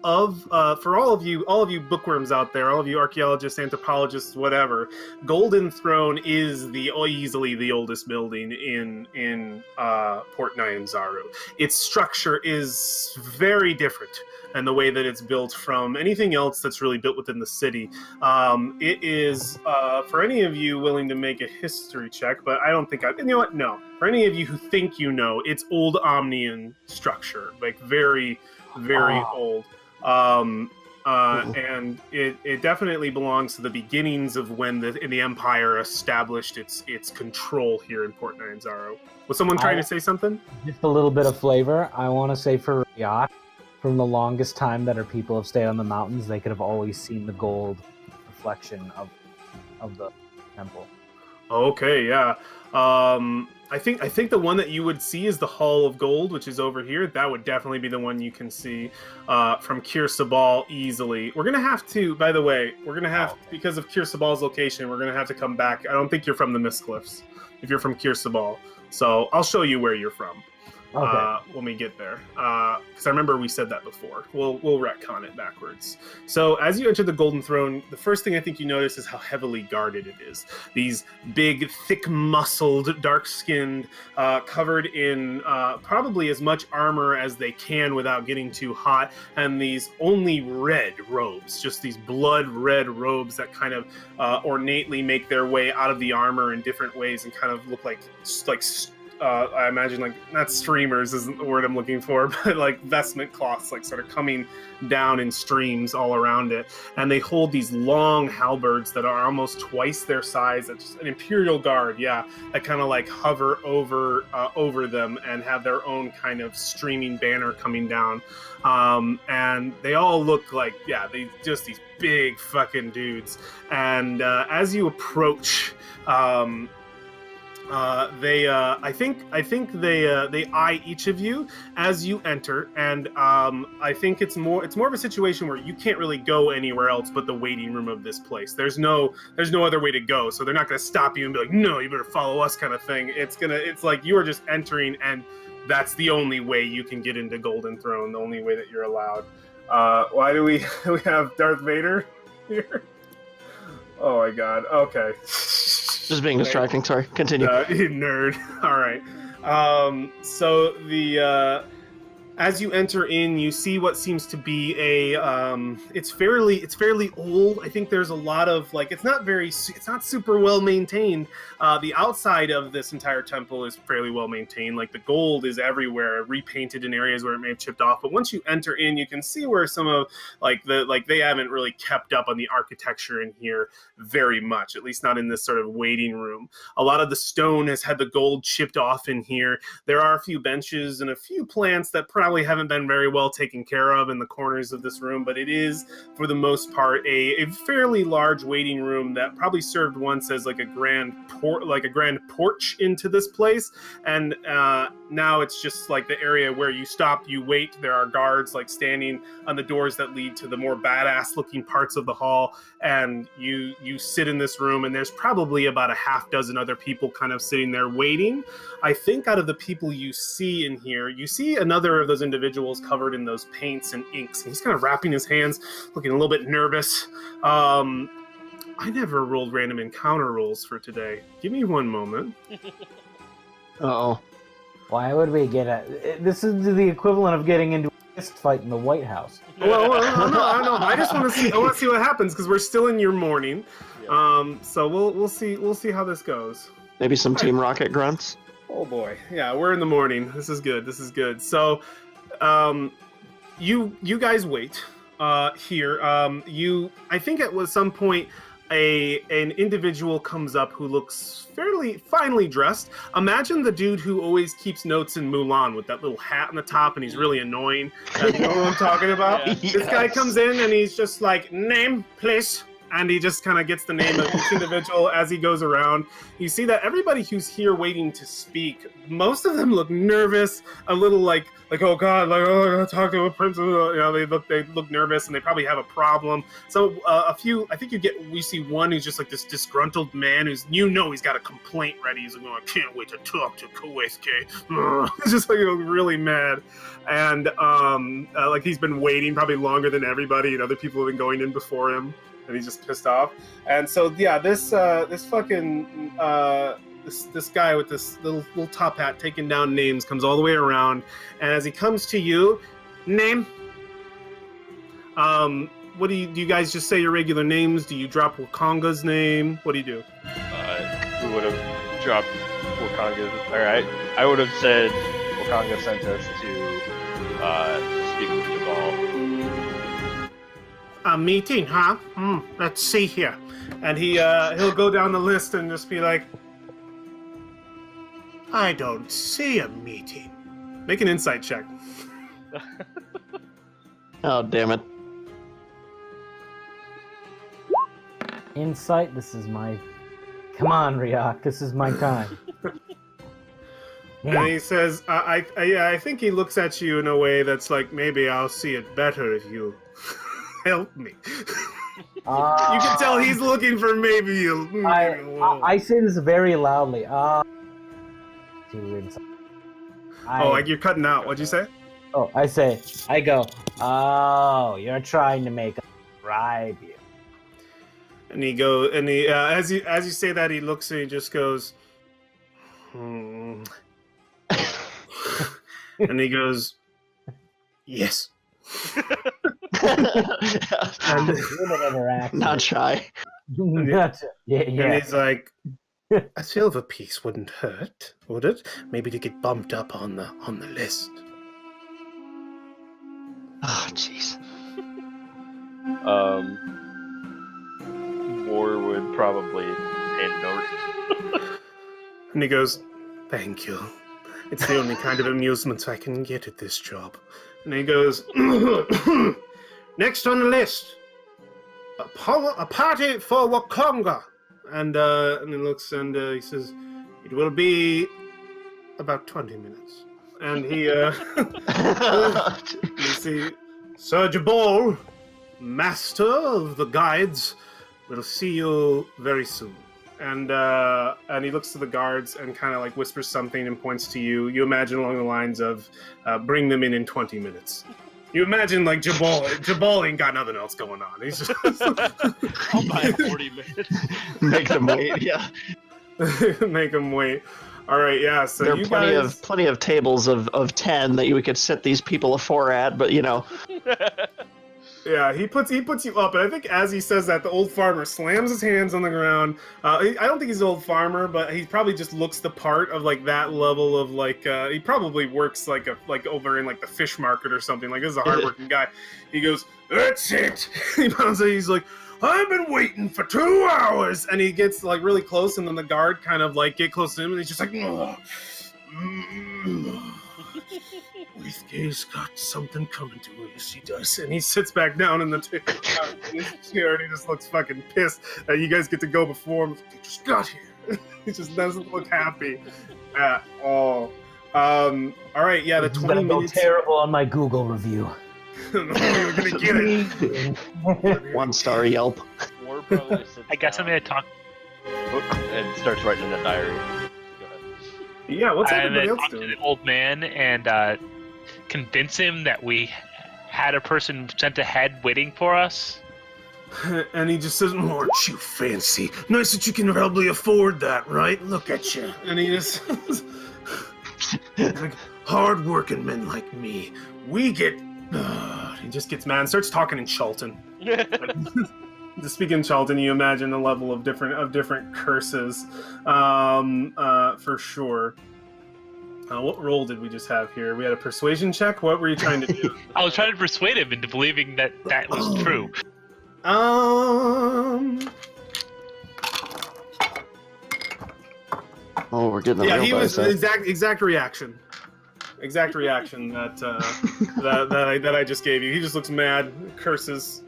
for all of you bookworms out there, all of you archaeologists, anthropologists, whatever, Golden Throne is easily the oldest building in Port Nyanzaru. Its structure is very different and the way that it's built from anything else that's really built within the city. It is, for any of you willing to make a history check, but I don't think you know what? No. For any of you who think you know, it's old Omnian structure, like very, very old. And it definitely belongs to the beginnings of when the Empire established its control here in Port Nyanzaru. Was someone trying to say something? Just a little bit of flavor. I want to say for Ryok, from the longest time that our people have stayed on the mountains, they could have always seen the gold reflection of the temple. Okay, yeah. I think the one that you would see is the Hall of Gold, which is over here. That would definitely be the one you can see from Kir Sabal easily. We're gonna have to, by the way, because of Kir Sabal's location, we're gonna have to come back. I don't think you're from the Mist Cliffs if you're from Kir Sabal. So I'll show you where you're from. Okay. When we get there, because I remember we said that before. We'll retcon it backwards. So as you enter the Golden Throne, the first thing I think you notice is how heavily guarded it is. These big, thick-muscled, dark-skinned, covered in probably as much armor as they can without getting too hot, and these only red robes, just these blood-red robes that kind of ornately make their way out of the armor in different ways and kind of look like I imagine, like, not streamers isn't the word I'm looking for, but like vestment cloths, like sort of coming down in streams all around it. And they hold these long halberds that are almost twice their size. It's just an Imperial Guard, yeah, that kind of like hover over them and have their own kind of streaming banner coming down. And they all look like, yeah, these big fucking dudes. And as you approach, I think they eye each of you as you enter, and I think it's more of a situation where you can't really go anywhere else but the waiting room of this place. There's no other way to go, so they're not going to stop you and be like, no, you better follow us, kind of thing. It's like you are just entering, and that's the only way you can get into Golden Throne, the only way that you're allowed. Why do we have Darth Vader here? Oh my god. Okay. Just being distracting. Sorry. Continue. You nerd. All right. So as you enter in, you see what seems to be it's fairly old. I think there's a lot of, like, it's not super well maintained. The outside of this entire temple is fairly well maintained. Like, the gold is everywhere, repainted in areas where it may have chipped off. But once you enter in, you can see where some of they haven't really kept up on the architecture in here very much, at least not in this sort of waiting room. A lot of the stone has had the gold chipped off in here. There are a few benches and a few plants that probably haven't been very well taken care of in the corners of this room, but it is, for the most part, a fairly large waiting room that probably served once as like a grand porch into this place. And now it's just like the area where you stop, you wait. There are guards like standing on the doors that lead to the more badass looking parts of the hall, and you sit in this room, and there's probably about a half dozen other people kind of sitting there waiting. I think out of the people you see in here, you see another of those individuals covered in those paints and inks, and he's kind of wrapping his hands, looking a little bit nervous. I never rolled random encounter rolls for today. Give me one moment. Uh-oh. Why would we get this is the equivalent of getting into a fist fight in the White House. Well, no. I just want to see. I want to see what happens because we're still in your morning. Yeah. So we'll see how this goes. Maybe some Team Rocket grunts. Oh boy, yeah, we're in the morning. This is good. So, you guys wait here. I think it was some point an individual comes up who looks fairly finely dressed. Imagine the dude who always keeps notes in Mulan with that little hat on the top, and he's really annoying. You know what I'm talking about? Yeah. This guy comes in and he's just like, name, please. And he just kind of gets the name of each individual as he goes around. You see that everybody who's here waiting to speak, most of them look nervous, a little like oh god, like oh, I gotta talk to a princess. You know, they look nervous, and they probably have a problem. So a few, I think you see one who's just like this disgruntled man who's he's got a complaint ready. He's like, oh, I can't wait to talk to Kowesuke. He's just like really mad, and like he's been waiting probably longer than everybody, and other people have been going in before him. And he's just pissed off. And so yeah, this fucking this guy with this little top hat taking down names comes all the way around, and as he comes to you, name. What do you guys just say your regular names? Do you drop Wakanga's name? What do you do? We would have dropped Wakanga's. All right, I would have said Wakanga sent us to speak with Jabal. A meeting, huh? Let's see here. And he'll go down the list and just be like, I don't see a meeting. Make an insight check. Oh, damn it. Insight, this is my... Come on, Ryok, this is my time. And he says, I think he looks at you in a way that's like, maybe I'll see it better if you help me. You can tell he's looking for maybe a I say this very loudly. Like you're cutting out. What'd you say? Oh, I go, oh, you're trying to make us bribe you. And as you say that, he looks and he just goes, And he goes, yes. Not shy. Yeah. And he's like, a silver piece wouldn't hurt, would it? Maybe to get bumped up on the list. Oh, jeez. War would probably hand it over. And he goes, thank you. It's the only kind of amusement I can get at this job. And he goes, next on the list, a party for Wakanga. And he looks and he says, it will be about 20 minutes. And he, you see, Sir Jabal, master of the guides, will see you very soon. And he looks to the guards and kind of like whispers something and points to you. You imagine along the lines of, bring them in 20 minutes. You imagine like Jabal ain't got nothing else going on. He's just I'll buy 40 minutes. Make them wait, yeah. Make them wait. All right, yeah. So there you are plenty of tables of 10 that we could set these people afore at, but you know. Yeah, he puts you up, and I think as he says that, the old farmer slams his hands on the ground. I don't think he's an old farmer, but he probably just looks the part of like that level of like. He probably works like over in like the fish market or something. Like this is a hardworking guy. He goes, "That's it." He's like, "I've been waiting for 2 hours," and he gets like really close, and then the guard kind of like get close to him, and he's just like, Weithgay's got something coming to him. Yes, he does. And he sits back down in the chair and he just looks fucking pissed that you guys get to go before him. He just got here. He just doesn't look happy at all. All right, yeah, the 20 minutes. Terrible on my Google review. We're gonna get it. 1-star Yelp. War probably sits I guess I'm down gonna talk. and starts writing in the diary. Go ahead. Yeah, what's I'm everybody gonna else talk to doing? the old man and convince him that we had a person sent ahead waiting for us. And he just says, "Aren't you fancy? Nice that you can probably afford that, right? Look at you." And he just like, hard-working men like me, we get. He just gets mad and starts talking in Chultan. To speak in Chultan, you imagine the level of different curses, for sure. What role did we just have here? We had a persuasion check. What were you trying to do? I was trying to persuade him into believing that was true. Oh, we're getting the Yeah, real he was dice out. exact reaction. Exact reaction that I just gave you. He just looks mad, curses.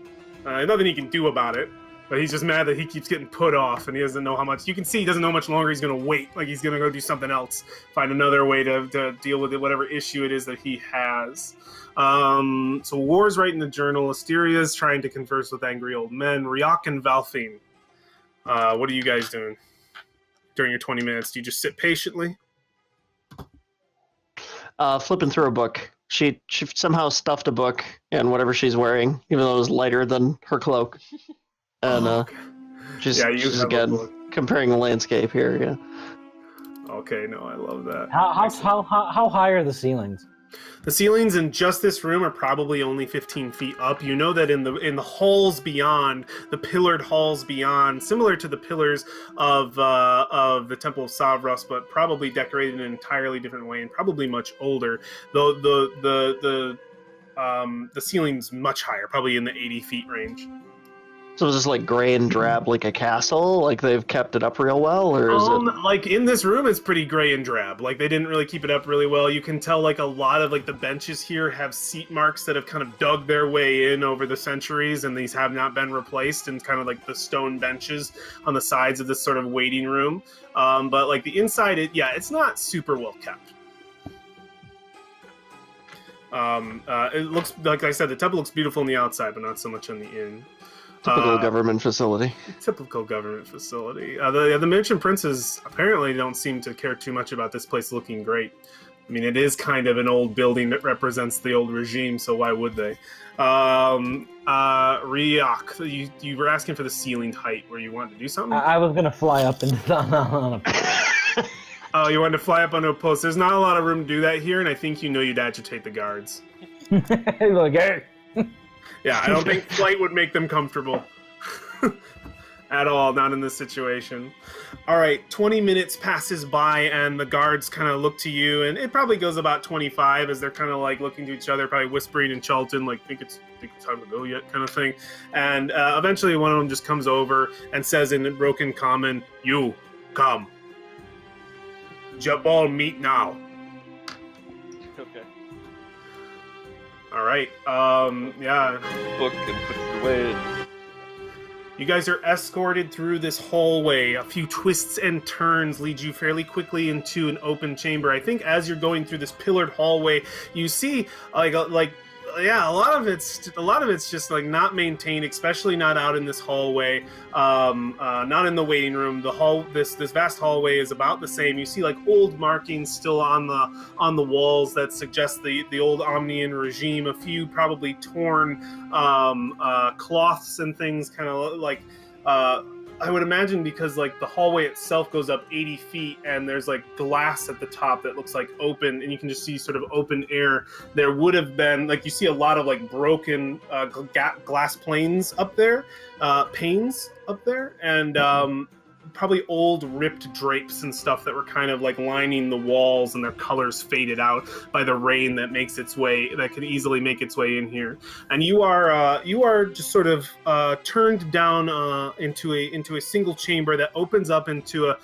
Nothing he can do about it, but he's just mad that he keeps getting put off, and he doesn't know how much. You can see he doesn't know how much longer he's going to wait. Like he's going to go do something else, find another way to deal with it, whatever issue it is that he has. So War's writing the journal. Asteria's trying to converse with angry old men. Riak and Valfine. What are you guys doing during your 20 minutes? Do you just sit patiently? Flipping through a book. She somehow stuffed a book in whatever she's wearing, even though it was lighter than her cloak. And Okay. she's Yeah, you have a again book. comparing the landscape here. Yeah. Okay, no, I love that. How high are the ceilings? The ceilings in just this room are probably only 15 feet up. You know that in the halls beyond, the pillared halls beyond, similar to the pillars of the Temple of Savros, but probably decorated in an entirely different way and probably much older. Though the ceiling's much higher, probably in the 80 feet range. So is this like gray and drab, like a castle? Like they've kept it up real well, or is it? Like in this room, it's pretty gray and drab. Like they didn't really keep it up really well. You can tell like a lot of like the benches here have seat marks that have kind of dug their way in over the centuries, and these have not been replaced. And kind of like the stone benches on the sides of this sort of waiting room. But like the inside, it's not super well kept. It looks like I said, the temple looks beautiful on the outside, but not so much on the inn. Typical government facility. Typical government facility. The Merchant Princes apparently don't seem to care too much about this place looking great. I mean, it is kind of an old building that represents the old regime, so why would they? Riak, you were asking for the ceiling height where you wanted to do something? I was gonna fly up and on a Oh, you wanted to fly up onto a post. There's not a lot of room to do that here, and I think you know you'd agitate the guards. like, hey. Yeah, I don't think flight would make them comfortable. At all, not in this situation. All right, 20 minutes passes by, and the guards kind of look to you, and it probably goes about 25 as they're kind of like looking to each other, probably whispering in Chultan, like, think it's time to go yet, kind of thing. And eventually one of them just comes over and says in broken common, "You, come. Jabal, meet now." Okay. All right, yeah. Book and puts it away. You guys are escorted through this hallway. A few twists and turns lead you fairly quickly into an open chamber. I think as you're going through this pillared hallway, you see a lot of it's just like not maintained, especially not out in this hallway. Not in the waiting room. This vast hallway is about the same. You see like old markings still on the walls that suggest the old Omnian regime. A few probably torn cloths and things, kind of like I would imagine, because like the hallway itself goes up 80 feet and there's like glass at the top that looks like open, and you can just see sort of open air. There would have been, like, you see a lot of like broken glass panes up there, and probably old ripped drapes and stuff that were kind of like lining the walls, and their colors faded out by the rain that could easily make its way in here. And you are just sort of turned down into a single chamber that opens up into a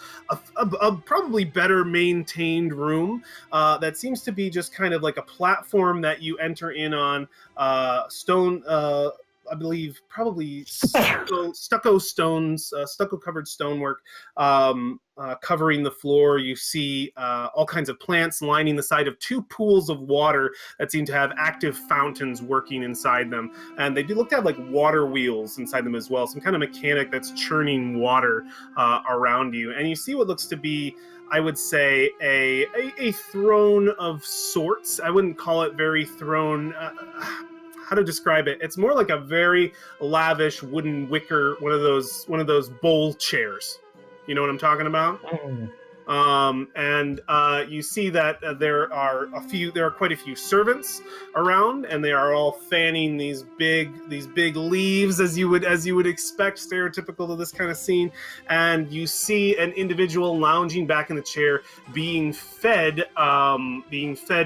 probably better maintained room that seems to be just kind of like a platform that you enter in on stone. I believe probably stucco stones, stucco-covered stonework covering the floor. You see all kinds of plants lining the side of two pools of water that seem to have active fountains working inside them. And they do look to have like water wheels inside them as well, some kind of mechanic that's churning water around you. And you see what looks to be, I would say, a throne of sorts. I wouldn't call it very throne. How to describe it? It's more like a very lavish wooden wicker, one of those bowl chairs. You know what I'm talking about? And you see that there are quite a few servants around, and they are all fanning these big leaves, as you would expect, stereotypical to this kind of scene. And you see an individual lounging back in the chair, being fed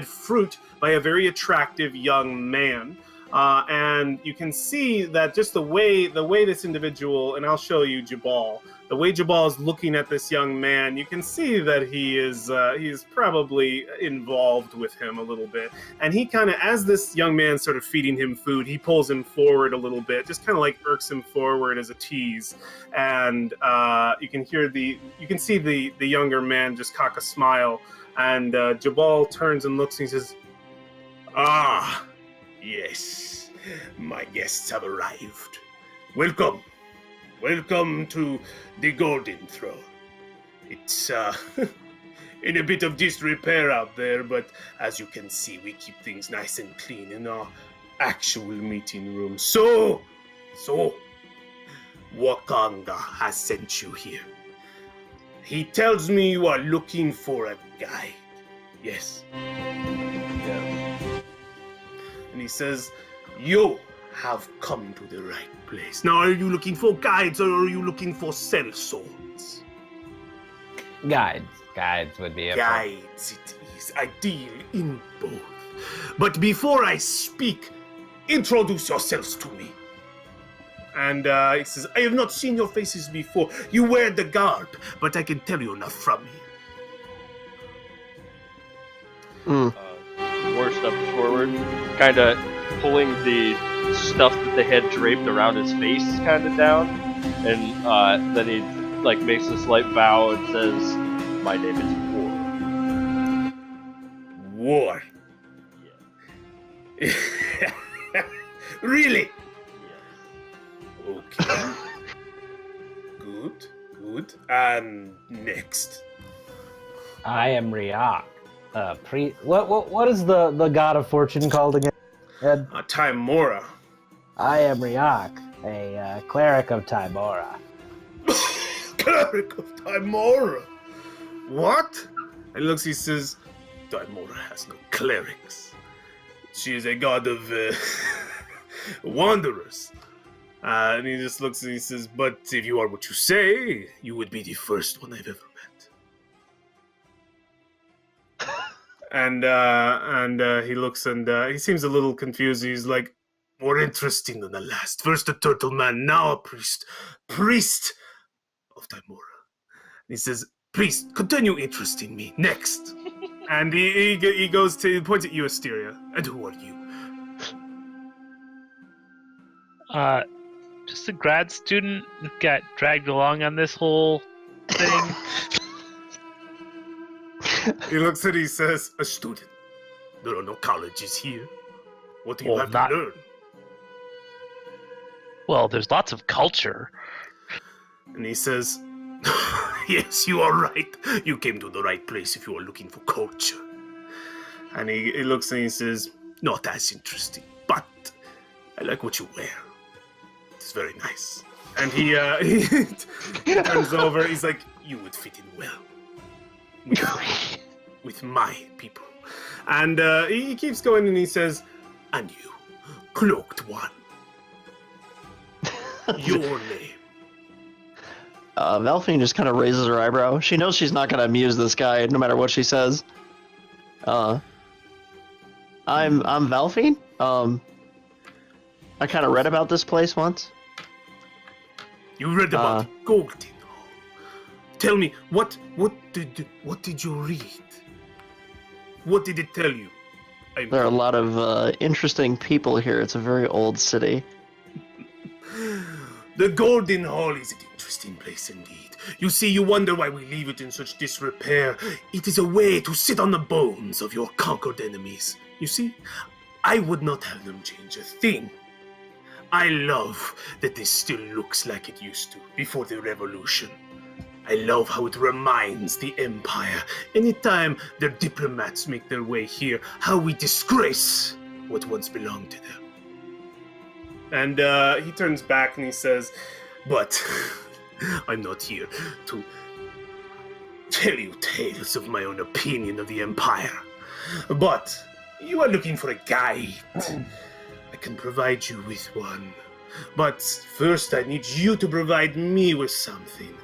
fruit by a very attractive young man. And you can see that just the way this individual, and I'll show you Jabal, the way Jabal is looking at this young man, you can see that he is probably involved with him a little bit. And he kind of, as this young man sort of feeding him food, he pulls him forward a little bit, just kind of like irks him forward as a tease. And you can see the younger man just cock a smile. And Jabal turns and looks and he says, "Ah, yes, my guests have arrived. Welcome to the Golden Throne. It's in a bit of disrepair out there, but as you can see, we keep things nice and clean in our actual meeting room. So, Wakanga has sent you here. He tells me you are looking for a guide. Yes. And he says, you have come to the right place. Now, are you looking for guides or are you looking for sellswords? Guides would be Guides it is. I deal in both. But before I speak, introduce yourselves to me. And he says, I have not seen your faces before. You wear the garb, but I can tell you're not from here. War steps forward, kind of pulling the stuff that they had draped around his face kind of down, and then he like makes a slight bow and says, "My name is War." War. Yeah. Really? Yeah. Okay. Good. And next. I am Riak. What is the god of fortune called again, Ed? Timora. I am Riak, a cleric of Timora. Cleric of Timora? What? And looks, he says, Timora has no clerics. She is a god of wanderers. And he just looks and he says, but if you are what you say, you would be the first one I've ever met. And he looks and he seems a little confused. He's like, more interesting than the last. First a turtle man, now a priest of Timora. And he says, please continue interesting me. Next. And he points at you, Asteria. And who are you? Just a grad student that got dragged along on this whole thing. He looks and he says, a student. There are no colleges here. What do you have to learn? Well, there's lots of culture. And he says, yes, you are right. You came to the right place if you are looking for culture. And he looks and he says, not as interesting, but I like what you wear. It's very nice. And he turns over. He's like, you would fit in well with my people. And he keeps going and he says, and you, cloaked one, your name. Valfine just kind of raises her eyebrow. She knows she's not going to amuse this guy no matter what she says. I'm Valfine. I kind of read about this place once. You read about Golden Hall. Tell me, what did you read? What did it tell you? There are a lot of interesting people here. It's a very old city. The Golden Hall is an interesting place indeed. You see, you wonder why we leave it in such disrepair. It is a way to sit on the bones of your conquered enemies. You see, I would not have them change a thing. I love that this still looks like it used to, before the revolution. I love how it reminds the Empire, anytime their diplomats make their way here, how we disgrace what once belonged to them. And he turns back and he says, but I'm not here to tell you tales of my own opinion of the Empire. But you are looking for a guide. I can provide you with one. But first I need you to provide me with something.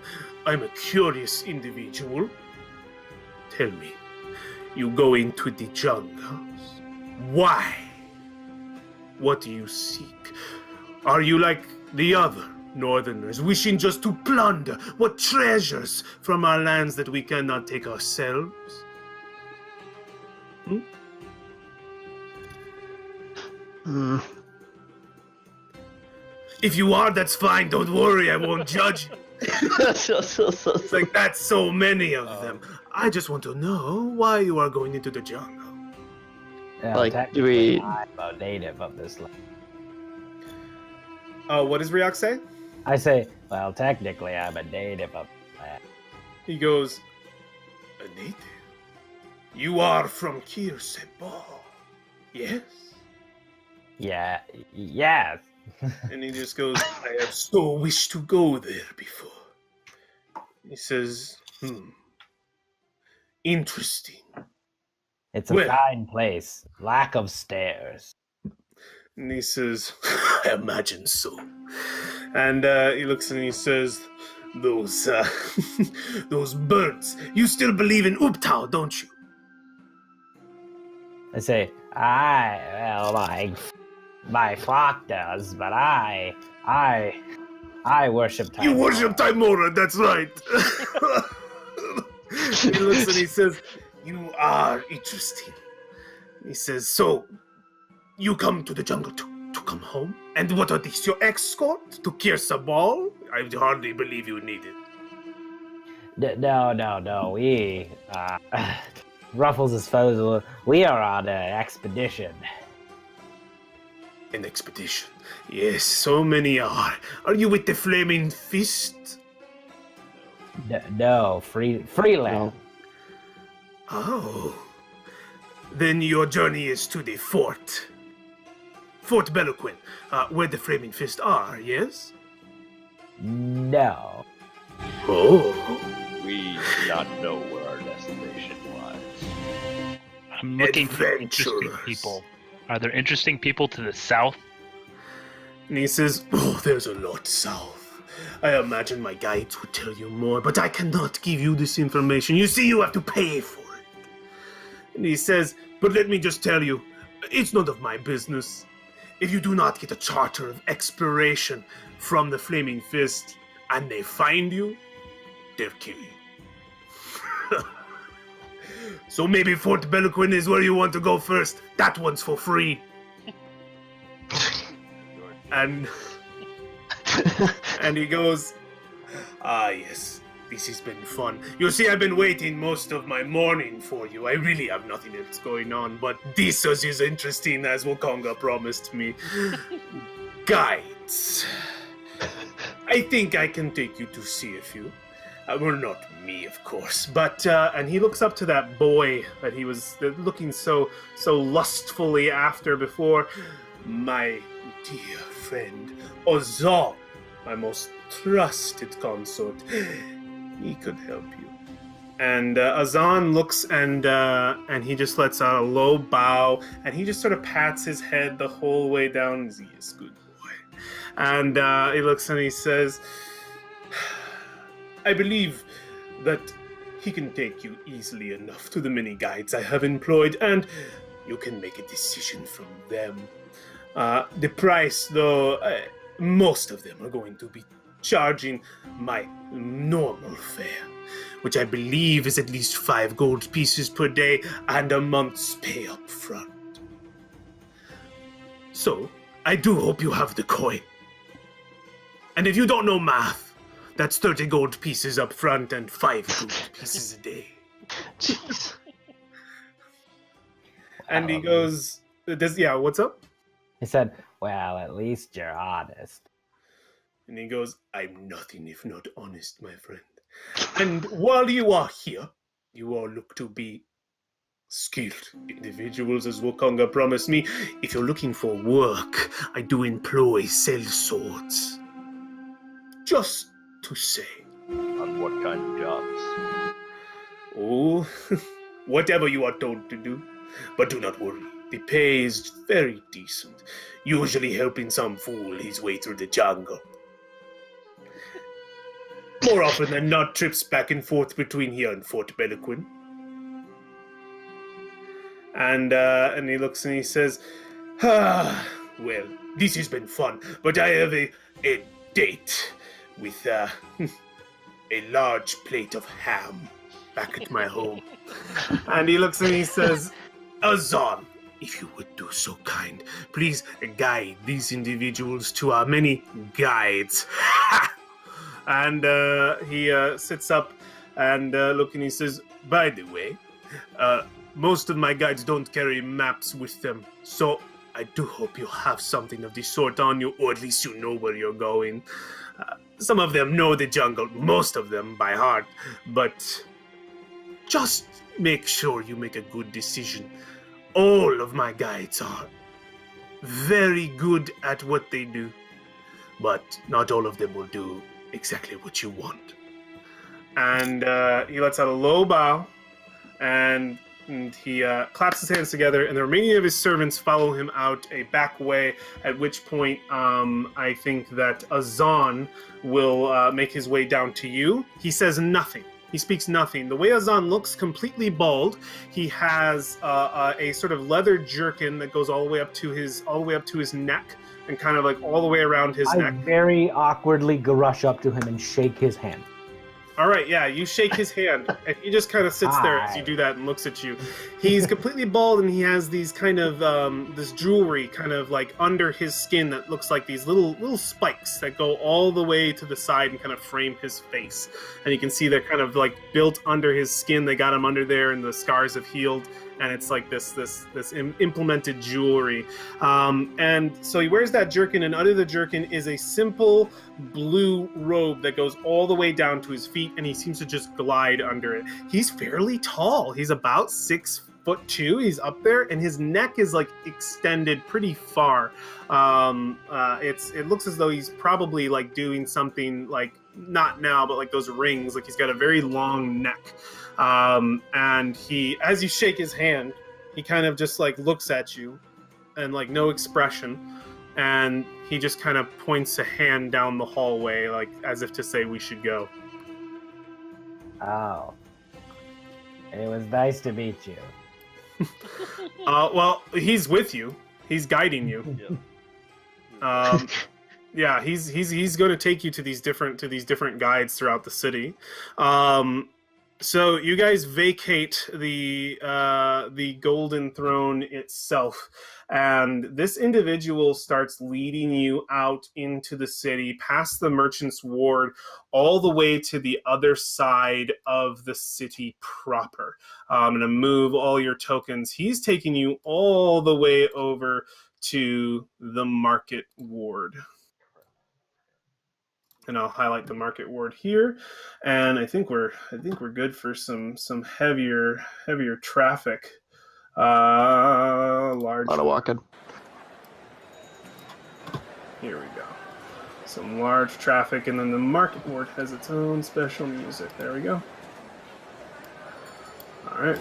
I'm a curious individual. Tell me, you go into the jungles. Why? What do you seek? Are you like the other northerners, wishing just to plunder what treasures from our lands that we cannot take ourselves? If you are, that's fine. Don't worry, I won't judge you. It's like that's so many of them. I just want to know why you are going into the jungle. Yeah, Like, do we... I'm a native of this land. Oh, what does Ryok say? I say, well, technically, I'm a native of this land. He goes, a native? You are from Kirsebal, yes? Yeah, yes. And he just goes, I have so wished to go there before. He says, interesting. It's a Well- fine place. Lack of stairs. And he says, I imagine so. And he looks and he says, those those birds. You still believe in Uptao, don't you? I say, my flock does, but I worship Timora. You worship Timora, that's right. He looks and he says, you are interesting. He says, so, you come to the jungle to come home? And what are these, your escort to Kirsebal? I hardly believe you need it. No. We, ruffles his feathers a little. We are on an expedition. An expedition. Yes, so many are. Are you with the Flaming Fist? No, freelance. No. Oh. Then your journey is to the fort. Fort Beloquin, where the Flaming Fist are, yes? No. Oh. We do not know where our destination lies. I'm looking for interesting Adventurers. people. Are there interesting people to the south? And he says, oh, there's a lot south. I imagine my guides would tell you more, but I cannot give you this information. You see, you have to pay for it. And he says, but let me just tell you, it's none of my business. If you do not get a charter of exploration from the Flaming Fist, and they find you, they'll kill you. So maybe Fort Beloquin is where you want to go first. That one's for free. And he goes, yes, this has been fun. You see, I've been waiting most of my morning for you. I really have nothing else going on, but this is as interesting as Wakonga promised me. Guides. I think I can take you to see a few. Well, not me, of course, but, and he looks up to that boy that he was looking so lustfully after before. My dear friend, Ozal, my most trusted consort. He could help you. And Azan looks and he just lets out a low bow, and he just sort of pats his head the whole way down. Yes, good boy. And he looks and he says, I believe that he can take you easily enough to the many guides I have employed, and you can make a decision from them. The price, though, most of them are going to be charging my normal fare, which I believe is at least 5 gold pieces per day and a month's pay up front. So, I do hope you have the coin. And if you don't know math, that's 30 gold pieces up front and 5 gold pieces a day. Jeez. And he goes, what's up? He said, well, at least you're honest. And he goes, I'm nothing if not honest, my friend. And while you are here, you all look to be skilled individuals, as Wakonga promised me. If you're looking for work, I do employ sellswords. Just to say. On what kind of jobs? Oh, whatever you are told to do. But do not worry, the pay is very decent, usually helping some fool his way through the jungle. More often than not, trips back and forth between here and Fort Beloquin. And he looks and he says, well, this has been fun, but I have a date with a large plate of ham back at my home. And he looks and he says, Azan, if you would do so kind, please guide these individuals to our many guides. And he sits up and look and he says, by the way, most of my guides don't carry maps with them, so I do hope you have something of the sort on you, or at least you know where you're going. Some of them know the jungle, most of them by heart, but just make sure you make a good decision. All of my guides are very good at what they do, but not all of them will do exactly what you want. And he lets out a low bow, and he claps his hands together, and the remaining of his servants follow him out a back way, at which point I think that Azan will make his way down to you. He says nothing. He speaks nothing. The way Azan looks, completely bald. He has a sort of leather jerkin that goes all the way up to his neck, and kind of like all the way around his neck. I very awkwardly rush up to him and shake his hand. All right, yeah, you shake his hand, and he just kind of sits there as you do that and looks at you. He's completely bald, and he has these kind of this jewelry kind of like under his skin that looks like these little spikes that go all the way to the side and kind of frame his face. And you can see they're kind of like built under his skin. They got him under there, and the scars have healed. And it's like this implemented jewelry. And so he wears that jerkin, and under the jerkin is a simple blue robe that goes all the way down to his feet, and he seems to just glide under it. He's fairly tall. He's about 6'2". He's up there, and his neck is like extended pretty far. It looks as though he's probably like doing something like, not now, but like those rings. Like he's got a very long neck. And he, as you shake his hand, he kind of just like looks at you and like no expression, and he just kind of points a hand down the hallway, like as if to say we should go. Oh, it was nice to meet you. Well, he's with you. He's guiding you. Yeah. Yeah, he's going to take you to these different guides throughout the city. So you guys vacate the Golden Throne itself, and this individual starts leading you out into the city, past the Merchant's Ward, all the way to the other side of the city proper. I'm going to move all your tokens. He's taking you all the way over to the Market Ward. And I'll highlight the Market Ward here, and I think we're good for some heavier traffic. Large. A lot of walking. Here we go. Some large traffic, and then the Market Ward has its own special music. There we go. All right.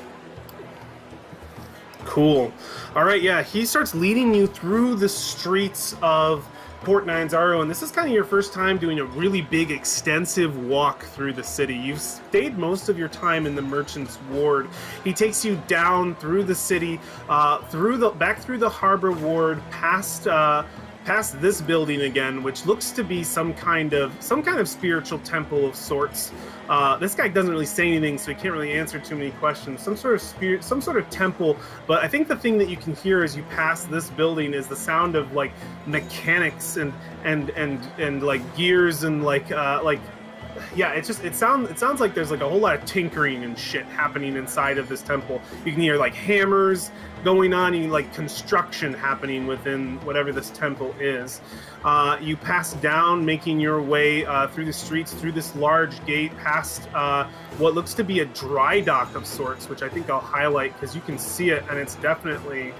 Cool. All right, yeah, he starts leading you through the streets of Port Nyanzaru, and this is kind of your first time doing a really big, extensive walk through the city. You've stayed most of your time in the Merchant's Ward. He takes you down through the city, back through the Harbor Ward, past this building again, which looks to be some kind of spiritual temple of sorts. This guy doesn't really say anything, so he can't really answer too many questions. Some sort of temple. But I think the thing that you can hear as you pass this building is the sound of like mechanics and like gears and it sounds like there's like a whole lot of tinkering and shit happening inside of this temple. You can hear like hammers going on and like construction happening within whatever this temple is. You pass down, making your way through the streets, through this large gate, past what looks to be a dry dock of sorts, which I think I'll highlight because you can see it, and it's definitely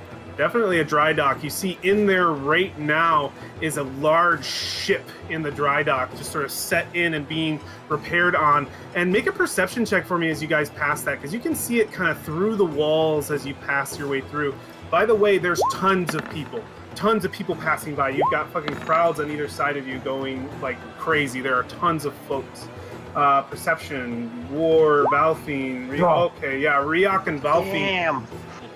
a dry dock. You see in there right now is a large ship in the dry dock, just sort of set in and being repaired on. And make a perception check for me as you guys pass that, because you can see it kind of through the walls as you pass your way through. By the way, there's tons of people passing by. You've got fucking crowds on either side of you going like crazy. There are tons of folks. Perception, War, Balfine, Riok and Balfine. Damn.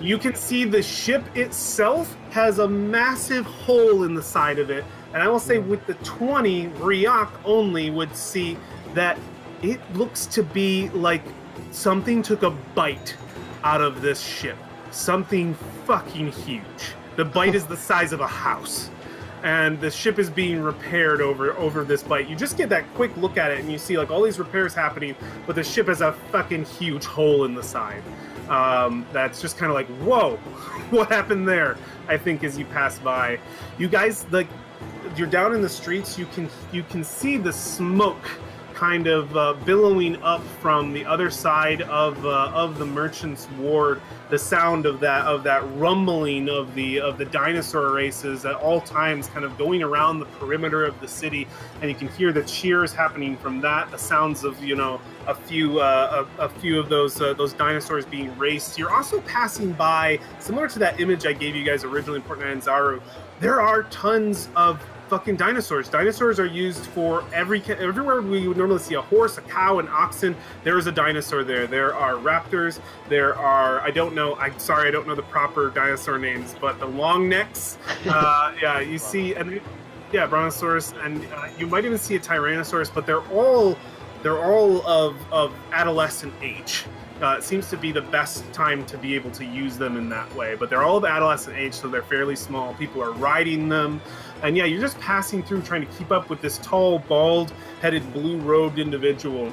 You can see the ship itself has a massive hole in the side of it. And I will say with the 20, Riok only would see that it looks to be like something took a bite out of this ship. Something fucking huge. The bite is the size of a house. And the ship is being repaired over this bite. You just get that quick look at it and you see like all these repairs happening, but the ship has a fucking huge hole in the side. That's just kind of like, whoa, what happened there? I think as you pass by, you guys, like, you're down in the streets. You can see the smoke kind of billowing up from the other side of the Merchant's Ward. The sound of that rumbling of the dinosaur races at all times, kind of going around the perimeter of the city, and you can hear the cheers happening from that. The sounds of a few of those dinosaurs being raced. You're also passing by, similar to that image I gave you guys originally in Port Nyanzaru. There are tons of fucking dinosaurs. Dinosaurs are used for everywhere we would normally see a horse, a cow, an oxen. There is a dinosaur there. There are raptors. There are, I'm sorry, I don't know the proper dinosaur names, but the long necks. You see, and brontosaurus, and you might even see a tyrannosaurus, but they're all of adolescent age. It seems to be the best time to be able to use them in that way, but they're all of adolescent age, so they're fairly small. People are riding them, and you're just passing through trying to keep up with this tall, bald-headed, blue-robed individual.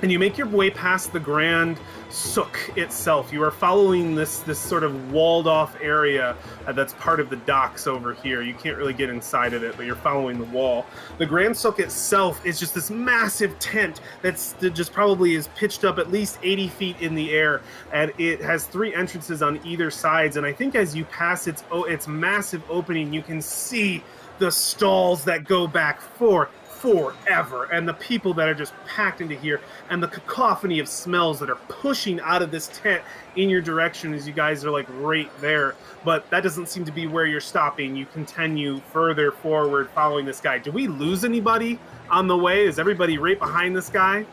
And you make your way past the Grand Souk itself. You are following this sort of walled-off area that's part of the docks over here. You can't really get inside of it, but you're following the wall. The Grand Souk itself is just this massive tent that just probably is pitched up at least 80 feet in the air, and it has 3 entrances on either sides. And I think as you pass its massive opening, you can see the stalls that go back forever, and the people that are just packed into here, and the cacophony of smells that are pushing out of this tent in your direction as you guys are like right there. But that doesn't seem to be where you're stopping. You continue further forward following this guy. Do we lose anybody on the way? Is everybody right behind this guy?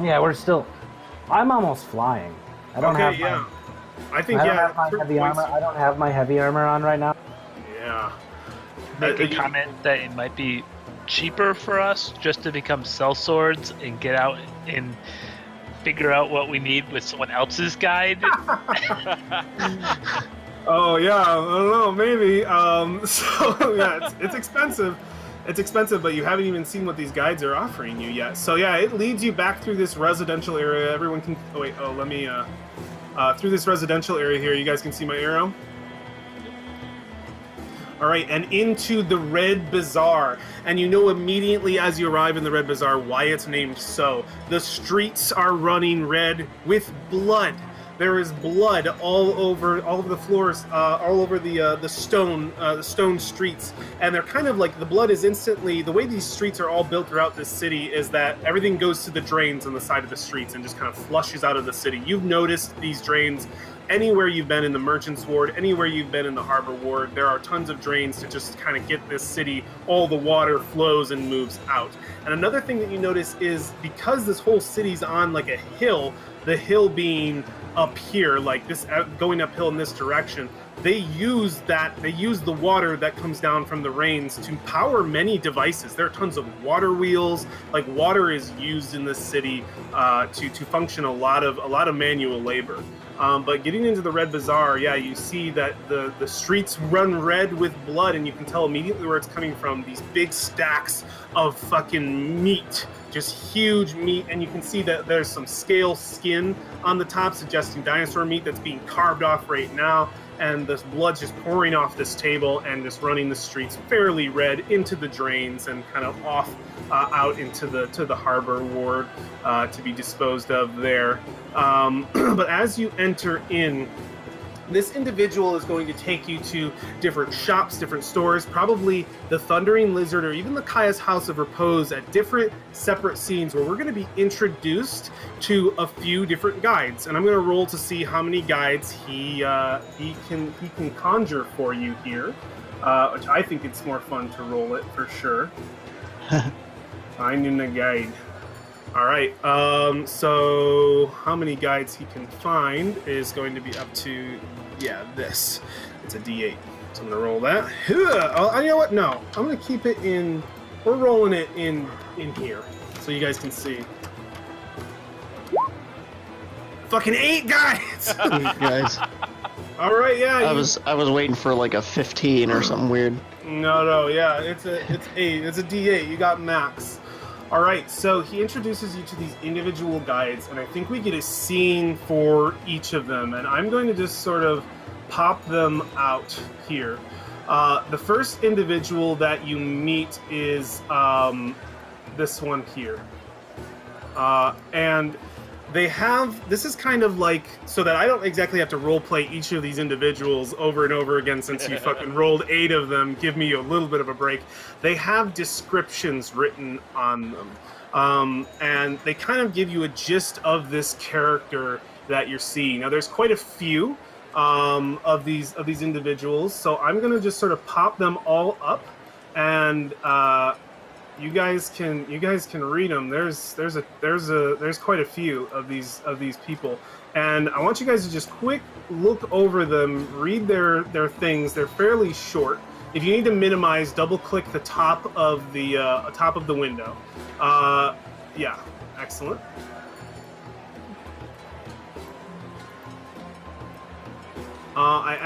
Yeah, we're still. I'm almost flying. I don't have my heavy armor. I don't have my heavy armor on right now. Yeah. Make a comment that it might be cheaper for us just to become sellswords and get out and figure out what we need with someone else's guide. Oh yeah, I don't know, maybe. It's expensive. It's expensive, but you haven't even seen what these guides are offering you yet. So yeah, it leads you back through this residential area. Everyone can. Through this residential area here, you guys can see my arrow. All right, and into the Red Bazaar. And you know immediately as you arrive in the Red Bazaar why it's named so. The streets are running red with blood. There is blood all over the floors, all over the stone streets, and they're kind of like the blood is instantly. The way these streets are all built throughout this city is that everything goes to the drains on the side of the streets and just kind of flushes out of the city. You've noticed these drains anywhere you've been in the Merchants Ward, anywhere you've been in the Harbor Ward. There are tons of drains to just kind of get this city. All the water flows and moves out. And another thing that you notice is because this whole city's on like a hill, the hill being up here, like this, going uphill in this direction, they use the water that comes down from the rains to power many devices. There are tons of water wheels. Like water is used in this city to function a lot of manual labor. But getting into the Red Bazaar, yeah, you see that the streets run red with blood, and you can tell immediately where it's coming from. These big stacks of fucking meat, just huge meat, and you can see that there's some scale skin on the top, suggesting dinosaur meat that's being carved off right now. And this blood's just pouring off this table and just running the streets fairly red into the drains and kind of off out into the Harbor Ward to be disposed of there. But as you enter in, this individual is going to take you to different shops, different stores, probably the Thundering Lizard or even the Kaya's House of Repose at different separate scenes where we're going to be introduced to a few different guides. And I'm going to roll to see how many guides he can conjure for you here, which I think it's more fun to roll it for sure. Finding a guide. All right, so how many guides he can find is going to be up to, yeah, this. It's a D8. So I'm going to roll that. Oh, you know what? No, I'm going to keep it in, we're rolling it in here so you guys can see. Fucking 8 guides! 8 guys. All right, yeah. I was waiting for like a 15 or something weird. No, yeah, it's 8. It's a D8. You got max. All right, so he introduces you to these individual guides, and I think we get a scene for each of them, and I'm going to just sort of pop them out here. The first individual that you meet is this one here. And they have, this is kind of like, so that I don't exactly have to roleplay each of these individuals over and over again since you fucking rolled 8 of them, give me a little bit of a break. They have descriptions written on them. And they kind of give you a gist of this character that you're seeing. Now there's quite a few of these individuals, so I'm gonna just sort of pop them all up and you guys can read them. There's quite a few of these people, and I want you guys to just quick look over them, read their things. They're fairly short. If you need to minimize, double click the top of the window. Yeah, excellent. I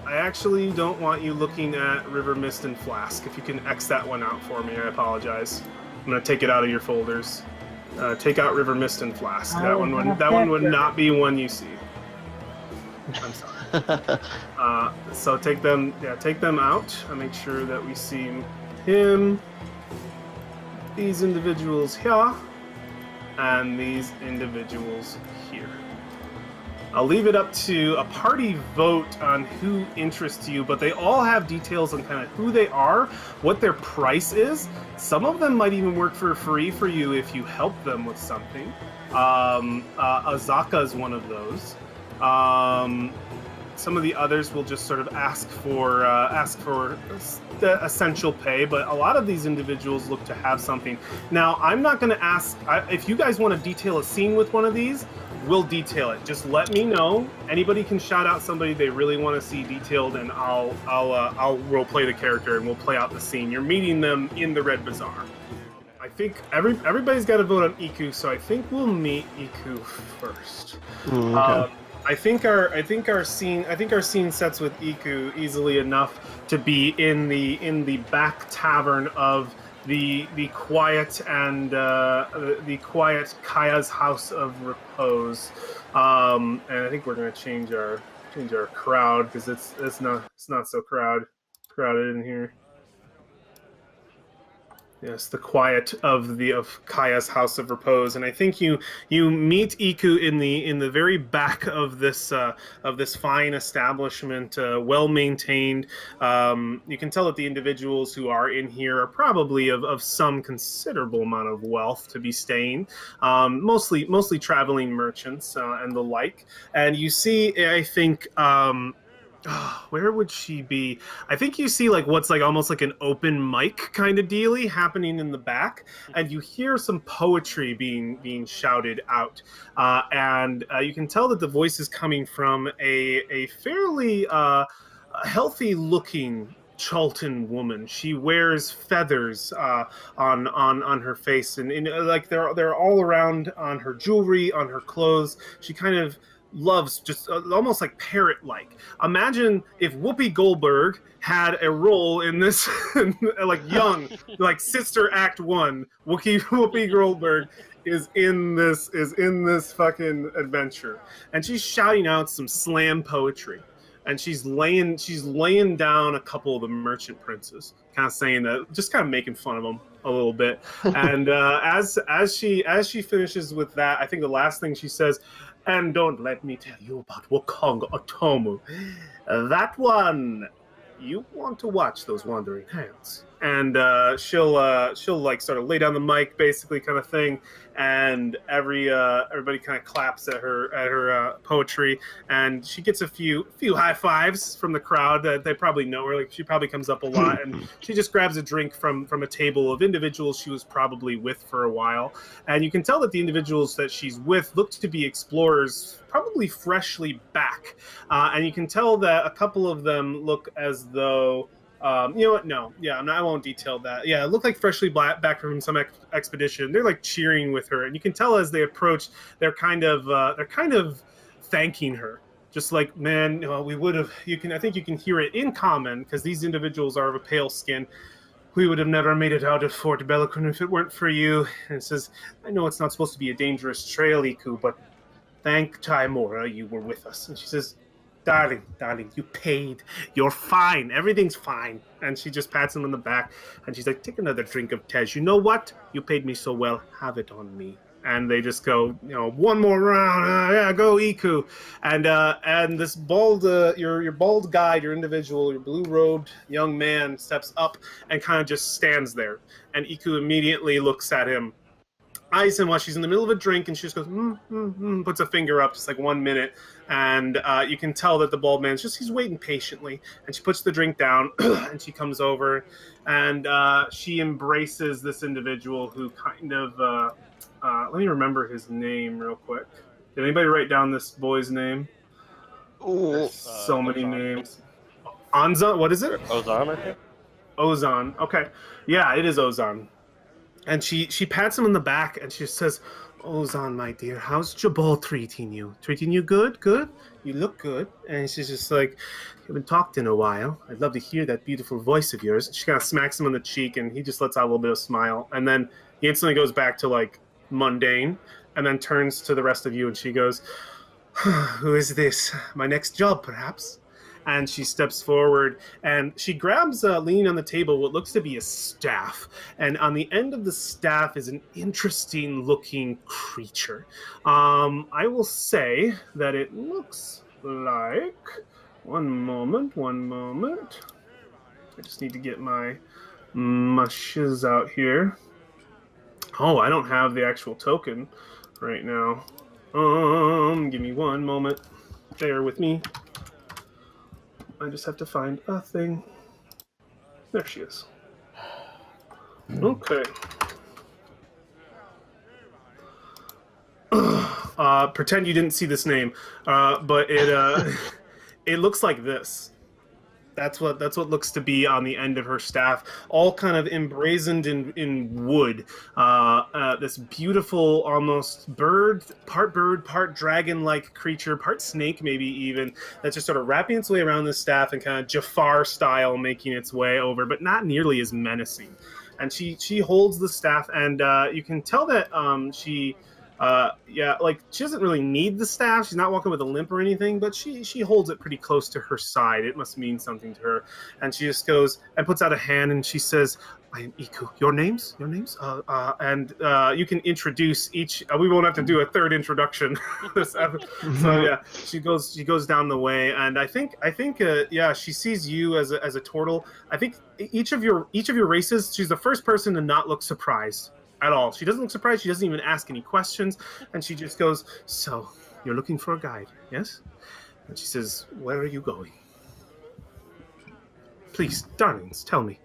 actually don't want you looking at River Mist and Flask. If you can X that one out for me, I apologize. I'm gonna take it out of your folders. Take out River Mist and Flask. That one would not be one you see. I'm sorry. So take them out. I make sure that we see him, these individuals here, and these individuals here. I'll leave it up to a party vote on who interests you, but they all have details on kind of who they are, what their price is. Some of them might even work for free for you if you help them with something. Azaka is one of those. Some of the others will just sort of ask for the essential pay, but a lot of these individuals look to have something. Now, I'm not going to ask if you guys want to detail a scene with one of these. We'll detail it. Just let me know. Anybody can shout out somebody they really want to see detailed, and I'll role play the character and we'll play out the scene. You're meeting them in the Red Bazaar. I think everybody's got to vote on Iku, so I think we'll meet Iku first. Okay. I think our scene sets with Iku easily enough to be in the back tavern of the quiet and the quiet Kaya's House of Repose, and I think we're gonna change our crowd because it's not so crowded in here. Yes, the quiet of Kaya's house of repose, and I think you meet Iku in the very back of this fine establishment, well maintained. You can tell that the individuals who are in here are probably of some considerable amount of wealth to be staying, mostly traveling merchants and the like. And you see, I think. Where would she be? I think you see like what's like almost like an open mic kind of dealy happening in the back, and you hear some poetry being shouted out, and you can tell that the voice is coming from a fairly healthy looking Chultan woman. She wears feathers on her face, and like they're all around on her jewelry, on her clothes. She kind of loves just almost like parrot-like. Imagine if Whoopi Goldberg had a role in this, like young, like Sister Act 1. Whoopi Goldberg is in this fucking adventure, and she's shouting out some slam poetry. And she's laying down a couple of the merchant princes, kind of saying that, just kind of making fun of them a little bit. And as she finishes with that, I think the last thing she says, and don't let me tell you about Wakong Otomu. That one, you want to watch those wandering hands. And she'll like sort of lay down the mic, basically, kind of thing, and everybody kind of claps at her poetry, and she gets a few high fives from the crowd that they probably know her. Like, she probably comes up a lot, and she just grabs a drink from a table of individuals she was probably with for a while, and you can tell that the individuals that she's with look to be explorers, probably freshly back, and you can tell that a couple of them look as though. You know what? No, yeah, I won't detail that. Yeah, it looked like freshly back from some expedition. They're like cheering with her, and you can tell as they approach, they're kind of thanking her. Just like, man, we would have. I think you can hear it in common because these individuals are of a pale skin. We would have never made it out of Fort Bellicon if it weren't for you. And it says, I know it's not supposed to be a dangerous trail, Iku, but thank Taimora you were with us. And she says, Darling, you paid. You're fine. Everything's fine. And she just pats him on the back, and she's like, take another drink of Tej. You know what? You paid me so well. Have it on me. And they just go, one more round. Yeah, go Iku. And this bald, your bald guide, your individual, your blue-robed young man steps up and kind of just stands there. And Iku immediately looks at him, eyes him while she's in the middle of a drink, and she just goes, puts a finger up, just like 1 minute, and you can tell that the bald man's he's waiting patiently, and she puts the drink down, and she comes over, and she embraces this individual who kind of, let me remember his name real quick. Did anybody write down this boy's name? So many Ozan. Names. Anza, what is it? Ozan, I think. Ozan, okay. Yeah, it is Ozan. And she pats him on the back, and she says, Ozan, my dear, how's Jabal treating you? Treating you good? Good? You look good. And she's just like, you haven't talked in a while. I'd love to hear that beautiful voice of yours. She kind of smacks him on the cheek, and he just lets out a little bit of a smile. And then he instantly goes back to, like, mundane, and then turns to the rest of you, and she goes, who is this? My next job, perhaps? And she steps forward, and she grabs, leaning on the table, what looks to be a staff. And on the end of the staff is an interesting-looking creature. I will say that it looks like... One moment. I just need to get my shiz out here. Oh, I don't have the actual token right now. Give me 1 moment. Bear with me. I just have to find a thing. There she is. Okay. Pretend you didn't see this name, but it it looks like this. That's what looks to be on the end of her staff, all kind of emblazoned in wood. This beautiful, almost part dragon-like creature, part snake maybe even, that's just sort of wrapping its way around this staff and kind of Jafar style making its way over, but not nearly as menacing. And she holds the staff, and you can tell that she Yeah, like she doesn't really need the staff. She's not walking with a limp or anything, but she holds it pretty close to her side. It must mean something to her. And she just goes and puts out a hand and she says, "I am Iku. Your names? Your names? And you can introduce each. We won't have to do a third introduction. So yeah, she goes down the way, and I think yeah, she sees you as a turtle. I think each of your races, she's the first person to not look surprised at all. She doesn't look surprised. She doesn't even ask any questions, and she just goes, "So you're looking for a guide, yes?" And she says, "Where are you going? Please, darlings, tell me."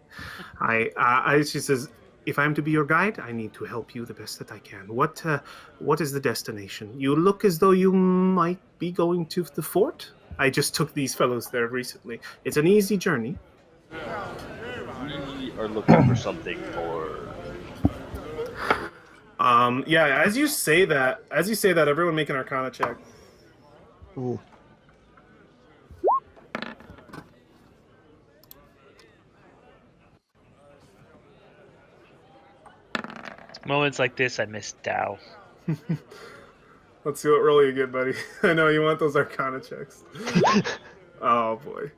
She says, "If I'm to be your guide, I need to help you the best that I can. What is the destination? You look as though you might be going to the fort. I just took these fellows there recently. It's an easy journey." We are looking for something for. Yeah. As you say that, everyone make an Arcana check. Ooh. Moments like this, I miss Dow. Let's see what roll you get, buddy. I know you want those Arcana checks. Oh boy.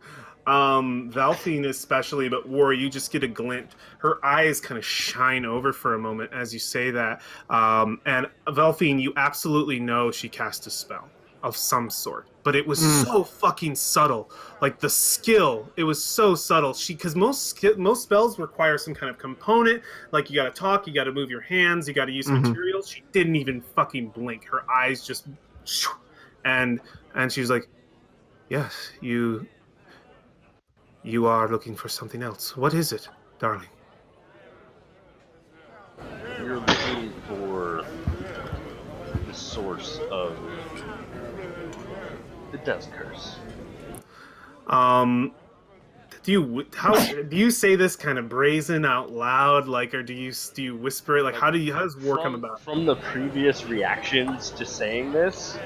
Valfine especially, but War, you just get a glint. Her eyes kind of shine over for a moment as you say that. And Valfine, you absolutely know she cast a spell of some sort, but it was so fucking subtle. Like the skill, it was so subtle. Because most spells require some kind of component. Like you got to talk, you got to move your hands, you got to use materials. She didn't even fucking blink. Her eyes just, and she was like, "Yes, you are looking for something else. What is it, darling?" We're looking for the source of the Death Curse. Do you say this kind of brazen out loud, like, or do you whisper it? Like, how does War come about? From the previous reactions to saying this,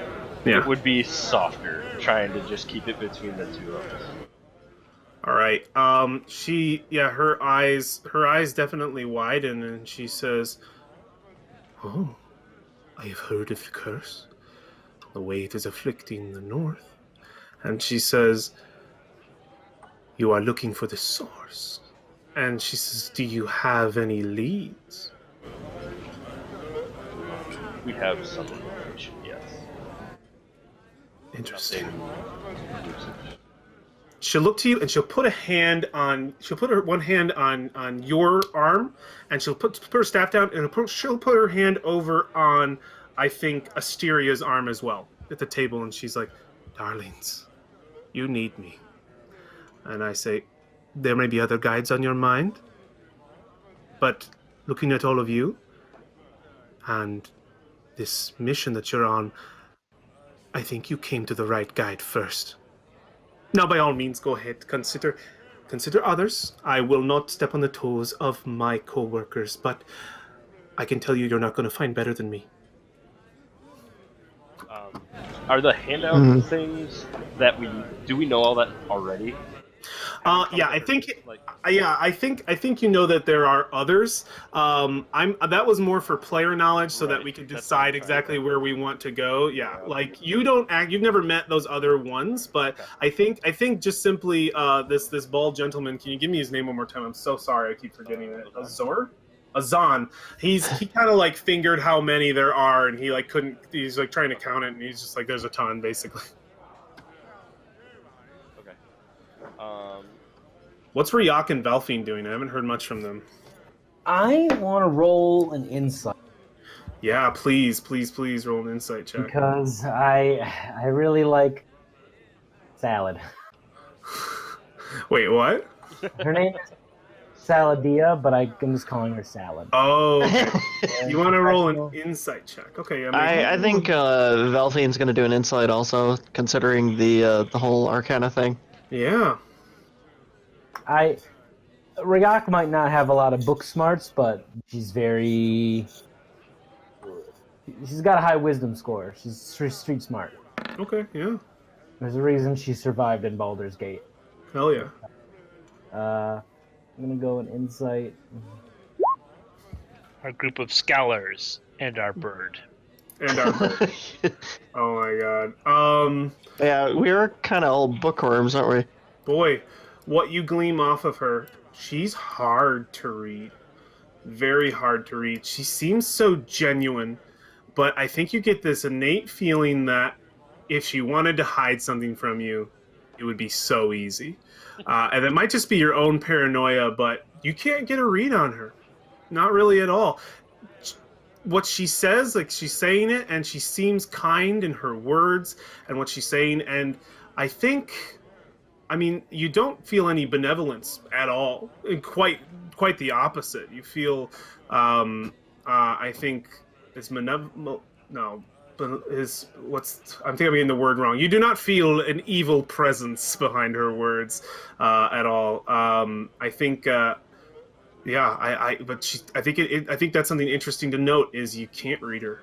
Yeah. it would be softer, trying to just keep it between the two of us. All right. Her eyes definitely widen, and she says, "Oh, I have heard of the curse. The weight is afflicting the north." And she says, "You are looking for the source." And she says, "Do you have any leads?" We have some information, yes. Interesting. Nothing. She'll look to you and she'll put one hand on your arm, and she'll put her staff down, and she'll put her hand over on, I think, Asteria's arm as well at the table, and she's like, "Darlings, you need me." And I say, "There may be other guides on your mind, but looking at all of you and this mission that you're on, I think you came to the right guide first. Now, by all means, go ahead. Consider others. I will not step on the toes of my co-workers, but I can tell you, you're not going to find better than me." Are the handout things that do we know all that already? Yeah, I think you know that there are others. That was more for player knowledge, so that we could decide exactly where we want to go. Yeah, like you've never met those other ones, but I think just simply this bald gentleman. Can you give me his name one more time? I'm so sorry, I keep forgetting it. Azan. He kind of like fingered how many there are, and he like couldn't. He's like trying to count it, and he's just like, "There's a ton," basically. What's Ryak and Valfine doing? I haven't heard much from them. I want to roll an insight. Yeah, please roll an insight check. Because I really like salad. Wait, what? Her name is Saladia, but I'm just calling her Salad. Oh, okay. You want to roll an insight check? Okay. I think Valfine's going to do an insight also, considering the whole Arcana thing. Yeah. Ryak might not have a lot of book smarts, but she's got a high wisdom score. She's street smart. Okay, yeah. There's a reason she survived in Baldur's Gate. Hell yeah. I'm gonna go an insight. Our group of scholars and our bird. And our bird. Oh my god. Yeah, we are kind of all bookworms, aren't we? Boy, what you gleam off of her, she's hard to read. Very hard to read. She seems so genuine, but I think you get this innate feeling that if she wanted to hide something from you, it would be so easy. And it might just be your own paranoia, but you can't get a read on her. Not really at all. What she says, like she's saying it, and she seems kind in her words and what she's saying. And I think, I mean, you don't feel any benevolence at all. Quite the opposite. You feel, I think, is no, but is what's I think I'm getting the word wrong. You do not feel an evil presence behind her words at all. I think. Yeah, but I think I think that's something interesting to note is you can't read her.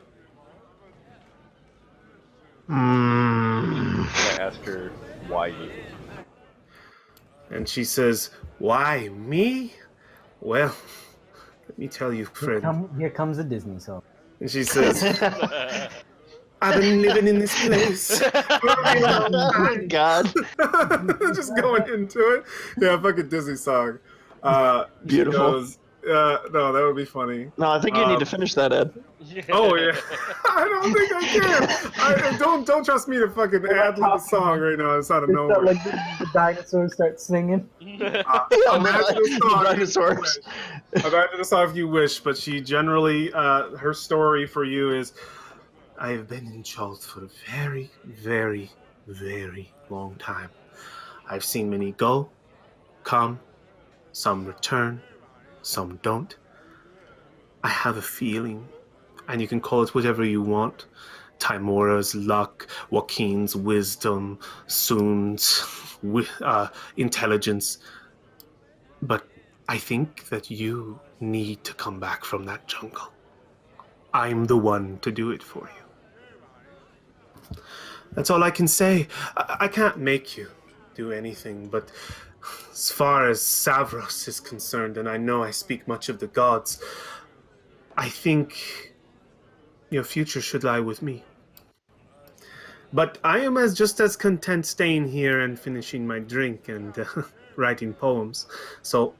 I ask her why you. And she says, "Why me? Well, let me tell you, friend." Here comes a Disney song. And she says, "I've been living in this place for a long time." God. Just going into it. Yeah, fucking Disney song. Beautiful. Goes, no, that would be funny. No, I think you need to finish that, Ed. Oh yeah, I don't think I can. Don't trust me to fucking ad lib a song right now. It's out of nowhere. Like the dinosaurs start singing. Imagine a song. Dinosaurs. Imagine a song if you wish, but she generally, her story for you is, I have been in Chult for a very, very, very long time. I've seen many go, come, some return, some don't. I have a feeling, and you can call it whatever you want. Timora's luck, Joaquin's wisdom, Soon's intelligence. But I think that you need to come back from that jungle. I'm the one to do it for you. That's all I can say. I can't make you do anything, but as far as Savros is concerned, and I know I speak much of the gods, I think your future should lie with me. But I am just as content staying here and finishing my drink and writing poems. So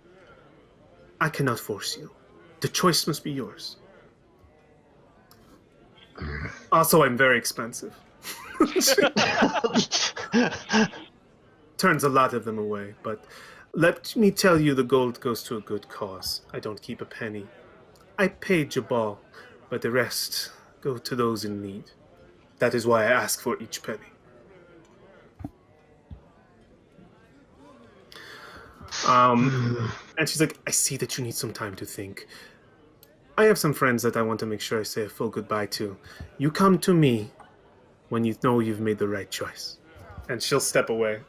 I cannot force you. The choice must be yours. Also, I'm very expensive. Turns a lot of them away, but let me tell you the gold goes to a good cause. I don't keep a penny. I paid Jabal, but the rest go to those in need. That is why I ask for each penny. And she's like, I see that you need some time to think. I have some friends that I want to make sure I say a full goodbye to. You come to me when you know you've made the right choice. And she'll step away.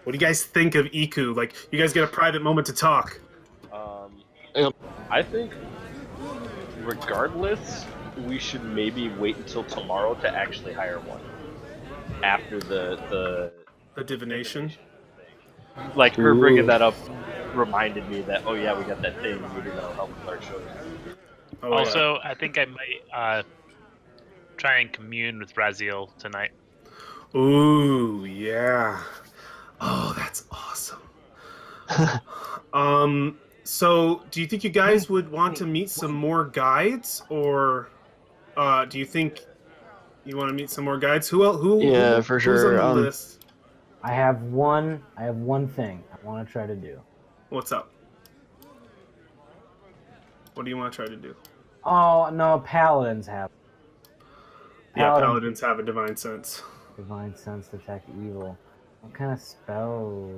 What do you guys think of Iku? Like, you guys get a private moment to talk. I think, regardless, we should maybe wait until tomorrow to actually hire one. After the divination thing. Like, her bringing that up reminded me that, oh yeah, we got that thing we needed to help with our show. Oh, also, yeah. I think I might try and commune with Raziel tonight. Ooh, yeah. Oh, that's awesome. So, do you think you guys would want to meet some more guides, or do you think you want to meet some more guides? Who? Yeah, for sure. Who's on the list? I have one thing I want to try to do. What's up? What do you want to try to do? Oh no, paladins have. Yeah, paladins have a divine sense. Divine sense, detect evil. What kind of spell?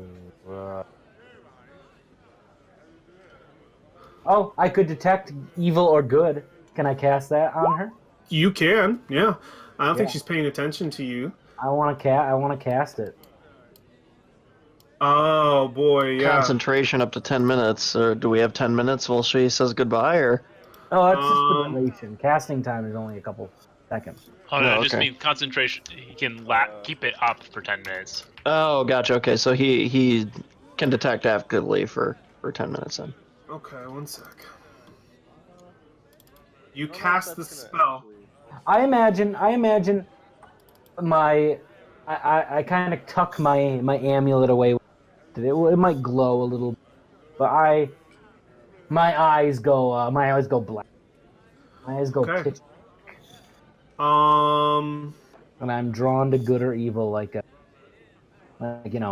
Oh, I could detect evil or good. Can I cast that on her? You can, yeah. I don't think she's paying attention to you. I want to cast it. Oh boy, yeah. Concentration up to 10 minutes. Or do we have 10 minutes while she says goodbye, or? Oh, that's just the duration. Casting time is only a couple seconds. Oh no, just means concentration. He can keep it up for 10 minutes. Oh, gotcha. Okay, so he can detect actively for 10 minutes then. Okay, one sec. You cast the spell. I imagine my I kind of tuck my amulet away. It might glow a little, but my eyes go black. My eyes go Okay. pitch, Um. and I'm drawn to good or evil, like I can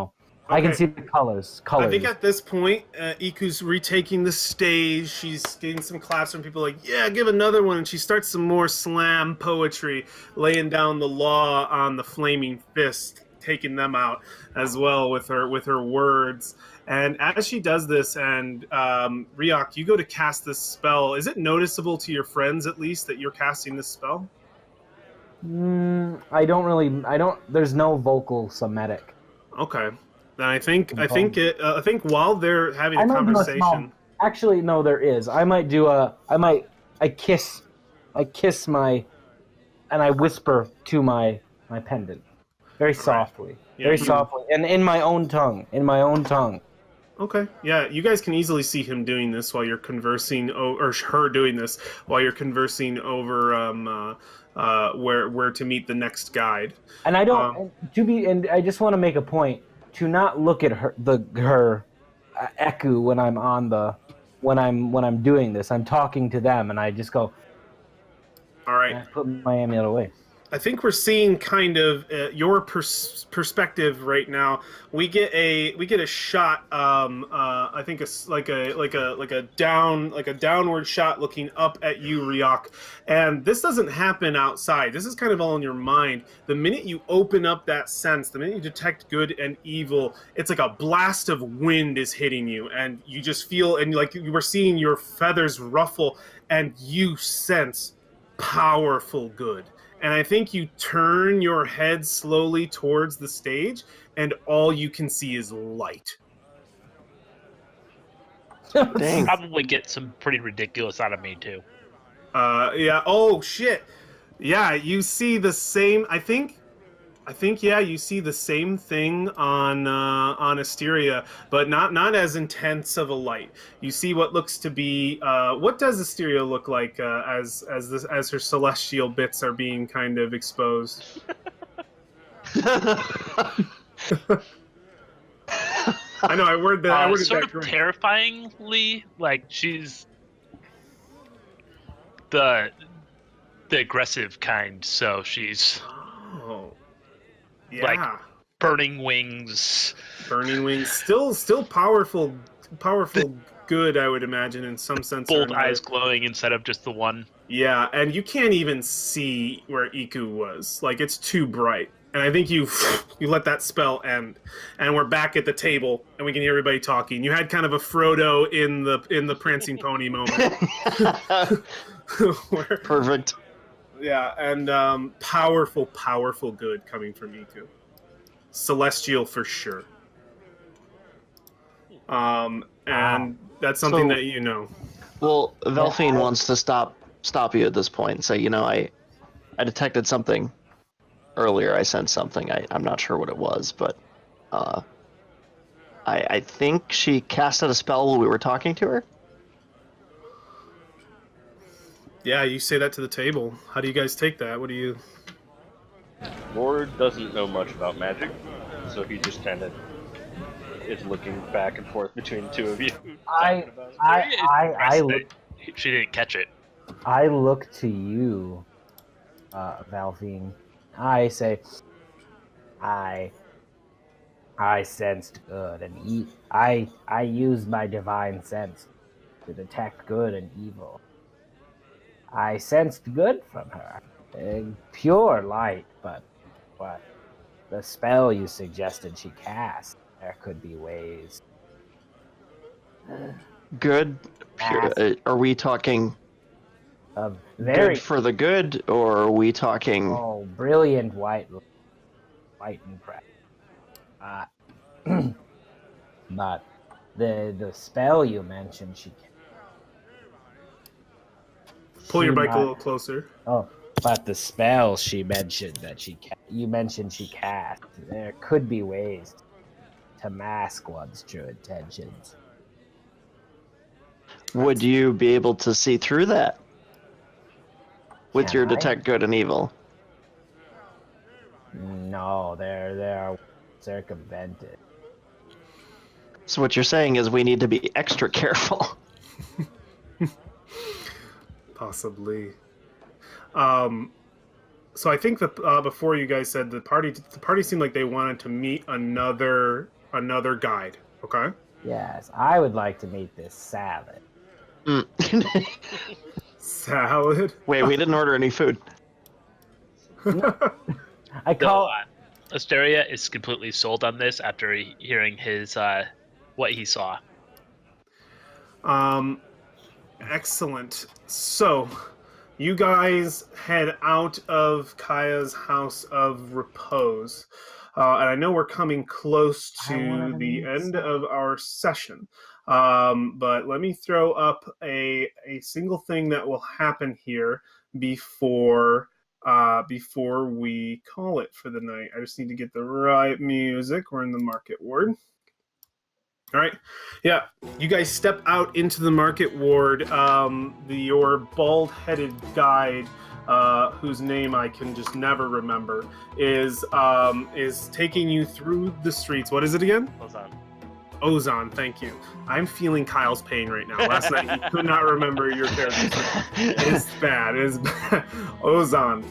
Okay. see the colors. I think at this point, Iku's retaking the stage. She's getting some claps from people like, yeah, give another one. And she starts some more slam poetry, laying down the law on the flaming fist, taking them out as well with her words. And as she does this, and Ryok, you go to cast this spell. Is it noticeable to your friends, at least, that you're casting this spell? I don't. There's no vocal somatic. Okay. Then I think while they're having a conversation. Actually, no, there is. I kiss my, and I whisper to my pendant, very softly, softly, and in my own tongue. Okay, yeah, you guys can easily see him doing this while you're conversing, or her doing this while you're conversing over where to meet the next guide. And I don't and I just want to make a point to not look at her Eku when I'm doing this. I'm talking to them, and I just go. All right. I put my amulet away. I think we're seeing kind of your perspective right now. We get a shot. I think like a downward shot looking up at you, Ryok. And this doesn't happen outside. This is kind of all in your mind. The minute you open up that sense, the minute you detect good and evil, it's like a blast of wind is hitting you, and you just feel, and like you were seeing your feathers ruffle, and you sense powerful good. And I think you turn your head slowly towards the stage, and all you can see is light. Dang. Probably get some pretty ridiculous out of me too. Yeah. Oh shit. Yeah, you see the same. I think. Yeah, you see the same thing on Asteria, but not as intense of a light. You see what looks to be what does Asteria look like as her celestial bits are being kind of exposed? I know I worded that. Sort of great. terrifyingly, like she's the aggressive kind. So she's. Oh. Yeah. Like burning wings. Still powerful good, I would imagine, in some sense. Both eyes glowing instead of just the one. Yeah, and you can't even see where Iku was. Like, it's too bright. And I think you let that spell end, and we're back at the table, and we can hear everybody talking. You had kind of a Frodo in the prancing pony moment. Perfect. Yeah, and powerful good coming from Iku. Celestial for sure. And that's something that you know. Well, Velphine wants to stop you at this point and say, I detected something earlier. I sensed something. I'm not sure what it was, but I think she casted a spell while we were talking to her. Yeah, you say that to the table. How do you guys take that? What do you... Ward doesn't know much about magic, so he just kind of is looking back and forth between the two of you. She didn't catch it. I look to you, Valvine. I say, I sensed good and I use my divine sense to detect good and evil. I sensed good from her, pure light, but the spell you suggested she cast, there could be ways. Good? Pure, are we talking very good for the good, or are we talking... Oh, brilliant white and bright. But the spell you mentioned, she can... Pull your bike a little closer. Oh, but the spell she mentioned you mentioned she cast, there could be ways to mask one's true intentions. Would you be able to see through that? with Can your I? detect good and evil. No, they're circumvented. So what you're saying is we need to be extra careful. Possibly. So I think that before you guys said the party seemed like they wanted to meet another guide. Okay. Yes, I would like to meet this salad. Salad. Wait, we didn't order any food. I call. Asteria is completely sold on this after hearing his what he saw. Excellent. So, you guys head out of Kaya's house of repose. And I know we're coming close to the end of our session. But let me throw up a single thing that will happen here before we call it for the night. I just need to get the right music. We're in the market ward. All right. Yeah. You guys step out into the market ward. Your bald-headed guide, whose name I can just never remember, is taking you through the streets. What is it again? Ozan, thank you. I'm feeling Kyle's pain right now. Last night you could not remember your character's name. It's bad. It's bad. Ozan.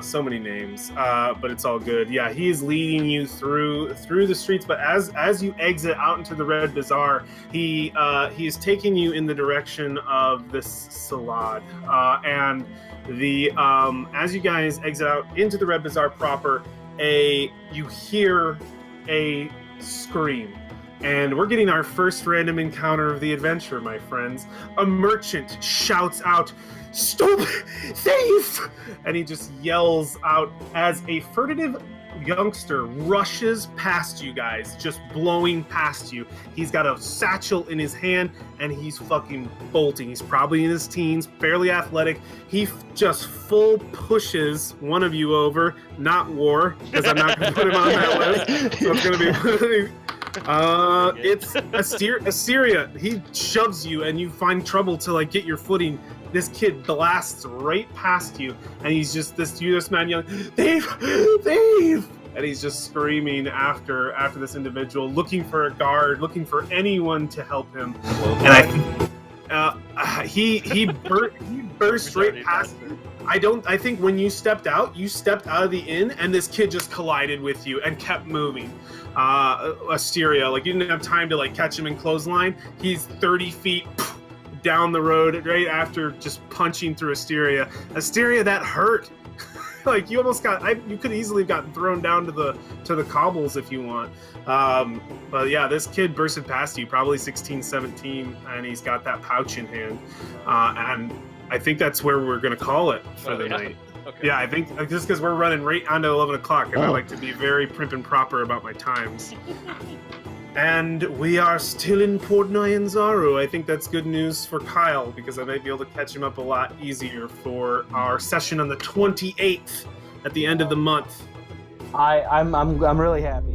So many names, but it's all good. Yeah, he is leading you through the streets. But as you exit out into the Red Bazaar, he is taking you in the direction of this Salad. And the as you guys exit out into the Red Bazaar proper, you hear a scream. And we're getting our first random encounter of the adventure, my friends. A merchant shouts out, "Stop! Thief!" And he just yells out as a furtive youngster rushes past you guys, just blowing past you. He's got a satchel in his hand, and he's fucking bolting. He's probably in his teens, fairly athletic. He just full pushes one of you over, not War, because I'm not going to put him on that list. So it's going to be... it's Asteria. He shoves you, and you find trouble to get your footing. This kid blasts right past you, and he's just this man yelling, "Thief! Thief!" And he's just screaming after this individual, looking for a guard, looking for anyone to help him. And he burst right past you. I think when you stepped out of the inn, and this kid just collided with you and kept moving. Asteria, you didn't have time to catch him in clothesline. He's 30 feet down the road right after just punching through Asteria. Asteria, that hurt. You almost you could easily have gotten thrown down to the cobbles if you want. But yeah, this kid bursted past you, probably 16, 17, and he's got that pouch in hand. And I think that's where we're going to call it for the night. Okay. Yeah, I think just because we're running right onto 11 o'clock, and I like to be very prim and proper about my times. And we are still in Port Nyanzaru. I think that's good news for Kyle, because I might be able to catch him up a lot easier for our session on the 28th at the end of the month. I'm really happy.